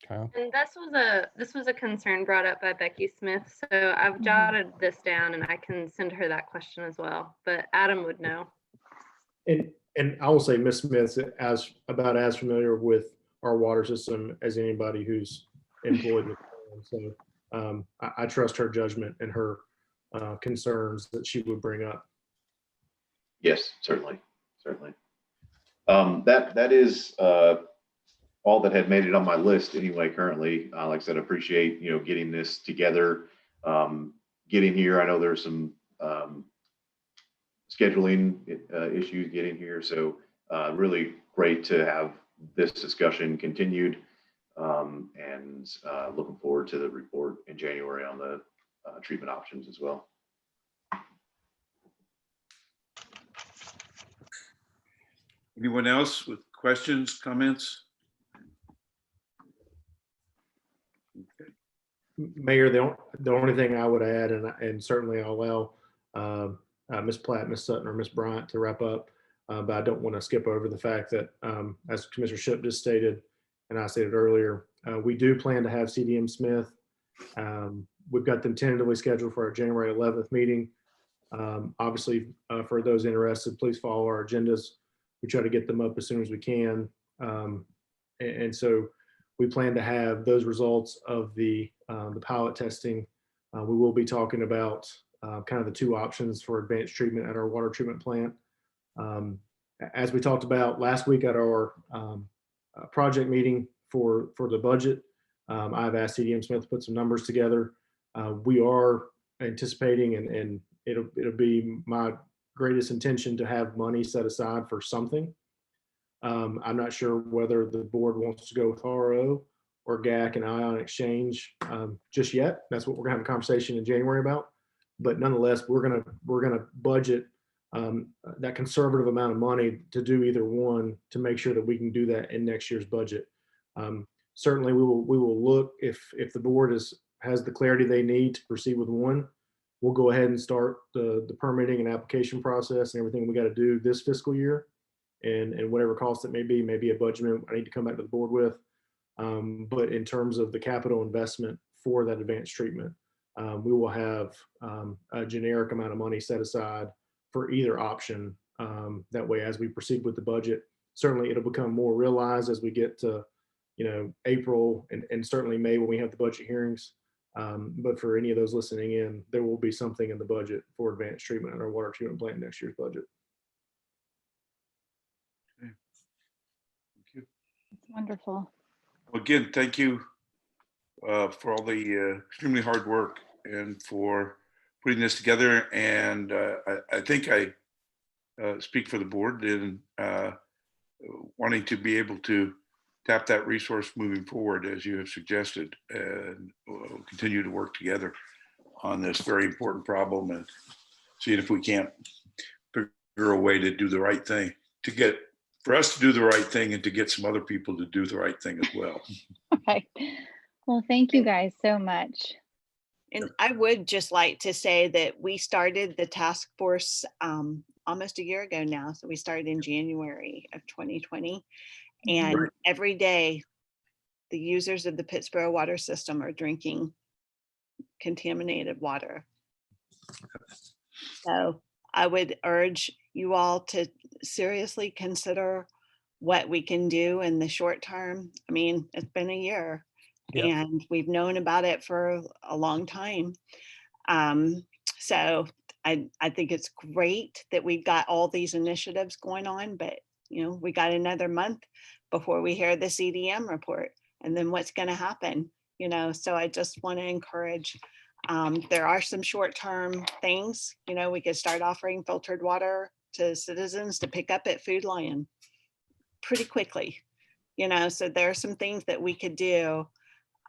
Kyle? And this was a concern brought up by Becky Smith. So I've jotted this down and I can send her that question as well, but Adam would know. And I will say Ms. Smith's about as familiar with our water system as anybody who's employed with it. So I trust her judgment and her concerns that she would bring up. Yes, certainly, certainly. That is all that had made it on my list anyway. Currently, like I said, appreciate getting this together, getting here. I know there's some scheduling issues getting here, so really great to have this discussion continued, and looking forward to the report in January on the treatment options as well. Anyone else with questions, comments? Mayor, the only thing I would add, and certainly I'll allow Ms. Platt, Ms. Sutton, or Ms. Bryant to wrap up, but I don't want to skip over the fact that, as Commissioner Shipp just stated, and I stated earlier, we do plan to have CDM Smith. We've got them tentatively scheduled for our January 11th meeting. Obviously, for those interested, please follow our agendas. We try to get them up as soon as we can. And so we plan to have those results of the pilot testing. We will be talking about kind of the two options for advanced treatment at our water treatment plant. As we talked about last week at our project meeting for the budget, I've asked CDM Smith to put some numbers together. We are anticipating, and it'll be my greatest intention to have money set aside for something. I'm not sure whether the board wants to go with RO or GAC and ion exchange just yet. That's what we're gonna have a conversation in January about. But nonetheless, we're gonna budget that conservative amount of money to do either one to make sure that we can do that in next year's budget. Certainly, we will look if the board has the clarity they need to proceed with one. We'll go ahead and start the permitting and application process and everything we got to do this fiscal year, and whatever cost it may be a budget I need to come back to the board with. But in terms of the capital investment for that advanced treatment, we will have a generic amount of money set aside for either option. That way, as we proceed with the budget, certainly it'll become more realized as we get to April and certainly May when we have the budget hearings. But for any of those listening in, there will be something in the budget for advanced treatment in our water treatment plant next year's budget. Okay. Thank you. It's wonderful. Again, thank you for all the extremely hard work and for putting this together. And I think I speak for the board in wanting to be able to tap that resource moving forward, as you have suggested, and we'll continue to work together on this very important problem and seeing if we can't figure a way to do the right thing, for us to do the right thing and to get some other people to do the right thing as well. Okay. Well, thank you guys so much. And I would just like to say that we started the task force almost a year ago now. So we started in January of 2020. And Right. every day, the users of the Pittsboro water system are drinking contaminated water. So I would urge you all to seriously consider what we can do in the short term. I mean, it's been a year. Yep. And we've known about it for a long time. So I think it's great that we've got all these initiatives going on, but we got another month before we hear the CDM report, and then what's going to happen, so I just want to encourage, there are some short-term things, we could start offering filtered water to citizens to pick up at Food Lion pretty quickly, so there are some things that we could do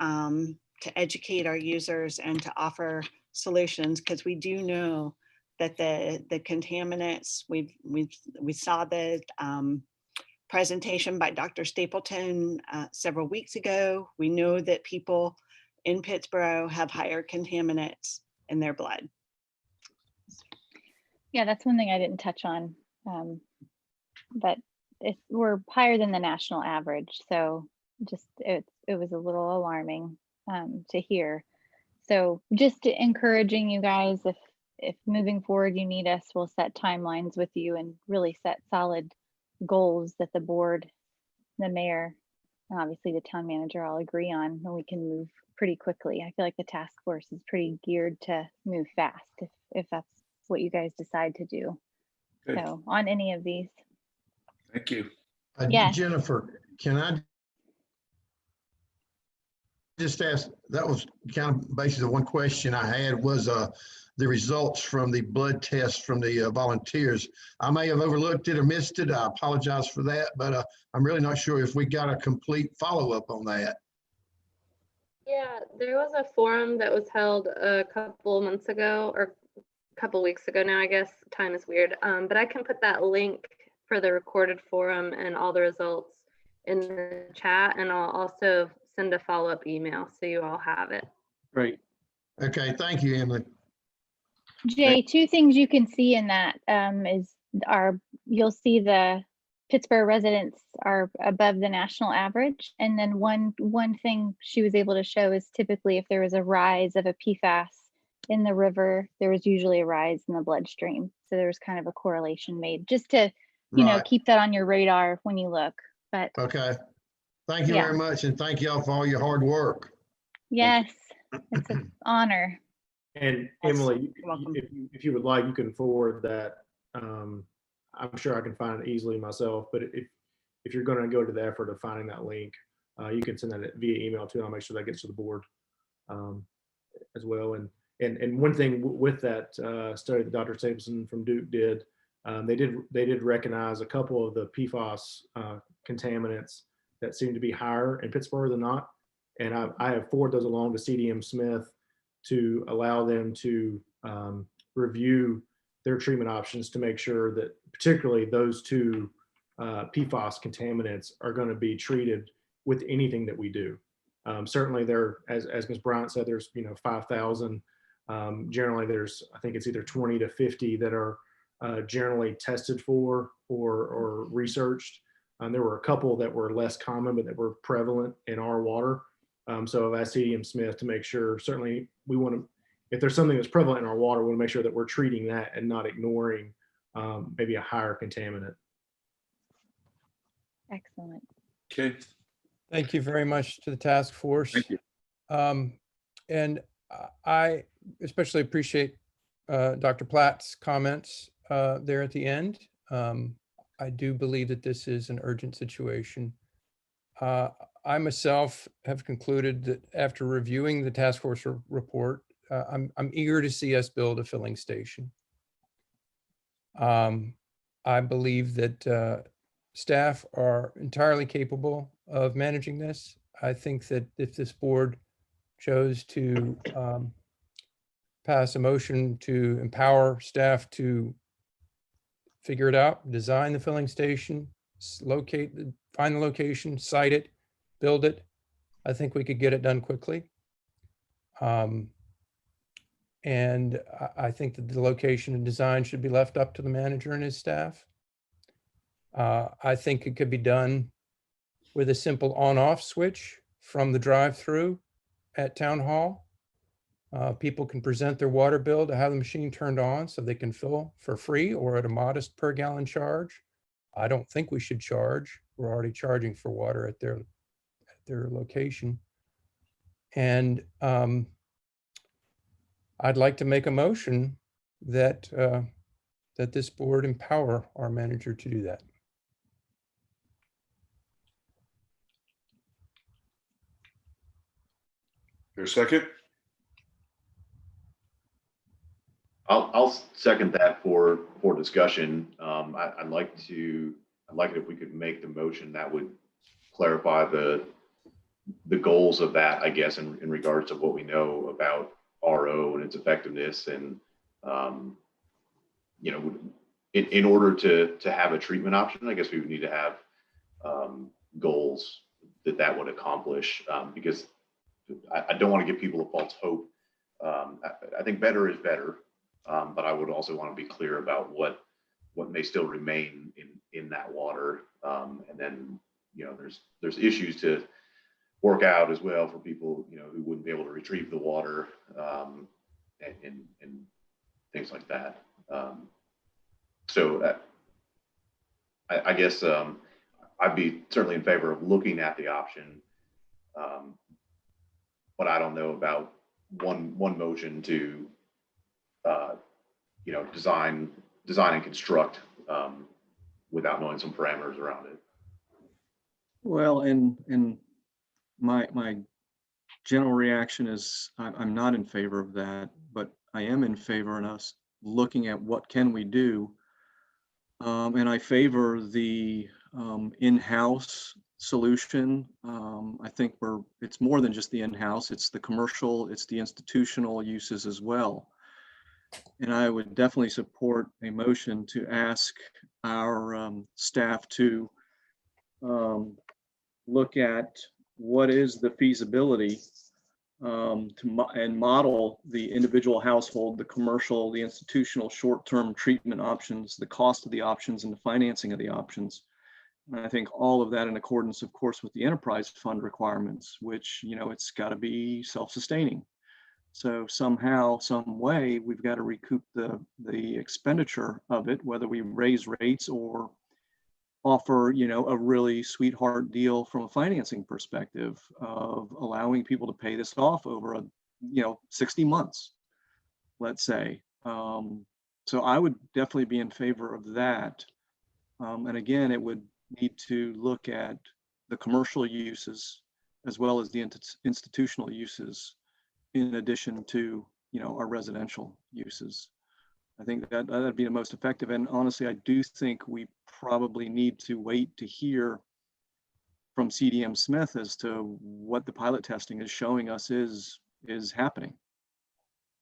to educate our users and to offer solutions, because we do know that the contaminants, we saw the presentation by Dr. Stapleton several weeks ago. We know that people in Pittsboro have higher contaminants in their blood. Yeah, that's one thing I didn't touch on, but we're higher than the national average. So just it was a little alarming to hear. So just encouraging you guys, if moving forward you need us, we'll set timelines with you and really set solid goals that the board, the mayor, and obviously the town manager all agree on, then we can move pretty quickly. I feel like the task force is pretty geared to move fast if that's what you guys decide to do. Okay. So on any of these. Thank you. Yes. Jennifer, can I just ask, that was kind of basically the one question I had was the results from the blood test from the volunteers. I may have overlooked it or missed it. I apologize for that, but I'm really not sure if we got a complete follow-up on that. Yeah, there was a forum that was held a couple months ago, or a couple weeks ago now, I guess. Time is weird. But I can put that link for the recorded forum and all the results in the chat, and I'll also send a follow-up email so you all have it. Great. Okay, thank you, Emily. Jay, two things you can see in that you'll see the Pittsburgh residents are above the national average. And then one thing she was able to show is typically if there was a rise of a PFAS in the river, there was usually a rise in the bloodstream. So there was kind of a correlation made just to, you know, keep that on your radar when you look. But okay. Thank you very much. And thank y'all for all your hard work. Yes, it's an honor. And Emily, if you would like, you can forward that. I'm sure I can find it easily myself, but if you're going to go to the effort of finding that link, you can send that via email too. I'll make sure that gets to the board as well. And one thing with that study that Dr. Stapleton from Duke did, they did recognize a couple of the PFAS contaminants that seem to be higher in Pittsburgh than not. And I have forwarded those along to CDM Smith to allow them to review their treatment options to make sure that particularly those two PFAS contaminants are going to be treated with anything that we do. Certainly there, as Ms. Bryant said, there's 5,000. Generally there's, I think it's either 20 to 50 that are generally tested for or researched. There were a couple that were less common, but that were prevalent in our water. So I've asked CDM Smith to make sure, certainly we want to, if there's something that's prevalent in our water, we want to make sure that we're treating that and not ignoring maybe a higher contaminant. Excellent. Okay. Thank you very much to the task force. Thank you. And I especially appreciate Dr. Platt's comments there at the end. I do believe that this is an urgent situation. I myself have concluded that after reviewing the task force report, I'm eager to see us build a filling station. I believe that staff are entirely capable of managing this. I think that if this board chose to pass a motion to empower staff to figure it out, design the filling station, find the location, site it, build it, I think we could get it done quickly. And I think that the location and design should be left up to the manager and his staff. I think it could be done with a simple on-off switch from the drive-through at Town Hall. People can present their water bill to have the machine turned on so they can fill for free or at a modest per gallon charge. I don't think we should charge. We're already charging for water at their location. And I'd like to make a motion that that this board empower our manager to do that. Your second? I'll second that for discussion. I'd like it if we could make the motion that would clarify the goals of that, I guess, in regards to what we know about RO and its effectiveness, and in order to have a treatment option, I guess we would need to have goals that would accomplish, because I don't want to give people a false hope. I think better is better, but I would also want to be clear about what may still remain in that water, and then there's issues to work out as well for people who wouldn't be able to retrieve the water, and things like that. So I guess I'd be certainly in favor of looking at the option. But I don't know about one motion to, design and construct without knowing some parameters around it. Well, and my general reaction is I'm not in favor of that, but I am in favor of us looking at what can we do. And I favor the in-house solution. I think it's more than just the in-house, it's the commercial, it's the institutional uses as well. And I would definitely support a motion to ask our staff to look at what is the feasibility and model the individual household, the commercial, the institutional short-term treatment options, the cost of the options, and the financing of the options. And I think all of that in accordance, of course, with the enterprise fund requirements, which, it's got to be self-sustaining. So somehow, some way, we've got to recoup the expenditure of it, whether we raise rates or offer, a really sweetheart deal from a financing perspective of allowing people to pay this off over 60 months, let's say. So I would definitely be in favor of that. And again, it would need to look at the commercial uses as well as the institutional uses in addition to, our residential uses. I think that'd be the most effective. And honestly, I do think we probably need to wait to hear from CDM Smith as to what the pilot testing is showing us is happening.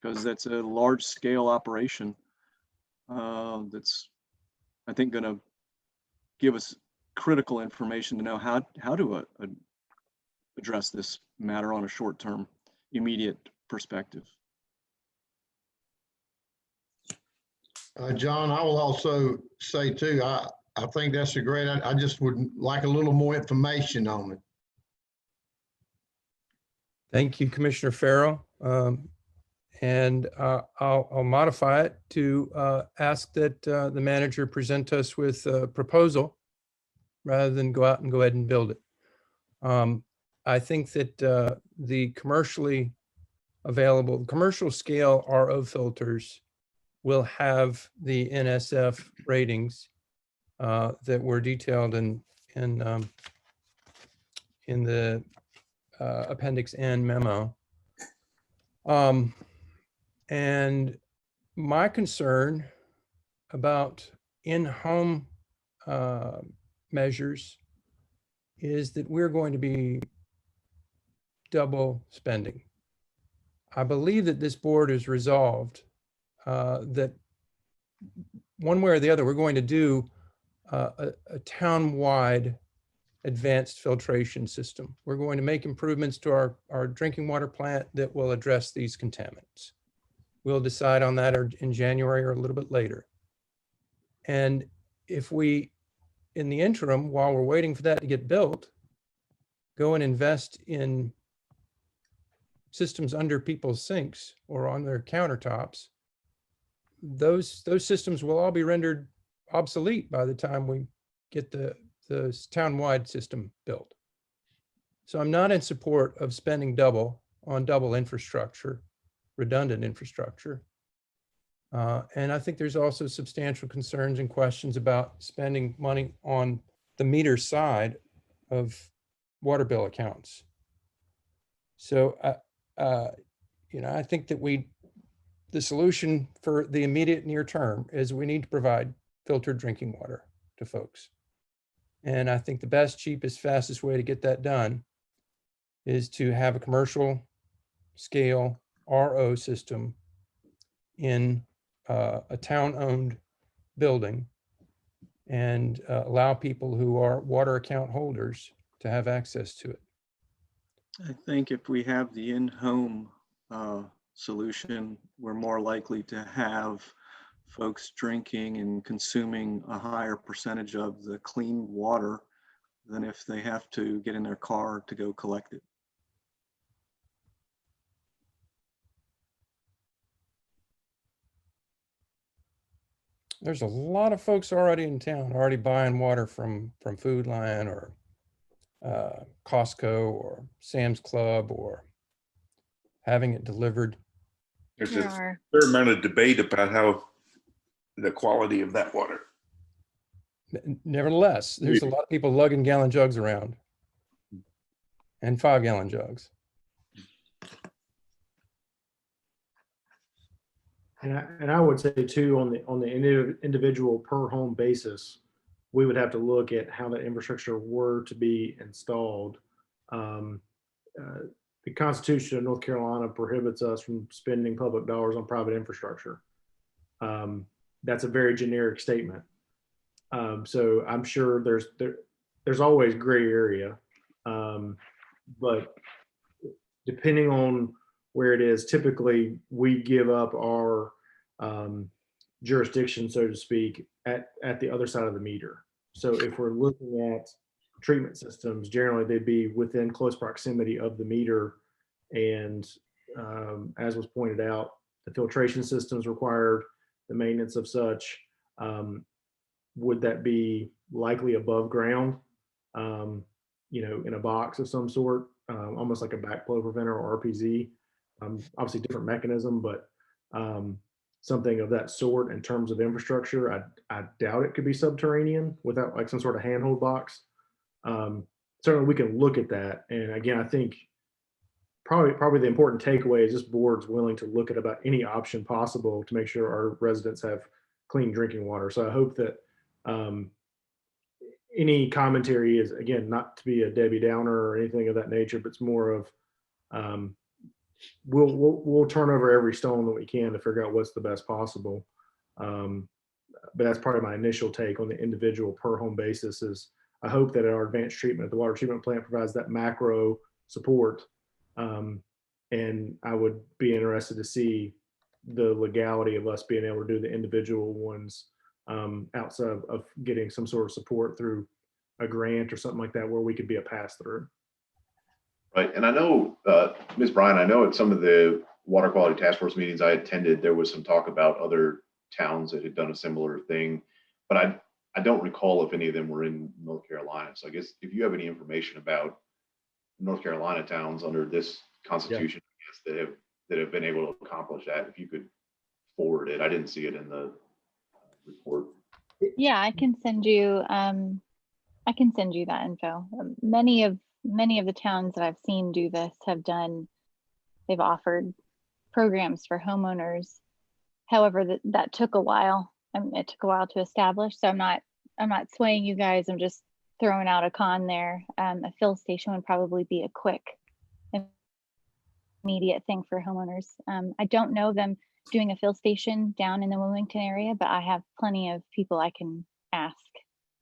Because that's a large scale operation that's, I think, going to give us critical information to know how to address this matter on a short-term, immediate perspective. John, I will also say too, I think that's a great, I just would like a little more information on it. Thank you, Commissioner Farrell. And I'll modify it to ask that the manager present us with a proposal rather than go out and go ahead and build it. I think that the commercially available, commercial scale RO filters will have the NSF ratings that were detailed in the Appendix N memo. And my concern about in-home measures is that we're going to be double spending. I believe that this board is resolved that one way or the other, we're going to do a town-wide advanced filtration system. We're going to make improvements to our drinking water plant that will address these contaminants. We'll decide on that in January or a little bit later. And if we, in the interim, while we're waiting for that to get built, go and invest in systems under people's sinks or on their countertops, those systems will all be rendered obsolete by the time we get the town-wide system built. So I'm not in support of spending double on double infrastructure, redundant infrastructure. And I think there's also substantial concerns and questions about spending money on the meter side of water bill accounts. So, I think that the solution for the immediate near term is we need to provide filtered drinking water to folks. And I think the best, cheapest, fastest way to get that done is to have a commercial scale RO system in a town-owned building and allow people who are water account holders to have access to it. I think if we have the in-home solution, we're more likely to have folks drinking and consuming a higher percentage of the clean water than if they have to get in their car to go collect it. there's a lot of folks already in town, already buying water from Food Lion or Costco or Sam's Club or having it delivered. There's There a are. fair amount of debate about how the quality of that water. Nevertheless, there's a lot of people lugging gallon jugs around and 5-gallon jugs. And I would say too, on the individual per home basis, we would have to look at how that infrastructure were to be installed. The Constitution of North Carolina prohibits us from spending public dollars on private infrastructure. That's a very generic statement. So I'm sure there's always gray area, but depending on where it is, typically we give up our jurisdiction, so to speak, at the other side of the meter. So if we're looking at treatment systems, generally they'd be within close proximity of the meter. And as was pointed out, the filtration systems required, the maintenance of such, would that be likely above ground, in a box of some sort, almost like a backflow preventer or RPZ? Obviously different mechanism, but something of that sort in terms of infrastructure, I doubt it could be subterranean without like some sort of handhold box. Certainly we can look at that. And again, I think probably the important takeaway is this board's willing to look at about any option possible to make sure our residents have clean drinking water. So I hope that any commentary is, again, not to be a Debbie Downer or anything of that nature, but it's more of we'll turn over every stone that we can to figure out what's the best possible. But that's part of my initial take on the individual per home basis is I hope that our advanced treatment, the water treatment plant provides that macro support. And I would be interested to see the legality of us being able to do the individual ones outside of getting some sort of support through a grant or something like that, where we could be a pass through. Right. And I know, Ms. Bryan, I know at some of the water quality task force meetings I attended, there was some talk about other towns that had done a similar thing, but I don't recall if any of them were in North Carolina. So I guess if you have any information about North Carolina towns under this constitution, I guess, that have been able to accomplish that, if you could forward it. I didn't see it in the report. Yeah, I can send you that info. Many of the towns that I've seen do this they've offered programs for homeowners. However, that took a while. It took a while to establish. So I'm not swaying you guys. I'm just throwing out a con there. A fill station would probably be a quick, immediate thing for homeowners. I don't know them doing a fill station down in the Wilmington area, but I have plenty of people I can ask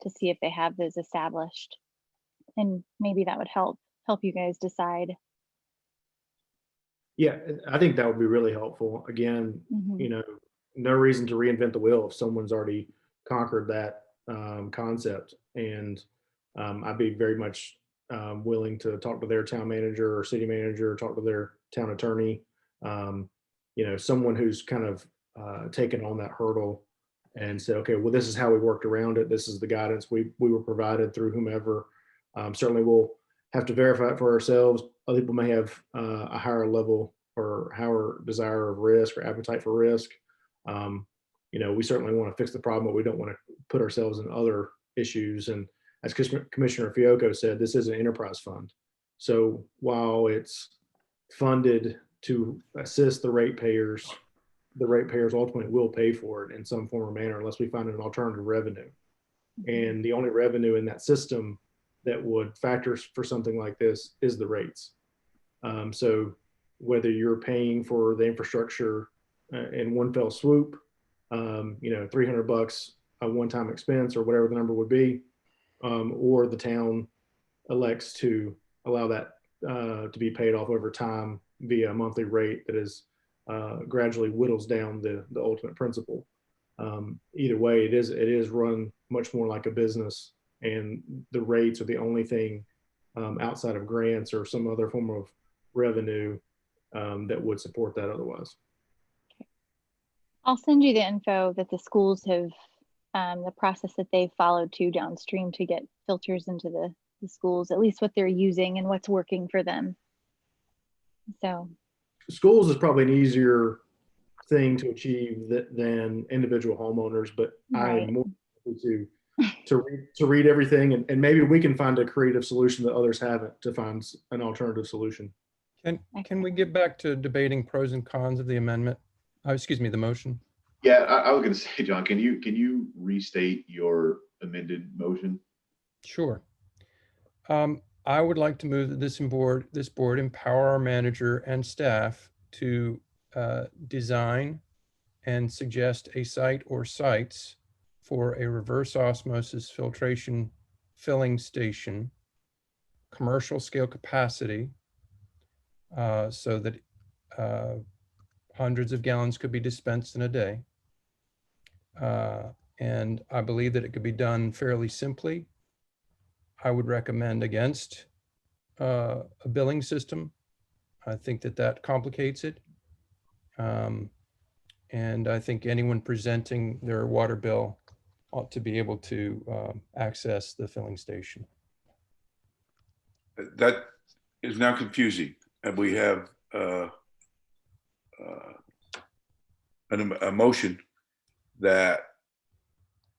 to see if they have those established, and maybe that would help you guys decide. Yeah, I think that would be really helpful. Again, no reason to reinvent the wheel if someone's already conquered that concept. And I'd be very much willing to talk to their town manager or city manager, or talk to their town attorney, someone who's kind of taken on that hurdle and said, okay, well, this is how we worked around it. This is the guidance we were provided through whomever. Certainly we'll have to verify it for ourselves. Other people may have a higher level or higher desire of risk or appetite for risk. We certainly want to fix the problem, but we don't want to put ourselves in other issues. And as Commissioner Fiocco said, this is an enterprise fund. So while it's funded to assist the ratepayers ultimately will pay for it in some form or manner unless we find an alternative revenue. And the only revenue in that system that would factor for something like this is the rates. So whether you're paying for the infrastructure in one fell swoop, $300 a one-time expense or whatever the number would be, or the town elects to allow that to be paid off over time via a monthly rate that is gradually whittles down the ultimate principal. Either way, it is run much more like a business, and the rates are the only thing outside of grants or some other form of revenue that would support that otherwise. I'll send you the info that the schools have, the process that they've followed to downstream to get filters into the schools, at least what they're using and what's working for them. So Schools is probably an easier thing to achieve than individual homeowners, but I Right. am more happy to read everything, and maybe we can find a creative solution that others haven't to find an alternative solution. Can we get back to debating pros and cons of the amendment? Excuse me, the motion. Yeah, I was gonna say, John, can you restate your amended motion? Sure. I would like to move that this board empower our manager and staff to design and suggest a site or sites for a reverse osmosis filtration filling station, commercial scale capacity, so that hundreds of gallons could be dispensed in a day. And I believe that it could be done fairly simply. I would recommend against a billing system. I think that complicates it. And I think anyone presenting their water bill ought to be able to access the filling station. That is now confusing. And we have a motion that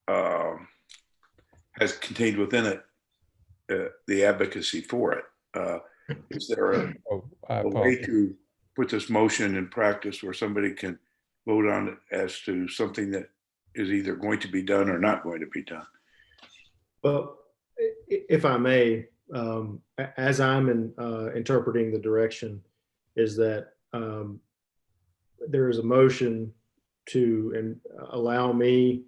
has contained within it the advocacy for it. Is there a way to put this motion in practice where somebody can vote on it as to something that is either going to be done or not going to be done? Well, if I may, as I'm interpreting the direction, is that there is a motion to allow me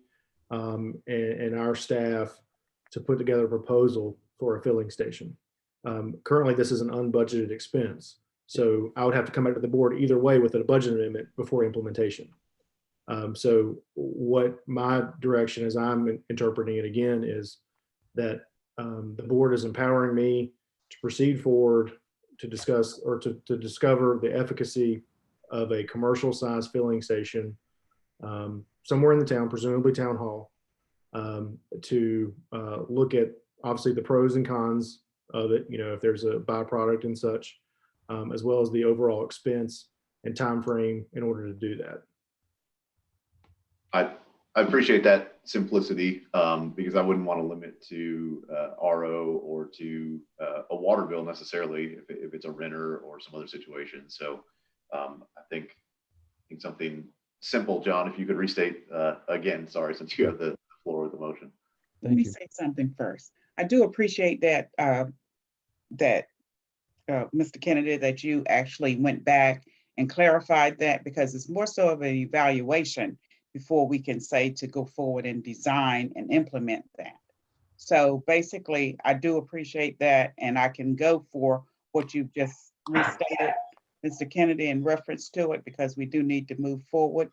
and our staff to put together a proposal for a filling station. Currently, this is an unbudgeted expense, so I would have to come back to the board either way with a budget amendment before implementation. So what my direction, as I'm interpreting it again, is that the board is empowering me to proceed forward to discuss or to discover the efficacy of a commercial size filling station somewhere in the town, presumably town hall, to look at obviously the pros and cons of it, if there's a byproduct and such, as well as the overall expense and time frame in order to do that. I appreciate that simplicity because I wouldn't want to limit to RO or to a water bill necessarily if it's a renter or some other situation. So I think something simple, John, if you could restate again, sorry, since you have the floor of the motion. Let me say something first. I do appreciate that Mr. Kennedy, that you actually went back and clarified that, because it's more so of an evaluation before we can say to go forward and design and implement that. So basically, I do appreciate that, and I can go for what you've just restated, Mr. Kennedy, in reference to it, because we do need to move forward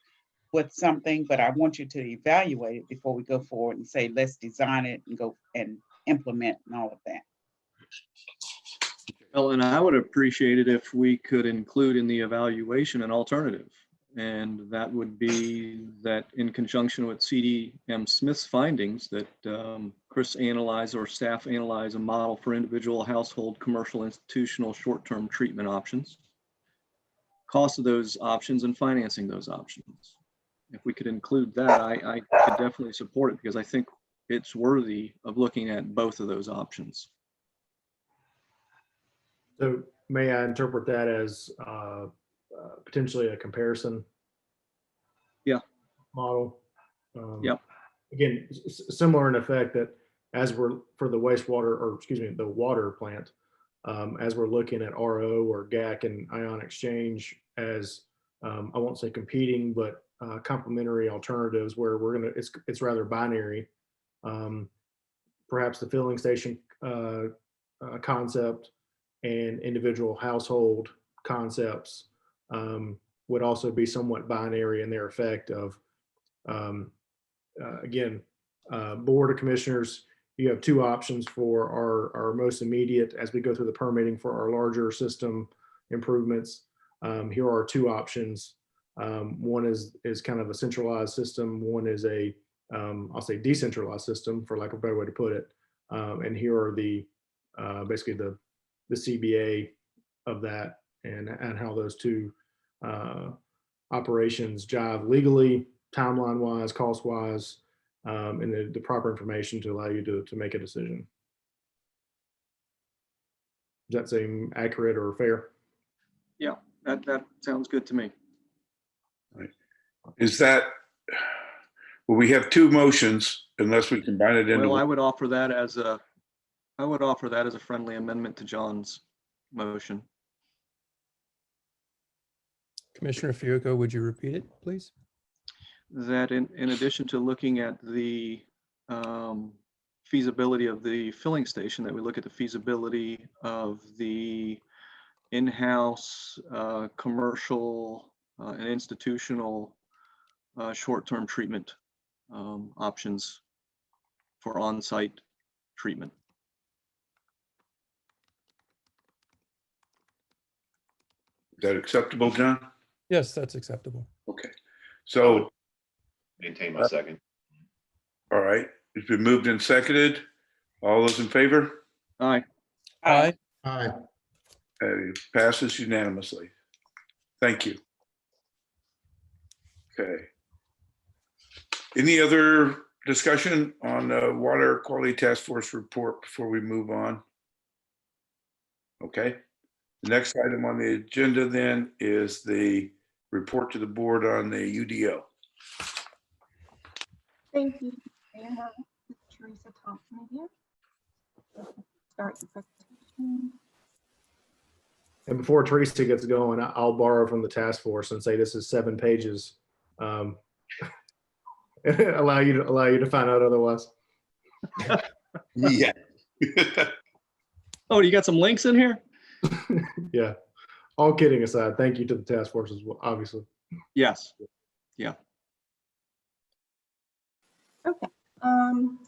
with something, but I want you to evaluate it before we go forward and say, let's design it and go and implement and all of that. Well, and I would appreciate it if we could include in the evaluation an alternative. And that would be that in conjunction with CDM Smith's findings that Chris analyze or staff analyze a model for individual household, commercial, institutional, short-term treatment options, cost of those options and financing those options. If we could include that, I could definitely support it because I think it's worthy of looking at both of those options. So may I interpret that as potentially a comparison? Yeah. Model. Yep. Again, similar in effect that as we're for the wastewater, or excuse me, the water plant, as we're looking at RO or GAC and ion exchange as I won't say competing, but complementary alternatives where it's rather binary. Perhaps the filling station concept and individual household concepts would also be somewhat binary in their effect of, again, Board of Commissioners, you have two options for our most immediate as we go through the permitting for our larger system improvements. Here are two options One is kind of a centralized system. One is a, I'll say decentralized system, for lack of a better way to put it. And here are the basically the CBA of that, and how those two operations jive legally, timeline wise, cost wise, and the proper information to allow you to make a decision. Does that seem accurate or fair? Yeah, that sounds good to me. Is that, well, we have two motions unless we combine it into. Well, I would offer that as a friendly amendment to John's motion. Commissioner Fiocco, would you repeat it, please? That in addition to looking at the feasibility of the filling station, that we look at the feasibility of the in-house commercial and institutional short-term treatment options for on-site treatment. Is that acceptable, John? Yes, that's acceptable. Okay, so. Maintain my second. All right, it's been moved and seconded. All those in favor? Aye. Aye. Aye. It passes unanimously. Thank you. Okay. Any other discussion on the Water Quality Task Force report before we move on? Okay. The next item on the agenda then is the report to the board on the UDO. Thank you. And Teresa Thompson here. Start the presentation. And before Teresa gets going, I'll borrow from the task force and say this is 7 pages. Allow you to find out otherwise. Yeah. Oh, you got some links in here? Yeah. All kidding aside, thank you to the task force as well, obviously. Yes. Yeah. Okay.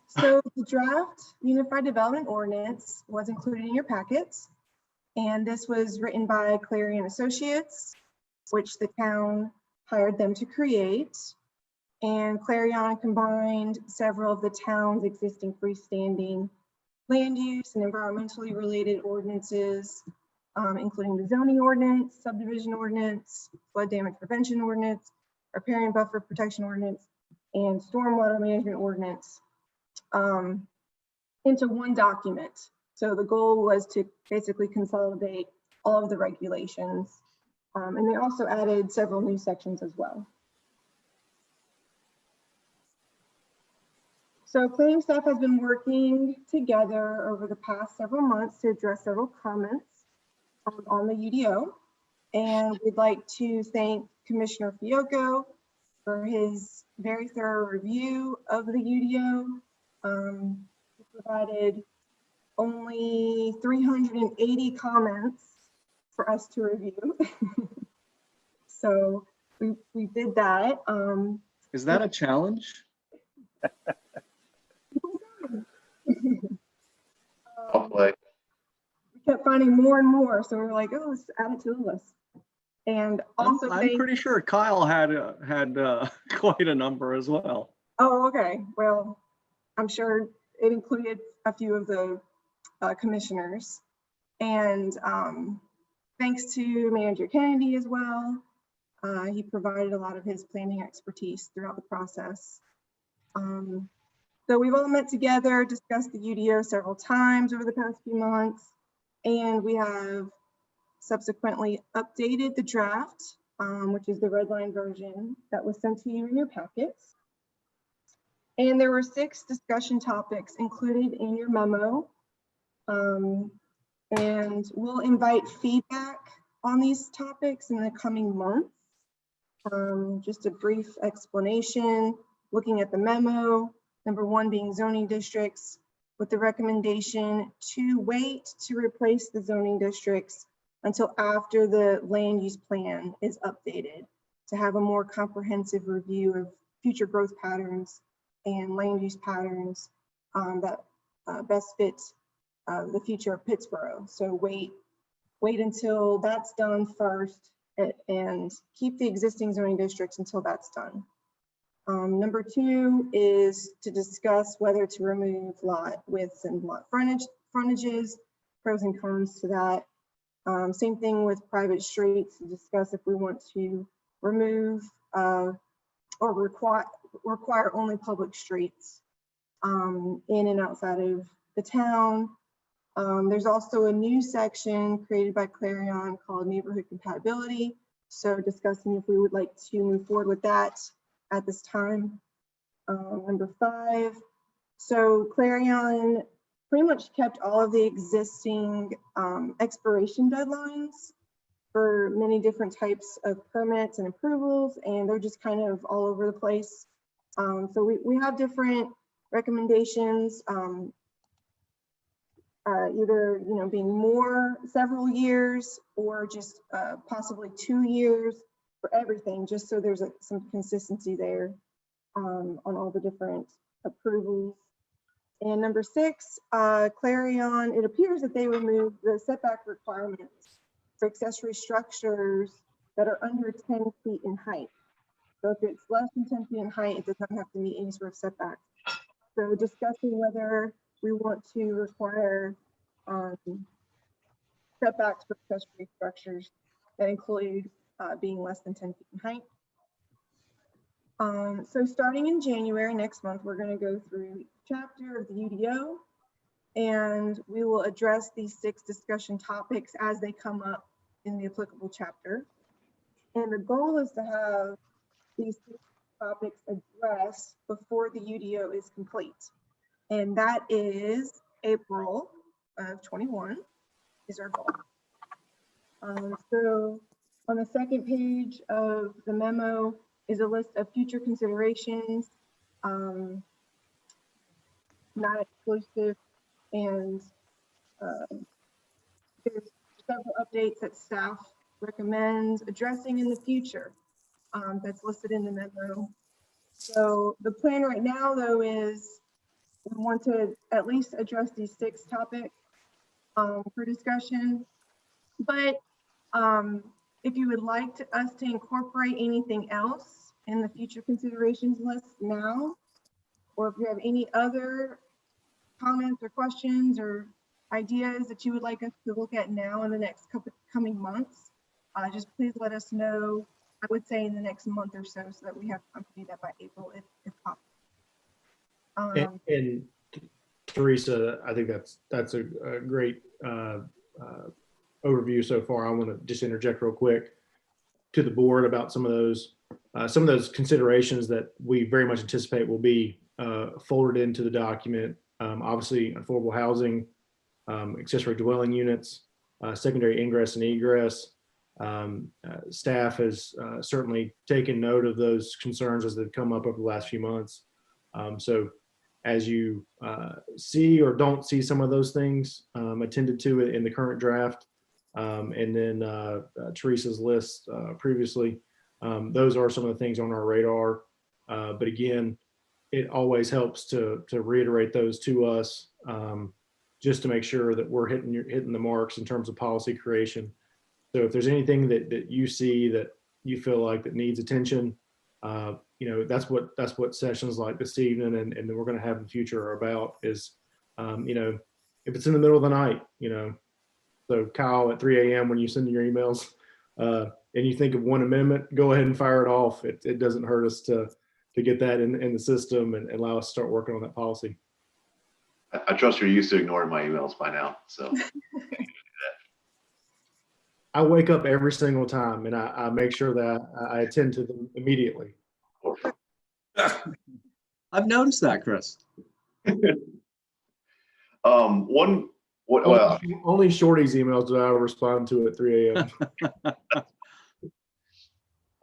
So the draft Unified Development Ordinance was included in your packets. And this was written by Clarion Associates, which the town hired them to create. And Clarion combined several of the town's existing freestanding land use and environmentally related ordinances, including the zoning ordinance, subdivision ordinance, flood damage prevention ordinance, riparian buffer protection ordinance, and stormwater management ordinance into one document. So the goal was to basically consolidate all of the regulations. And they also added several new sections as well. So planning staff has been working together over the past several months to address several comments on the UDO. And we'd like to thank Commissioner Fiocco for his very thorough review of the UDO. He provided only 380 comments for us to review. So we did that. Is that a challenge? I'll play. We kept finding more and more, so we were like, oh, let's add it to the list. And also, I'm pretty sure Kyle had quite a number as well. Oh, okay. Well, I'm sure it included a few of the commissioners. And thanks to Manager Kennedy as well. He provided a lot of his planning expertise throughout the process. So we've all met together, discussed the UDO several times over the past few months, and we have subsequently updated the draft, which is the red line version that was sent to you in your packets. And there were 6 discussion topics included in your memo. And we'll invite feedback on these topics in the coming months. Just a brief explanation, looking at the memo, number 1 being zoning districts, with the recommendation to wait to replace the zoning districts until after the land use plan is updated, to have a more comprehensive review of future growth patterns and land use patterns that best fit the future of Pittsboro. So wait until that's done first and keep the existing zoning districts until that's done. Number 2 is to discuss whether to remove lot widths and lot frontages, pros and cons to that. Same thing with private streets, to discuss if we want to remove or require only public streets in and outside of the town. There's also a new section created by Clarion called neighborhood compatibility. So discussing if we would like to move forward with that at this time. Number 5, so Clarion pretty much kept all of the existing expiration deadlines for many different types of permits and approvals, and they're just kind of all over the place. So we have different recommendations, either being more several years or just possibly 2 years for everything, just so there's some consistency there on all the different approvals. And number 6, Clarion, it appears that they removed the setback requirements for accessory structures that are under 10 feet in height. So if it's less than 10 feet in height, it does not have to meet any sort of setback. So discussing whether we want to require setbacks for accessory structures that include being less than 10 feet in height. So starting in January next month, we're going to go through each chapter of the UDO, and we will address these 6 discussion topics as they come up in the applicable chapter. And the goal is to have these 6 topics addressed before the UDO is complete. And that is April of 21 is our goal. So on the second page of the memo is a list of future considerations, not exclusive, and there's several updates that staff recommends addressing in the future that's listed in the memo. So the plan right now, though, is we want to at least address these 6 topics for discussion. But if you would like us to incorporate anything else in the future considerations list now, or if you have any other comments or questions or ideas that you would like us to look at now in the next coming months, just please let us know. I would say in the next month or so that we have time to do that by April if possible. And Teresa, I think that's a great overview so far. I want to just interject real quick to the board about some of those considerations that we very much anticipate will be folded into the document. Obviously, affordable housing, accessory dwelling units, secondary ingress and egress. Staff has certainly taken note of those concerns as they've come up over the last few months. So as you see or don't see some of those things attended to in the current draft, and then Teresa's list previously, those are some of the things on our radar. But again, it always helps to reiterate those to us, just to make sure that we're hitting the marks in terms of policy creation. So if there's anything that you see that you feel like that needs attention, that's what sessions like this evening and that we're going to have in the future are about is, if it's in the middle of the night, so Kyle at 3 a.m. when you send your emails and you think of one amendment, go ahead and fire it off. It doesn't hurt us to get that in the system and allow us to start working on that policy. I trust you're used to ignoring my emails by now, so. I wake up every single time and I make sure that I attend to them immediately. I've noticed that, Chris. Only Shorty's emails do I respond to at 3 a.m.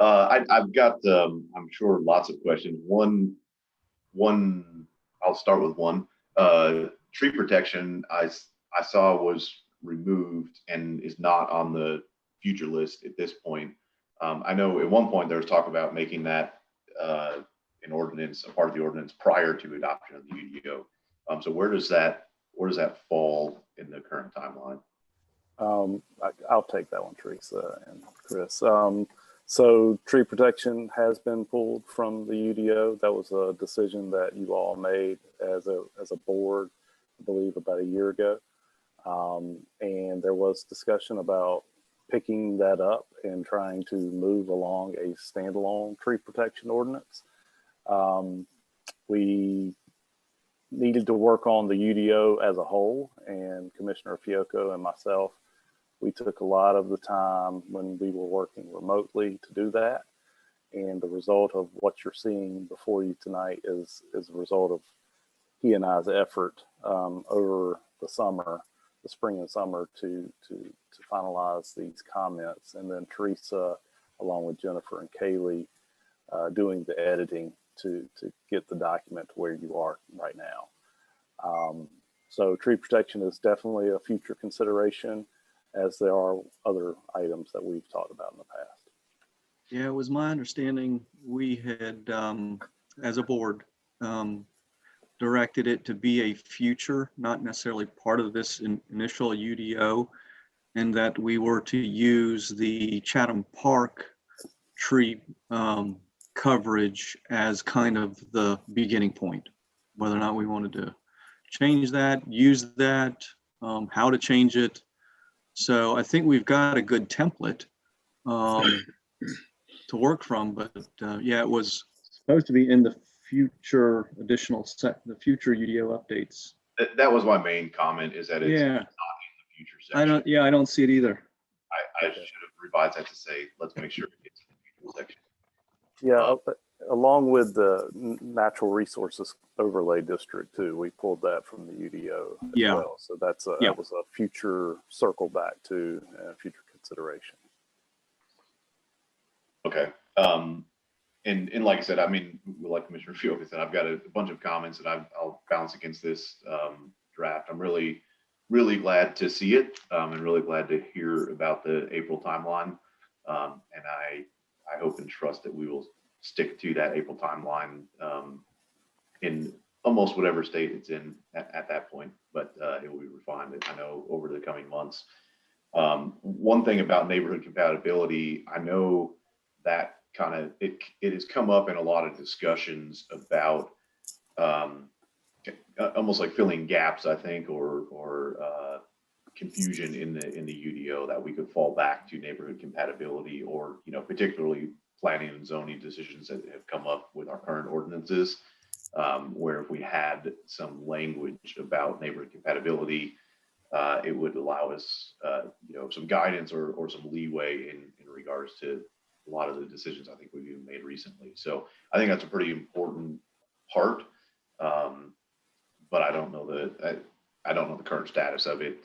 I've got, I'm sure, lots of questions. One, I'll start with one. Tree protection, I saw was removed and is not on the future list at this point. I know at one point there was talk about making that an ordinance, a part of the ordinance prior to adoption of the UDO. So where does that fall in the current timeline? I'll take that one, Teresa and Chris. So tree protection has been pulled from the UDO. That was a decision that you all made as a board, I believe about a year ago. And there was discussion about picking that up and trying to move along a standalone tree protection ordinance. We needed to work on the UDO as a whole, and Commissioner Fiocco and myself, we took a lot of the time when we were working remotely to do that. And the result of what you're seeing before you tonight is a result of he and I's effort over the summer, the spring and summer, to finalize these comments. And then Teresa, along with Jennifer and Kaylee, doing the editing to get the document to where you are right now. So tree protection is definitely a future consideration, as there are other items that we've talked about in the past. Yeah, it was my understanding we had, as a board, directed it to be a future, not necessarily part of this initial UDO, and that we were to use the Chatham Park tree coverage as kind of the beginning point, whether or not we wanted to change that, use that, how to change it. So I think we've got a good template to work from, but yeah, it was supposed to be in the future additional the future UDO updates. That was my main comment, is that it's Yeah. not in the future section. I don't see it either. I should have revised that to say, let's make sure it's in the future section. Yeah, along with the natural resources overlay district too, we pulled that from the UDO as well. So that's that was a future circle back to future consideration. Okay. And like I said, I mean, like Commissioner Fiocco said, I've got a bunch of comments that I'll balance against this draft. I'm really, really glad to see it, and really glad to hear about the April timeline. And I hope and trust that we will stick to that April timeline in almost whatever state it's in at that point, but it will be refined, I know, over the coming months. One thing about neighborhood compatibility, I know that kind of, it has come up in a lot of discussions about almost like filling gaps, I think, or confusion in the UDO, that we could fall back to neighborhood compatibility, or, you know, particularly planning and zoning decisions that have come up with our current ordinances, where if we had some language about neighborhood compatibility, it would allow us, you know, some guidance or some leeway in regards to a lot of the decisions I think we've even made recently. So I think that's a pretty important part, but I don't know the current status of it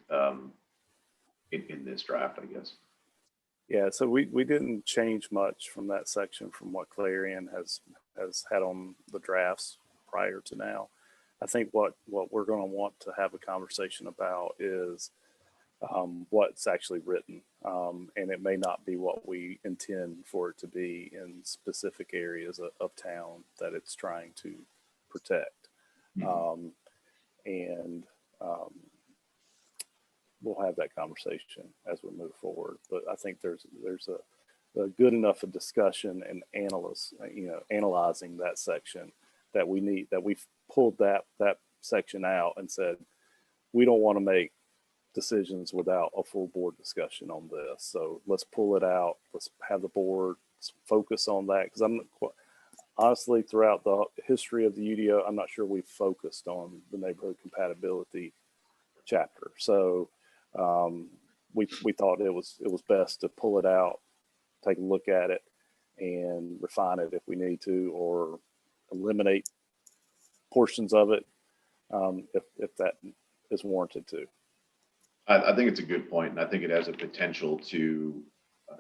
in this draft, I guess. Yeah, so we didn't change much from that section from what Clarion has had on the drafts prior to now. I think what we're going to want to have a conversation about is what's actually written, and it may not be what we intend for it to be in specific areas of town that it's trying to protect. We'll have that conversation as we move forward. But I think there's a good enough a discussion and analyzing that section that we've pulled that section out and said, we don't want to make decisions without a full board discussion on this. So let's pull it out. Let's have the board focus on that, because I'm honestly, throughout the history of the UDO, I'm not sure we've focused on the neighborhood compatibility chapter. So we thought it was best to pull it out, take a look at it, and refine it if we need to, or eliminate portions of it if that is warranted to. I think it's a good point, and I think it has a potential to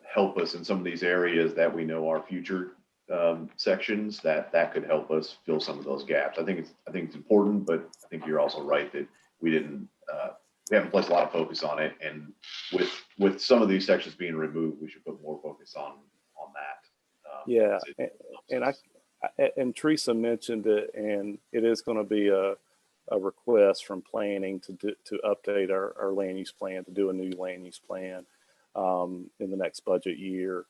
help us in some of these areas that we know are future sections that could help us fill some of those gaps. I think it's important, but I think you're also right that we haven't placed a lot of focus on it, and with some of these sections being removed, we should put more focus on that. Yeah, and Teresa mentioned it, and it is going to be a request from planning to update our land use plan, to do a new land use plan in the next budget year.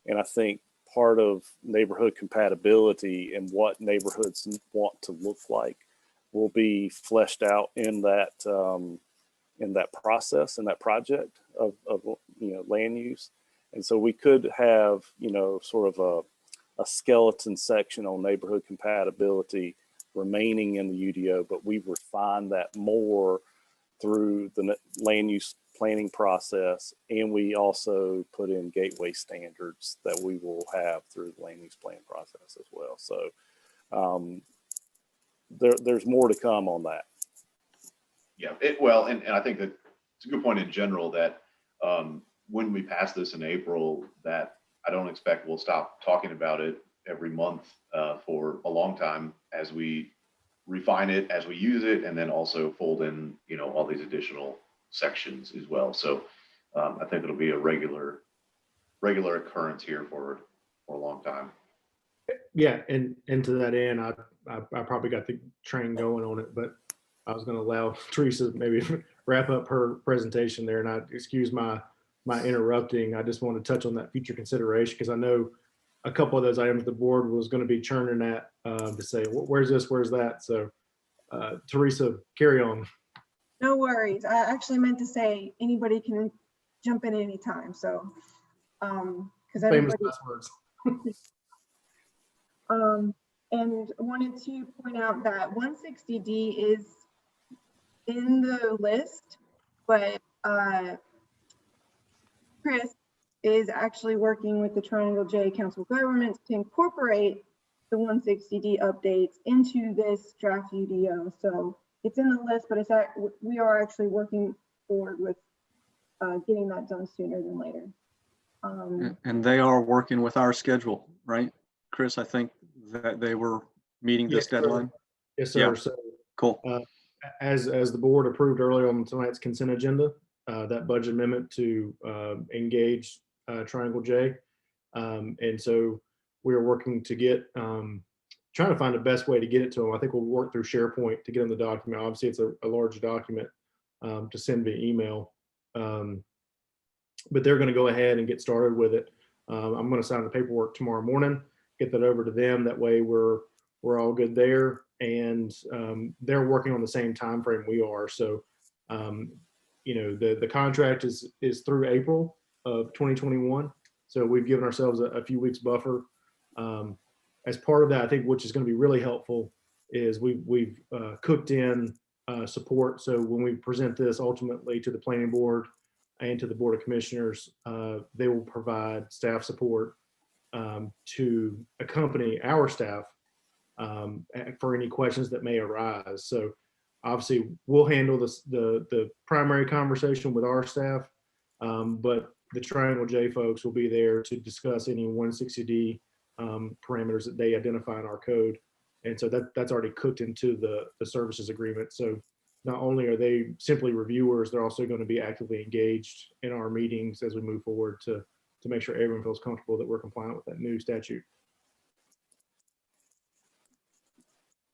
And I think part of neighborhood compatibility and what neighborhoods want to look like will be fleshed out in that process, in that project of land use. And so we could have, sort of a skeleton section on neighborhood compatibility remaining in the UDO, but we refine that more through the land use planning process. And we also put in gateway standards that we will have through the land use plan process as well. So there's more to come on that. Yeah, well, and I think that it's a good point in general that when we pass this in April, that I don't expect we'll stop talking about it every month for a long time as we refine it, as we use it, and then also fold in, all these additional sections as well. So I think it'll be a regular occurrence here for a long time. Yeah, and to that end, I probably got the train going on it, but I was going to allow Teresa maybe wrap up her presentation there, and I excuse my interrupting. I just want to touch on that future consideration because I know a couple of those items the board was going to be churning at to say, where's this, where's that? So Teresa, carry on. No worries. I actually meant to say anybody can jump in anytime. So, because Famous everybody. last words. And wanted to point out that 160D is in the list, but Chris is actually working with the Triangle J Council of Governments to incorporate the 160D updates into this draft UDO. So it's in the list, but we are actually working forward with getting that done sooner than later. And they are working with our schedule, right? Chris, I think that they were meeting this deadline. Yes, sir. Yeah. So cool. As the board approved earlier on tonight's consent agenda, that budget amendment to engage Triangle J. And so we are working to get, trying to find the best way to get it to them. I think we'll work through SharePoint to get them the document. Obviously, it's a large document to send via email. But they're going to go ahead and get started with it. I'm going to sign the paperwork tomorrow morning, get that over to them. That way we're all good there. And they're working on the same time frame we are. So, the contract is through April of 2021. So we've given ourselves a few weeks buffer. As part of that, I think, which is going to be really helpful, is we've cooked in support. So when we present this ultimately to the planning board and to the Board of Commissioners, they will provide staff support to accompany our staff for any questions that may arise. So obviously we'll handle the primary conversation with our staff, but the Triangle J folks will be there to discuss any 160D parameters that they identify in our code. And so that's already cooked into the services agreement. So not only are they simply reviewers, they're also going to be actively engaged in our meetings as we move forward to make sure everyone feels comfortable that we're compliant with that new statute.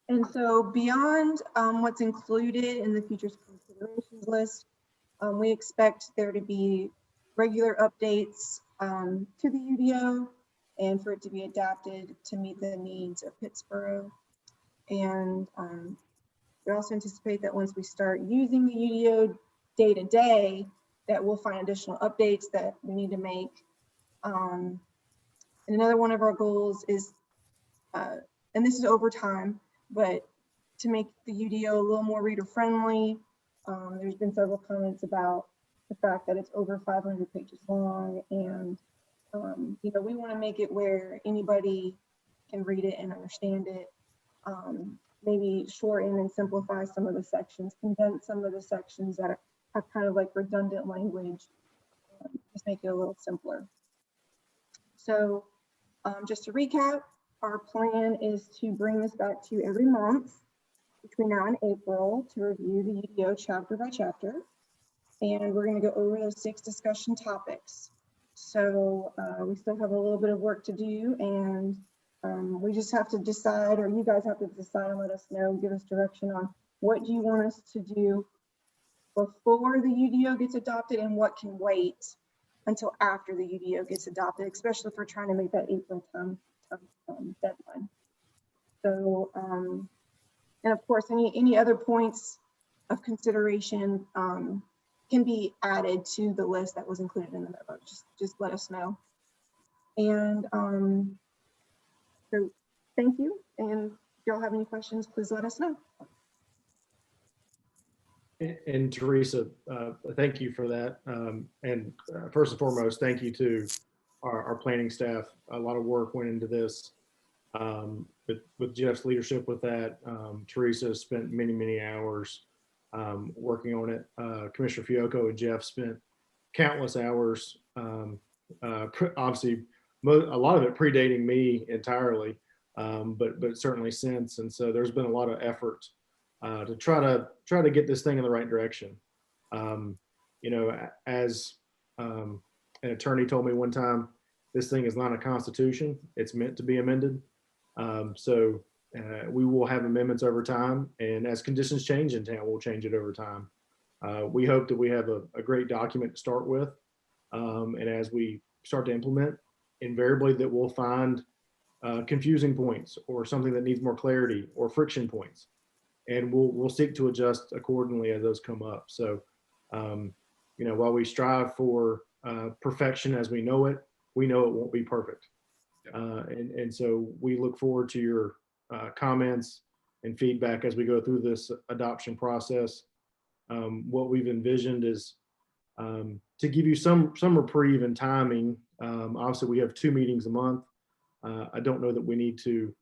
And so beyond what's included in the futures considerations list, we expect there to be regular updates to the UDO and for it to be adapted to meet the needs of Pittsboro. And we also anticipate that once we start using the UDO day to day, that we'll find additional updates that we need to make. And another one of our goals is, and this is over time, but to make the UDO a little more reader friendly. There's been several comments about the fact that it's over 500 pages long, and we want to make it where anybody can read it and understand it. Maybe shorten and simplify some of the sections, condense some of the sections that have kind of like redundant language, just make it a little simpler. So just to recap, our plan is to bring this back to you every month between now and April to review the UDO chapter by chapter. And we're going to go over those 6 discussion topics. So we still have a little bit of work to do, and we just have to decide, or you guys have to decide and let us know, give us direction on What do you want us to do before the UDO gets adopted, and what can wait until after the UDO gets adopted, especially if we're trying to make that April deadline. So, and of course, any other points of consideration can be added to the list that was included in the memo. Just let us know. And so thank you. And if y'all have any questions, please let us know. And Teresa, thank you for that. First and foremost, thank you to our planning staff. A lot of work went into this. With Jeff's leadership with that, Teresa spent many hours working on it. Commissioner Fiocco and Jeff spent countless hours, obviously a lot of it predating me entirely, but certainly since. And so there's been a lot of effort to try to get this thing in the right direction. You know, as an attorney told me one time, this thing is not a constitution. It's meant to be amended. So we will have amendments over time, and as conditions change in town, we'll change it over time. We hope that we have a great document to start with. And as we start to implement, invariably that we'll find confusing points or something that needs more clarity or friction points. And we'll seek to adjust accordingly as those come up. So, you know, while we strive for perfection as we know it won't be perfect. And so we look forward to your comments and feedback as we go through this adoption process. What we've envisioned is to give you some reprieve in timing. Obviously, we have 2 meetings a month. I don't know that we need to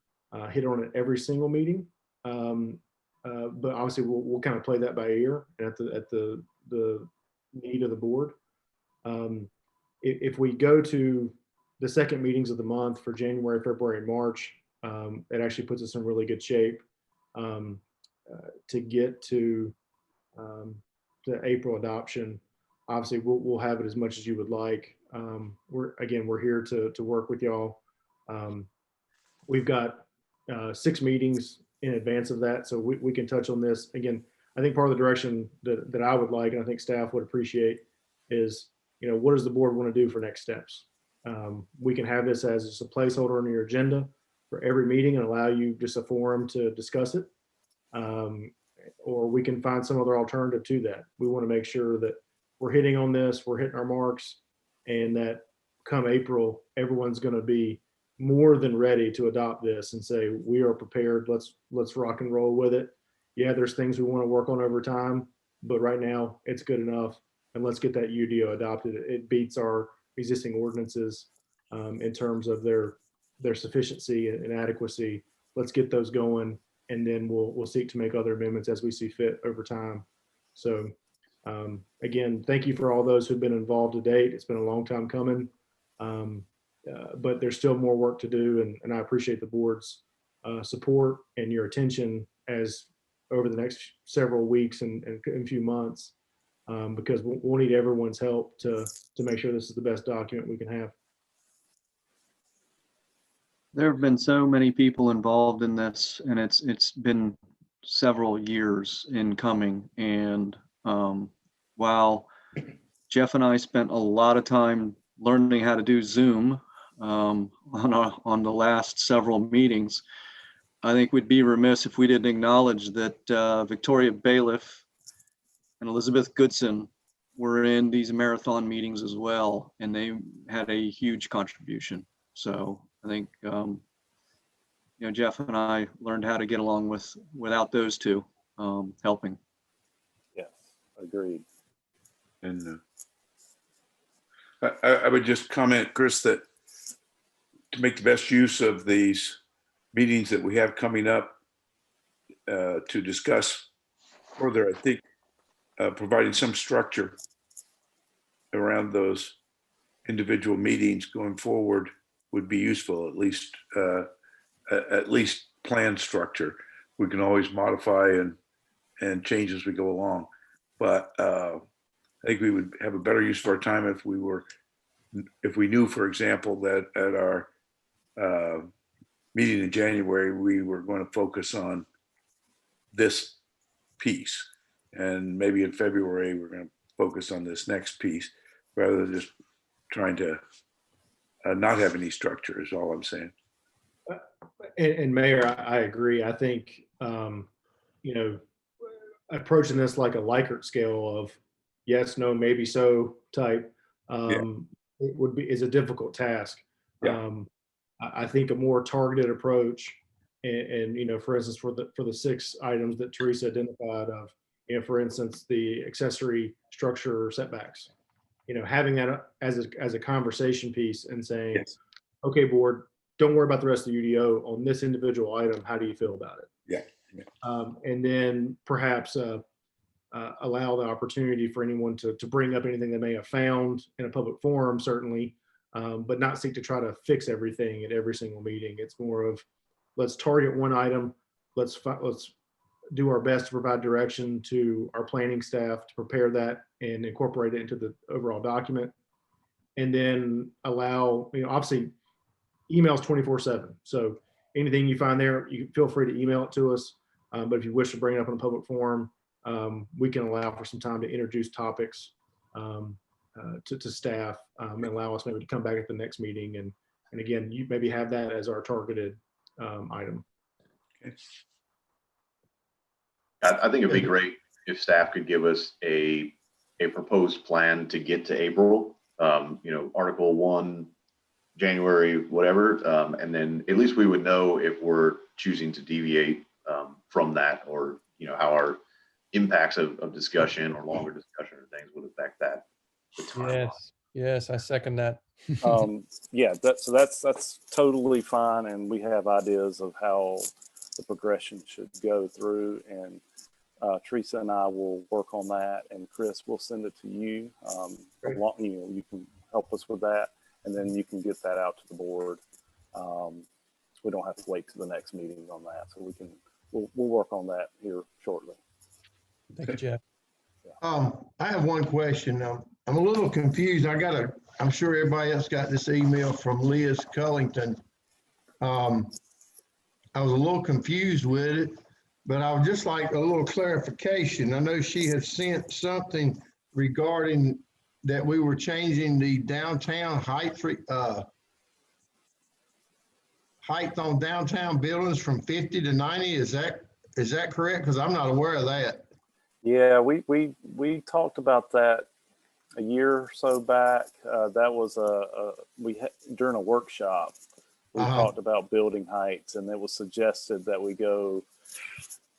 hit on it every single meeting. But obviously we'll kind of play that by ear at the need of the board. If we go to the second meetings of the month for January, February, and March, it actually puts us in really good shape to get to the April adoption. Obviously, we'll have it as much as you would like. We're here to work with y'all. We've got 6 meetings in advance of that, so we can touch on this. Again, I think part of the direction that I would like, and I think staff would appreciate, is, you know, what does the board want to do for next steps? We can have this as just a placeholder on your agenda for every meeting and allow you just a forum to discuss it. Or we can find some other alternative to that. We want to make sure that we're hitting on this, we're hitting our marks, and that come April, everyone's going to be more than ready to adopt this and say, we are prepared, let's rock and roll with it. Yeah, there's things we want to work on over time, but right now it's good enough, and let's get that UDO adopted. It beats our existing ordinances in terms of their sufficiency and adequacy. Let's get those going, and then we'll seek to make other amendments as we see fit over time. So again, thank you for all those who've been involved to date. It's been a long time coming. But there's still more work to do, and I appreciate the board's support and your attention as over the next several weeks and few months, because we'll need everyone's help to make sure this is the best document we can have. There have been so many people involved in this, and it's been several years in coming. And while Jeff and I spent a lot of time learning how to do Zoom on the last several meetings, I think we'd be remiss if we didn't acknowledge that Victoria Bailiff and Elizabeth Goodson were in these marathon meetings as well, and they had a huge contribution. So I think you know, Jeff and I learned how to get along without those two helping. Yes, agreed. And I would just comment, Chris, that to make the best use of these meetings that we have coming up to discuss further, I think providing some structure around those individual meetings going forward would be useful, at least plan structure. We can always modify and change as we go along. But I think we would have a better use of our time if we knew, for example, that at our meeting in January, we were going to focus on this piece. And maybe in February, we're going to focus on this next piece rather than just trying to not have any structure is all I'm saying. And Mayor, I agree. I think, you know, approaching this like a Likert scale of yes, no, maybe so type, it would be, is a difficult task. Yeah. I think a more targeted approach and, you know, for instance, for the 6 items that Teresa identified of, you know, for instance, the accessory structure setbacks, you know, having that as a conversation piece and saying, Yes. okay, board, don't worry about the rest of the UDO on this individual item. How do you feel about it? Yeah. And then perhaps allow the opportunity for anyone to bring up anything they may have found in a public forum, certainly, but not seek to try to fix everything at every single meeting. It's more of, let's target one item. Let's do our best to provide direction to our planning staff to prepare that and incorporate it into the overall document. And then allow, you know, obviously emails 24/7. So anything you find there, you feel free to email it to us. But if you wish to bring it up in a public forum, we can allow for some time to introduce topics to staff and allow us maybe to come back at the next meeting. And again, you maybe have that as our targeted item. Okay. I think it'd be great if staff could give us a proposed plan to get to April, you know, Article 1, January, whatever. And then at least we would know if we're choosing to deviate from that, or, you know, how our impacts of discussion or longer discussion or things would affect that. Yes, I second that. Yeah, so that's totally fine, and we have ideas of how the progression should go through, and Teresa and I will work on that, and Chris will send it to you. You know, you can help us with that, and then you can get that out to the board. We don't have to wait to the next meeting on that, so we'll work on that here shortly. Thank you, Jeff. I have one question. I'm a little confused. I'm sure everybody else got this email from Liz Cullington. I was a little confused with it, but I would just like a little clarification. I know she had sent something regarding that we were changing the downtown height on downtown buildings from 50 to 90. Is that correct? Because I'm not aware of that. Yeah, we talked about that a year or so back. That was during a workshop. We talked about building heights, and it was suggested that we go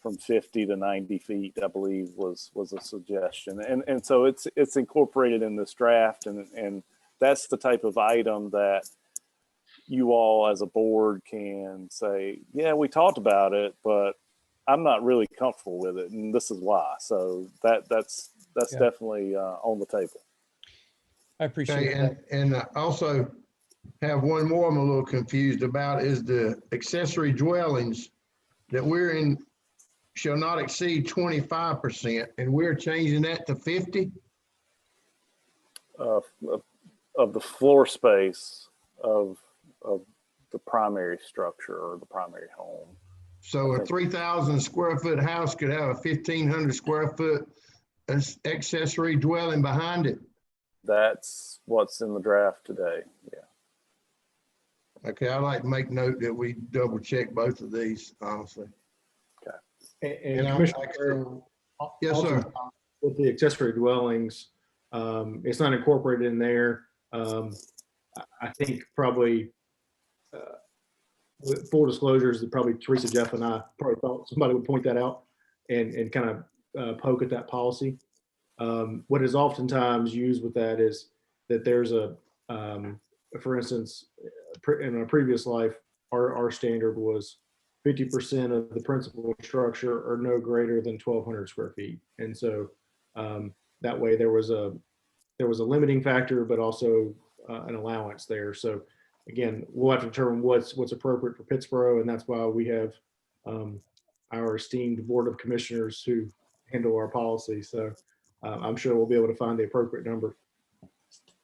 from 50 to 90 feet, I believe was a suggestion. And so it's incorporated in this draft, and that's the type of item that you all as a board can say, yeah, we talked about it, but I'm not really comfortable with it, and this is why. So that's definitely on the table. I appreciate that. And I also have one more I'm a little confused about, is the accessory dwellings that we're in shall not exceed 25%, and we're changing that to 50? Of the floor space of the primary structure or the primary home. So a 3,000 square foot house could have a 1,500 square foot accessory dwelling behind it? That's what's in the draft today, yeah. Okay, I'd like to make note that we double check both of these, honestly. Okay. And Commissioner, Yes, sir. With the accessory dwellings, it's not incorporated in there. I think probably with full disclosures that probably Teresa, Jeff, and I probably thought somebody would point that out and kind of poke at that policy. What is oftentimes used with that is that there's for instance, in a previous life, our standard was 50% of the principal structure or no greater than 1,200 square feet. And so that way there was a limiting factor, but also an allowance there. So again, we'll have to determine what's appropriate for Pittsboro, and that's why we have our esteemed Board of Commissioners who handle our policy. So I'm sure we'll be able to find the appropriate number.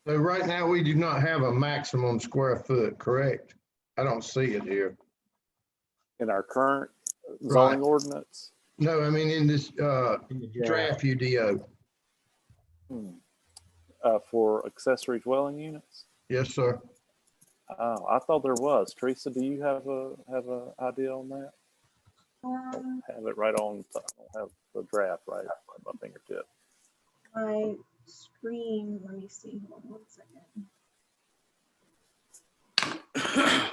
So right now, we do not have a maximum square foot, correct? I don't see it here. In our current zoning ordinance? No, I mean, in this In the draft UDO. For accessory dwelling units? Yes, sir. Oh, I thought there was. Teresa, do you have a idea on that? I don't have it right on. I don't have the draft right at my fingertip. My screen, let me see, hold on 1 second.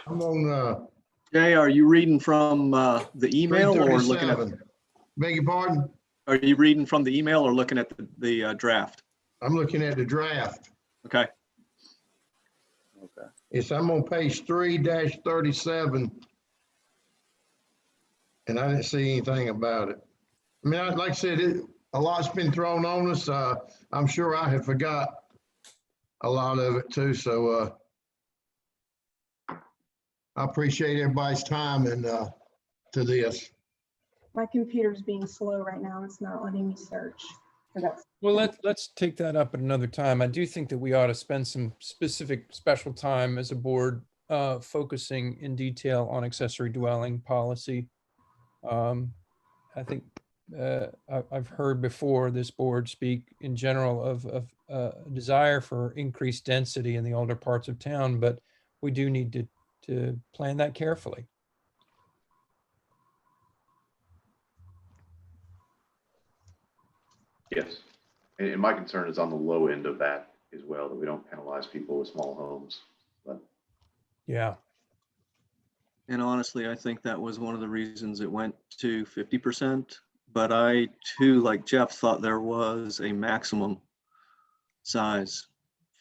I'm on Jay, are you reading from the email or looking at? 337. Beg your pardon? Are you reading from the email or looking at the draft? I'm looking at the draft. Okay. Okay. I'm on page 3-37. And I didn't see anything about it. I mean, like I said, a lot's been thrown on us. I'm sure I have forgot a lot of it too. So I appreciate everybody's time and to this. My computer's being slow right now. It's not letting me search for that. Well, let's take that up at another time. I do think that we ought to spend some specific special time as a board focusing in detail on accessory dwelling policy. I think I've heard before this board speak in general of a desire for increased density in the older parts of town, but we do need to plan that carefully. Yes. And my concern is on the low end of that as well, that we don't penalize people with small homes. But Yeah. And honestly, I think that was one of the reasons it went to 50%. But I too, like Jeff, thought there was a maximum size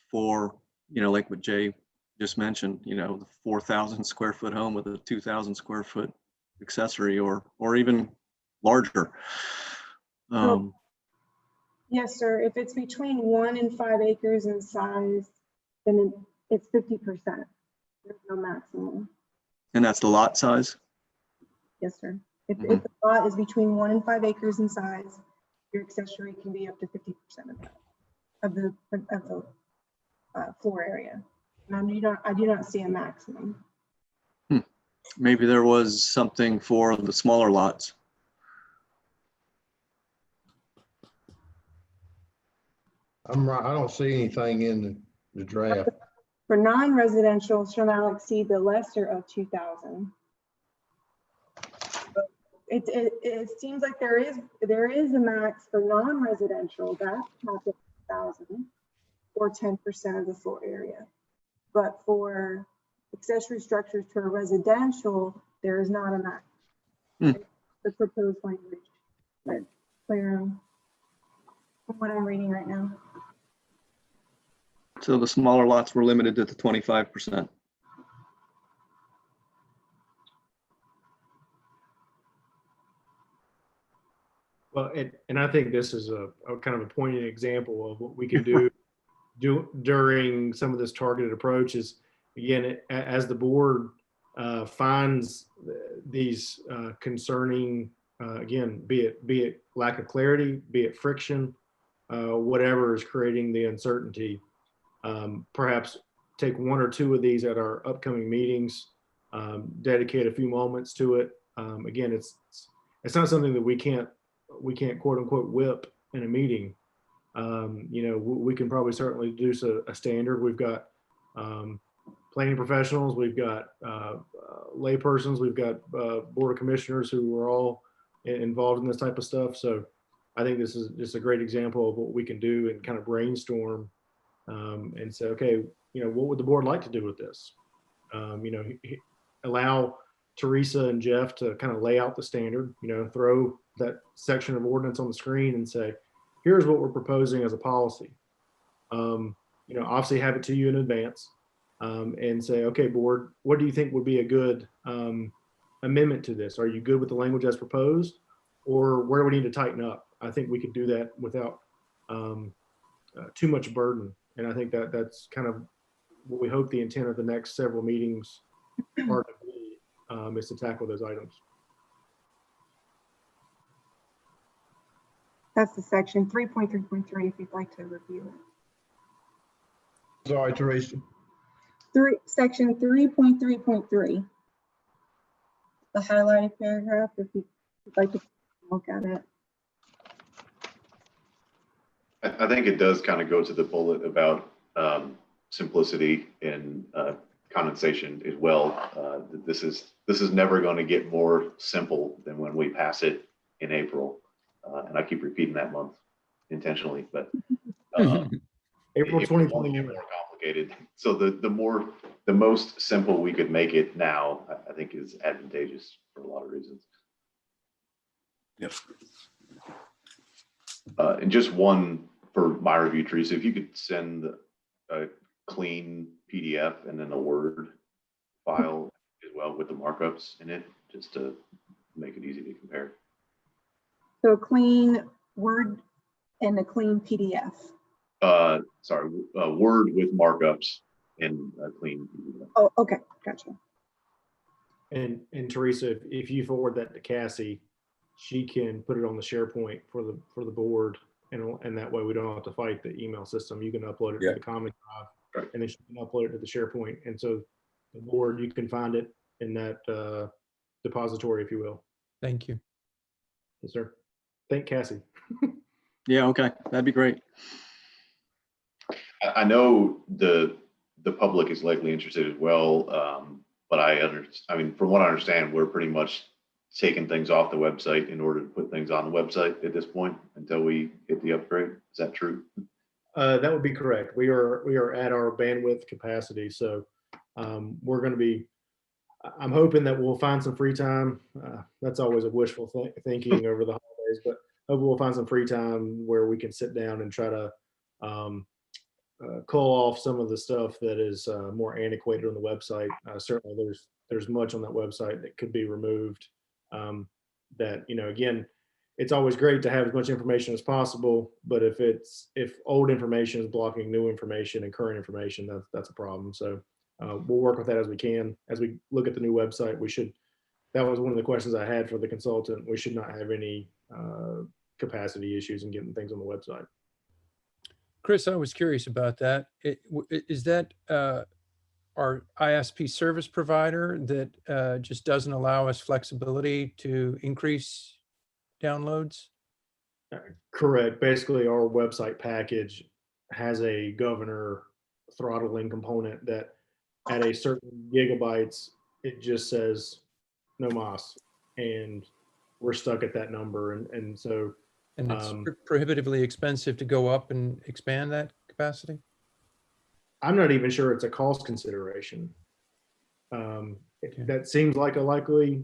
for, like what Jay just mentioned, the 4,000 square foot home with a 2,000 square foot accessory or even larger. Yes, sir. If it's between 1 and 5 acres in size, then it's 50%. There's no maximum. And that's the lot size? Yes, sir. If the lot is between 1 and 5 acres in size, your accessory can be up to 50% of that, of the floor area. And I do not see a maximum. Maybe there was something for the smaller lots. I'm right. I don't see anything in the draft. For non-residential shall not exceed the lesser of 2,000. It seems like there is a max for non-residential, that's capped at 1,000 or 10% of the floor area. But for accessory structures to a residential, there is not a max. The proposed language, but clear from what I'm reading right now. So the smaller lots were limited to the 25%. Well, and I think this is a kind of a poignant example of what we can do during some of this targeted approach is, again, as the board finds these concerning, again, be it lack of clarity, be it friction, whatever is creating the uncertainty, perhaps take 1 or 2 of these at our upcoming meetings, dedicate a few moments to it. Again, it's not something that we can't quote unquote whip in a meeting. We can probably certainly do a standard. We've got planning professionals, we've got lay persons, we've got board of commissioners who are all involved in this type of stuff. So I think this is just a great example of what we can do and kind of brainstorm and say, okay, what would the board like to do with this? Allow Teresa and Jeff to kind of lay out the standard, throw that section of ordinance on the screen and say, here's what we're proposing as a policy. Obviously have it to you in advance and say, okay, board, what do you think would be a good amendment to this? Are you good with the language as proposed, or where do we need to tighten up? I think we could do that without too much burden. And I think that's kind of what we hope the intent of the next several meetings are to be, is to tackle those items. That's the section 3.3.3 if you'd like to review it. Sorry, Teresa. Section 3.3.3. The highlighted paragraph, if you'd like to look at it. I think it does kind of go to the bullet about simplicity and condensation as well. This is never going to get more simple than when we pass it in April. And I keep repeating that month intentionally, but April it won't 2021. get more complicated. So the most simple we could make it now, I think, is advantageous for a lot of reasons. Yep. And just one for my review, Teresa, if you could send a clean PDF and then a Word file as well with the markups in it, just to make it easy to compare. So a clean Word and a clean PDF. Sorry, Word with markups and a clean PDF. Oh, okay, gotcha. And Teresa, if you forward that to Cassie, she can put it on the SharePoint for the board, and that way we don't have to fight the email system. You can upload it to the Common Drive, and then she can upload it to the SharePoint, and so the board, you can find it in that depository, if you will. Thank you. Yes, sir. Thank Cassie. Yeah, okay, that'd be great. I know the public is likely interested as well, but I mean, from what I understand, we're pretty much taking things off the website in order to put things on the website at this point until we get the upgrade. Is that true? That would be correct. We are at our bandwidth capacity, so we're going to be. I'm hoping that we'll find some free time. That's always a wishful thinking over the holidays, but hopefully we'll find some free time where we can sit down and try to cull off some of the stuff that is more antiquated on the website. Certainly, there's much on that website that could be removed. That, you know, again, it's always great to have as much information as possible, but if old information is blocking new information and current information, that's a problem. So we'll work with that as we can. As we look at the new website, that was one of the questions I had for the consultant. We should not have any capacity issues in getting things on the website. Chris, I was curious about that. Is that our ISP service provider that just doesn't allow us flexibility to increase downloads? Correct. Basically, our website package has a governor throttling component that at a certain gigabytes, it just says no mas, and we're stuck at that number. And so. And it's prohibitively expensive to go up and expand that capacity? I'm not even sure it's a cost consideration. That seems like a likely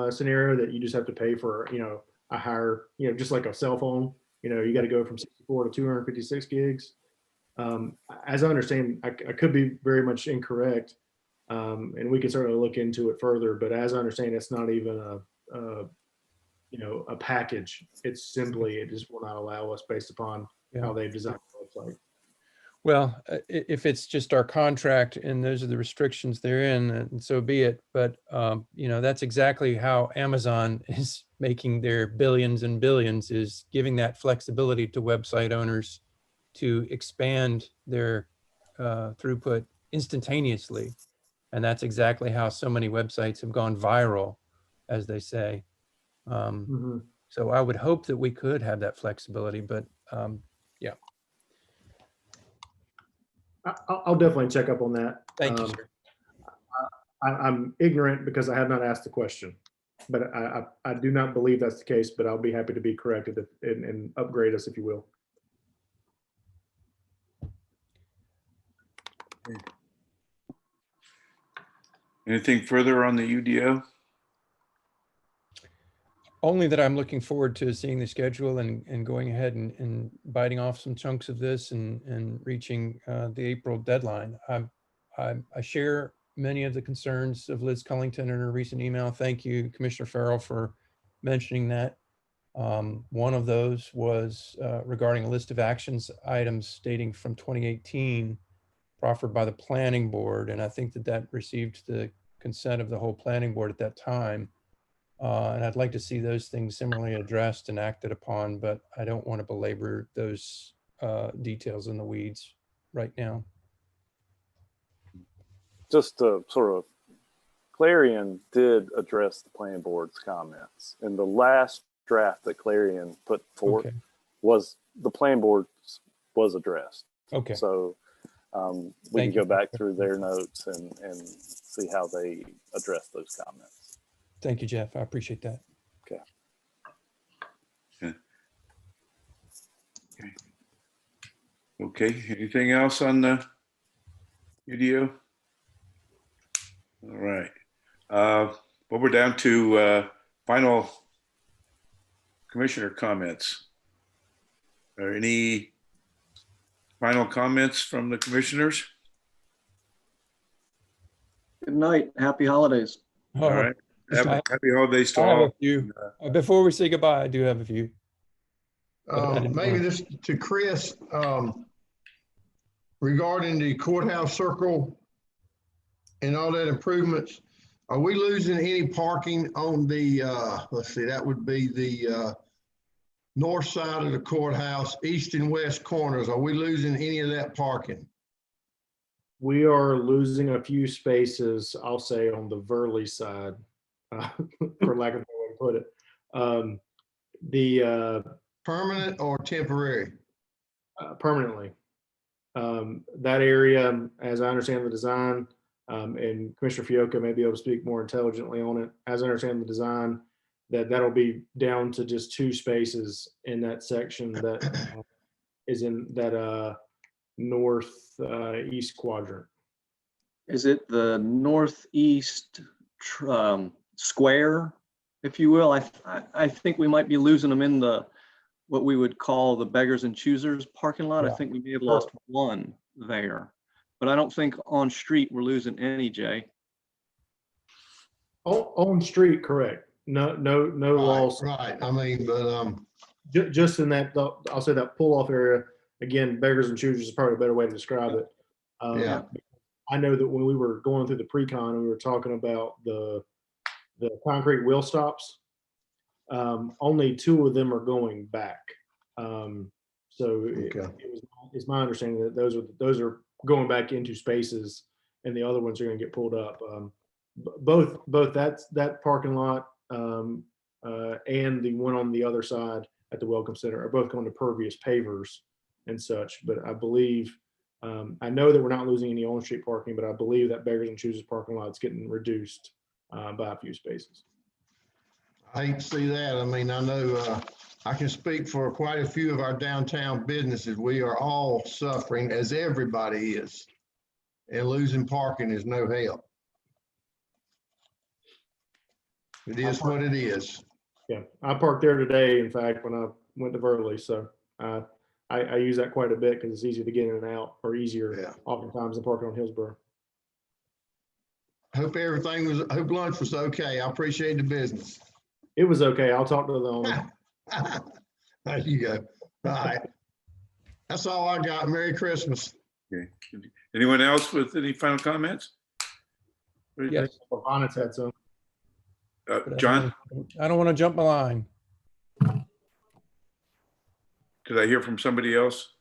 scenario that you just have to pay for, you know, a higher, you know, just like a cell phone, you know, you got to go from 64 to 256 gigs. As I understand, I could be very much incorrect, and we can certainly look into it further, but as I understand, it's not even a package. It's simply, it just will not allow us based upon how they've designed the website. Well, if it's just our contract and those are the restrictions therein, and so be it. But, you know, that's exactly how Amazon is making their billions and billions, is giving that flexibility to website owners to expand their throughput instantaneously. And that's exactly how so many websites have gone viral, as they say. So I would hope that we could have that flexibility, but yeah. I'll definitely check up on that. Thank you, sir. I'm ignorant because I have not asked the question, but I do not believe that's the case, but I'll be happy to be corrected and upgrade us, if you will. Anything further on the UDO? Only that I'm looking forward to seeing the schedule and going ahead and biting off some chunks of this and reaching the April deadline. I share many of the concerns of Liz Cullington in her recent email. Thank you, Commissioner Farrell, for mentioning that. One of those was regarding a list of actions items dating from 2018 proffered by the planning board. And I think that received the consent of the whole planning board at that time. And I'd like to see those things similarly addressed and acted upon, but I don't want to belabor those details in the weeds right now. Just to sort of, Clarion did address the planning board's comments. In the last draft that Clarion put forth Okay. was, the plan board was addressed. Okay. So we Thank can you. go back through their notes and see how they address those comments. Thank you, Jeff. I appreciate that. Okay. Okay, anything else on the UDO? All right. Well, we're down to final commissioner comments. Are any final comments from the commissioners? Good night. Happy holidays. All right. Happy holidays to I have all. a few. Before we say goodbye, I do have a few. But I didn't Maybe wanna- this to Chris, regarding the courthouse circle and all that improvements, are we losing any parking on the, let's see, that would be the north side of the courthouse, east and west corners? Are we losing any of that parking? We are losing a few spaces, I'll say, on the Verley side, for lack of a better way to put it. The Permanent or temporary? permanently. That area, as I understand the design, and Commissioner Fioka may be able to speak more intelligently on it. As I understand the design, that'll be down to just 2 spaces in that section that is in that north east quadrant. Is it the northeast square, if you will? I think we might be losing them in the what we would call the beggars and choosers parking lot. I Yeah. think we may have lost one there, but I don't think on street we're losing any, Jay. On street, correct. No loss. Right, I mean, but, Just in that, I'll say that pull-off area, again, beggars and choosers is probably a better way to describe it. Yeah. I know that when we were going through the pre-con, and we were talking about the concrete wheel stops. Only 2 of them are going back. It's my understanding that those are going back into spaces, and the other ones are going to get pulled up. Both that parking lot and the one on the other side at the Welcome Center are both going to pervious pavers and such. But I believe, I know that we're not losing any on-street parking, but I believe that beggars and choosers parking lot is getting reduced by a few spaces. I hate to see that. I mean, I know, I can speak for quite a few of our downtown businesses. We are all suffering, as everybody is. And losing parking is no help. It is what it is. Yeah, I parked there today, in fact, when I went to Verley, so I use that quite a bit because it's easier to get in and out, or easier oftentimes than parking on Hillsborough. Hope lunch was okay. I appreciate the business. It was okay. I'll talk to the owner. There you go. All right. That's all I got. Merry Christmas. Okay. Anyone else with any final comments? Yes. Bonnet's had some. John, I don't want to jump the line. did I hear from somebody else?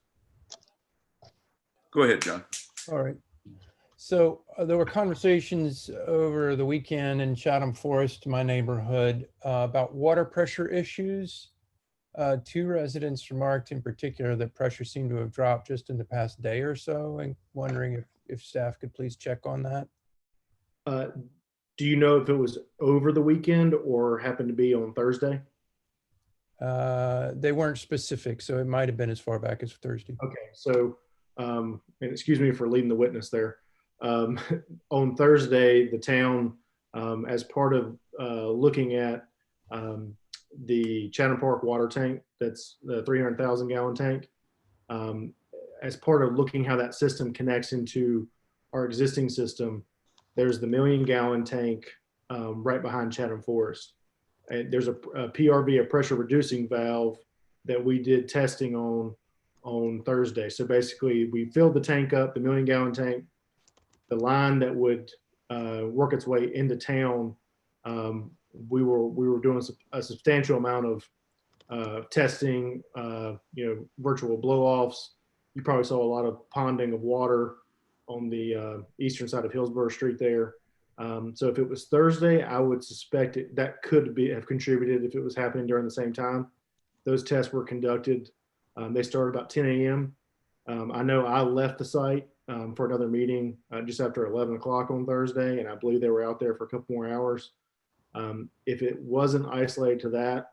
Go ahead, John. All right. So there were conversations over the weekend in Chatham Forest, my neighborhood, about water pressure issues. 2 residents remarked in particular that pressure seemed to have dropped just in the past day or so, and wondering if staff could please check on that. Do you know if it was over the weekend or happened to be on Thursday? They weren't specific, so it might have been as far back as Thursday. Okay, so, and excuse me for leading the witness there. On Thursday, the town, as part of looking at the Chatham Park water tank, that's the 300,000 gallon tank, as part of looking how that system connects into our existing system, there's the 1 million gallon tank right behind Chatham Forest. And there's a PRV, a pressure reducing valve, that we did testing on Thursday. So basically, we filled the tank up, the 1 million gallon tank. The line that would work its way into town, we were doing a substantial amount of testing, virtual blow-offs. You probably saw a lot of ponding of water on the eastern side of Hillsborough Street there. So if it was Thursday, I would suspect that could have contributed if it was happening during the same time. Those tests were conducted. They started about 10 a.m. I know I left the site for another meeting just after 11 o'clock on Thursday, and I believe they were out there for a couple more hours. If it wasn't isolated to that,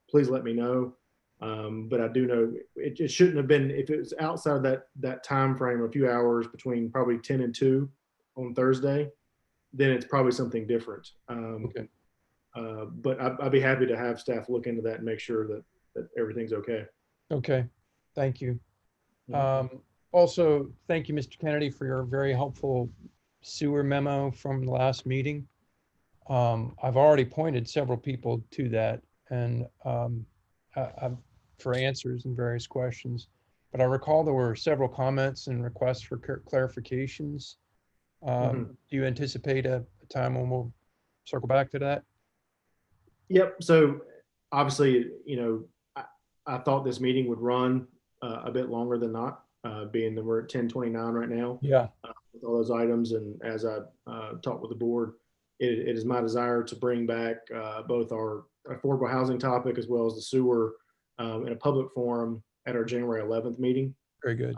please let me know. But I do know it shouldn't have been, if it was outside that time frame, a few hours between probably 10 and 2 on Thursday, then it's probably something different. But I'd be happy to have staff look into that and make sure that everything's okay. Okay, thank you. Also, thank you, Mr. Kennedy, for your very helpful sewer memo from the last meeting. I've already pointed several people to that and for answers and various questions, but I recall there were several comments and requests for clarifications. Do you anticipate a time when we'll circle back to that? Yep. So obviously, I thought this meeting would run a bit longer than not, being that we're at 10:29 right now. Yeah. With all those items, and as I talked with the board, it is my desire to bring back both our affordable housing topic as well as the sewer in a public forum at our January 11th meeting. Very good.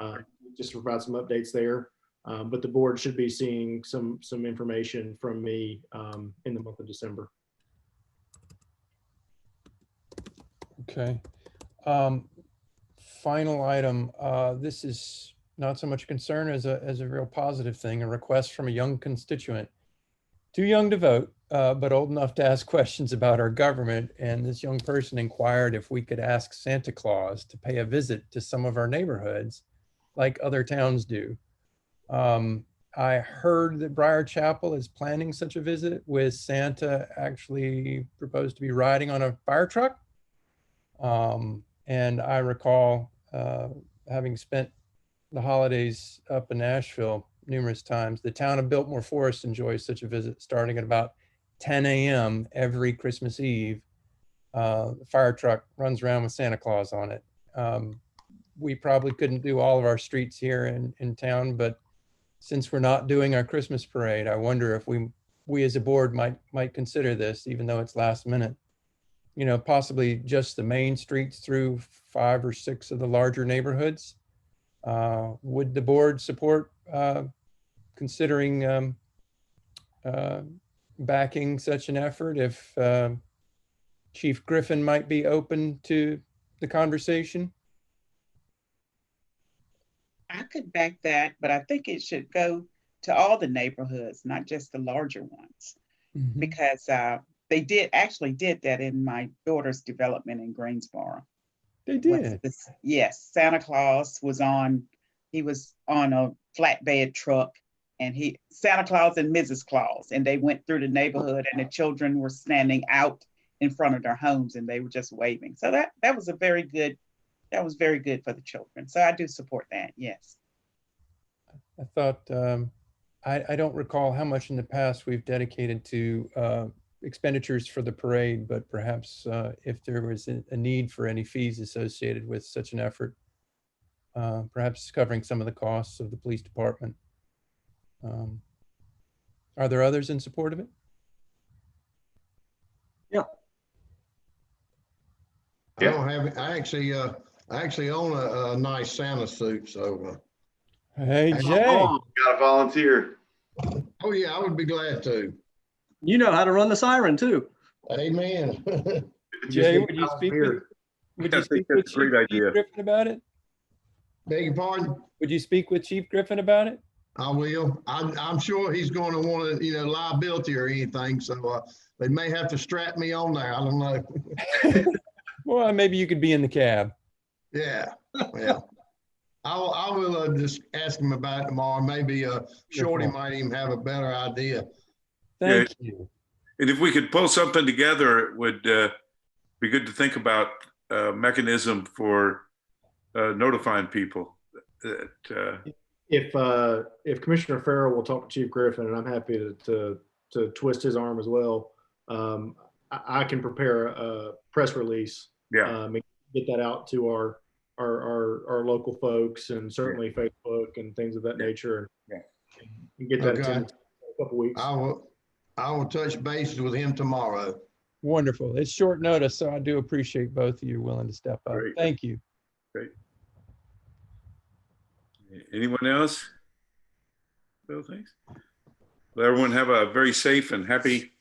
Just to provide some updates there. But the board should be seeing some information from me in the month of December. Okay. Final item. This is not so much a concern as a real positive thing, a request from a young constituent. Too young to vote, but old enough to ask questions about our government. And this young person inquired if we could ask Santa Claus to pay a visit to some of our neighborhoods like other towns do. I heard that Briar Chapel is planning such a visit, with Santa actually proposed to be riding on a fire truck. And I recall having spent the holidays up in Nashville numerous times, the town of Biltmore Forest enjoys such a visit starting at about 10 a.m. every Christmas Eve. The fire truck runs around with Santa Claus on it. We probably couldn't do all of our streets here in town, but since we're not doing our Christmas parade, I wonder if we as a board might consider this, even though it's last minute. Possibly just the main streets through 5 or 6 of the larger neighborhoods. Would the board support considering backing such an effort if Chief Griffin might be open to the conversation? I could back that, but I think it should go to all the neighborhoods, not just the larger ones, because they actually did that in my daughter's development in Greensboro. They did? Yes, Santa Claus was on a flatbed truck, and Santa Claus and Mrs. Claus, and they went through the neighborhood, and the children were standing out in front of their homes and they were just waving. So that was very good for the children. So I do support that, yes. I thought, I don't recall how much in the past we've dedicated to expenditures for the parade, but perhaps if there was a need for any fees associated with such an effort, perhaps covering some of the costs of the police department. Are there others in support of it? Yeah. I don't have it. I actually own a nice Santa suit, so. Hey, Jay. Got to volunteer. Oh yeah, I would be glad to. You know how to run the siren too. Amen. Jay, would you speak with Chief Griffin about it? Beg your pardon? Would you speak with Chief Griffin about it? I will. I'm sure he's going to want to, liability or anything. So they may have to strap me on there. I don't know. Well, maybe you could be in the cab. Yeah. Well, I will just ask him about it tomorrow. Maybe Shorty might even have a better idea. Thank you. And if we could pull something together, it would be good to think about a mechanism for notifying people that. If Commissioner Farrell will talk to Chief Griffin, and I'm happy to twist his arm as well, I can prepare a press release. Yeah. And get that out to our local folks, and certainly Facebook and things of that nature. Yeah. And get that Okay. attended Couple weeks. I will touch bases with him tomorrow. Wonderful. It's short notice, so I do appreciate both of you willing to step up. Great. Thank you. Great. Anyone else? Bill, thanks. Well, everyone have a very safe and happy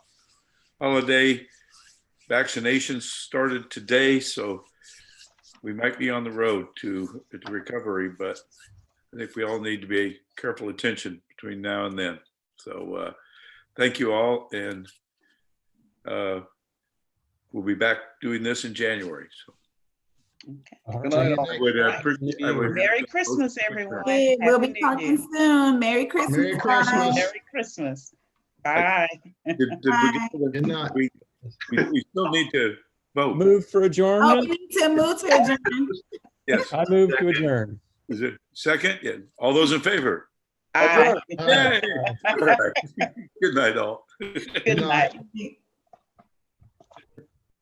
holiday. Vaccinations started today, so we might be on the road to recovery, but I think we all need to be careful attention between now and then. So thank you all, and we'll be back doing this in January. So. Good night, all. Merry Christmas, everyone. Hey, we'll be Happy New talking Year. soon. Merry Christmas. Merry guys. Christmas. Merry Christmas. Bye. Good night. We still need to vote. Move for Oh, we adjournment. need to move to adjourn. Yes. I move to adjourn. Is it second? Yeah. All those in favor? Aye. Yay. All right. Good night, all. Good night.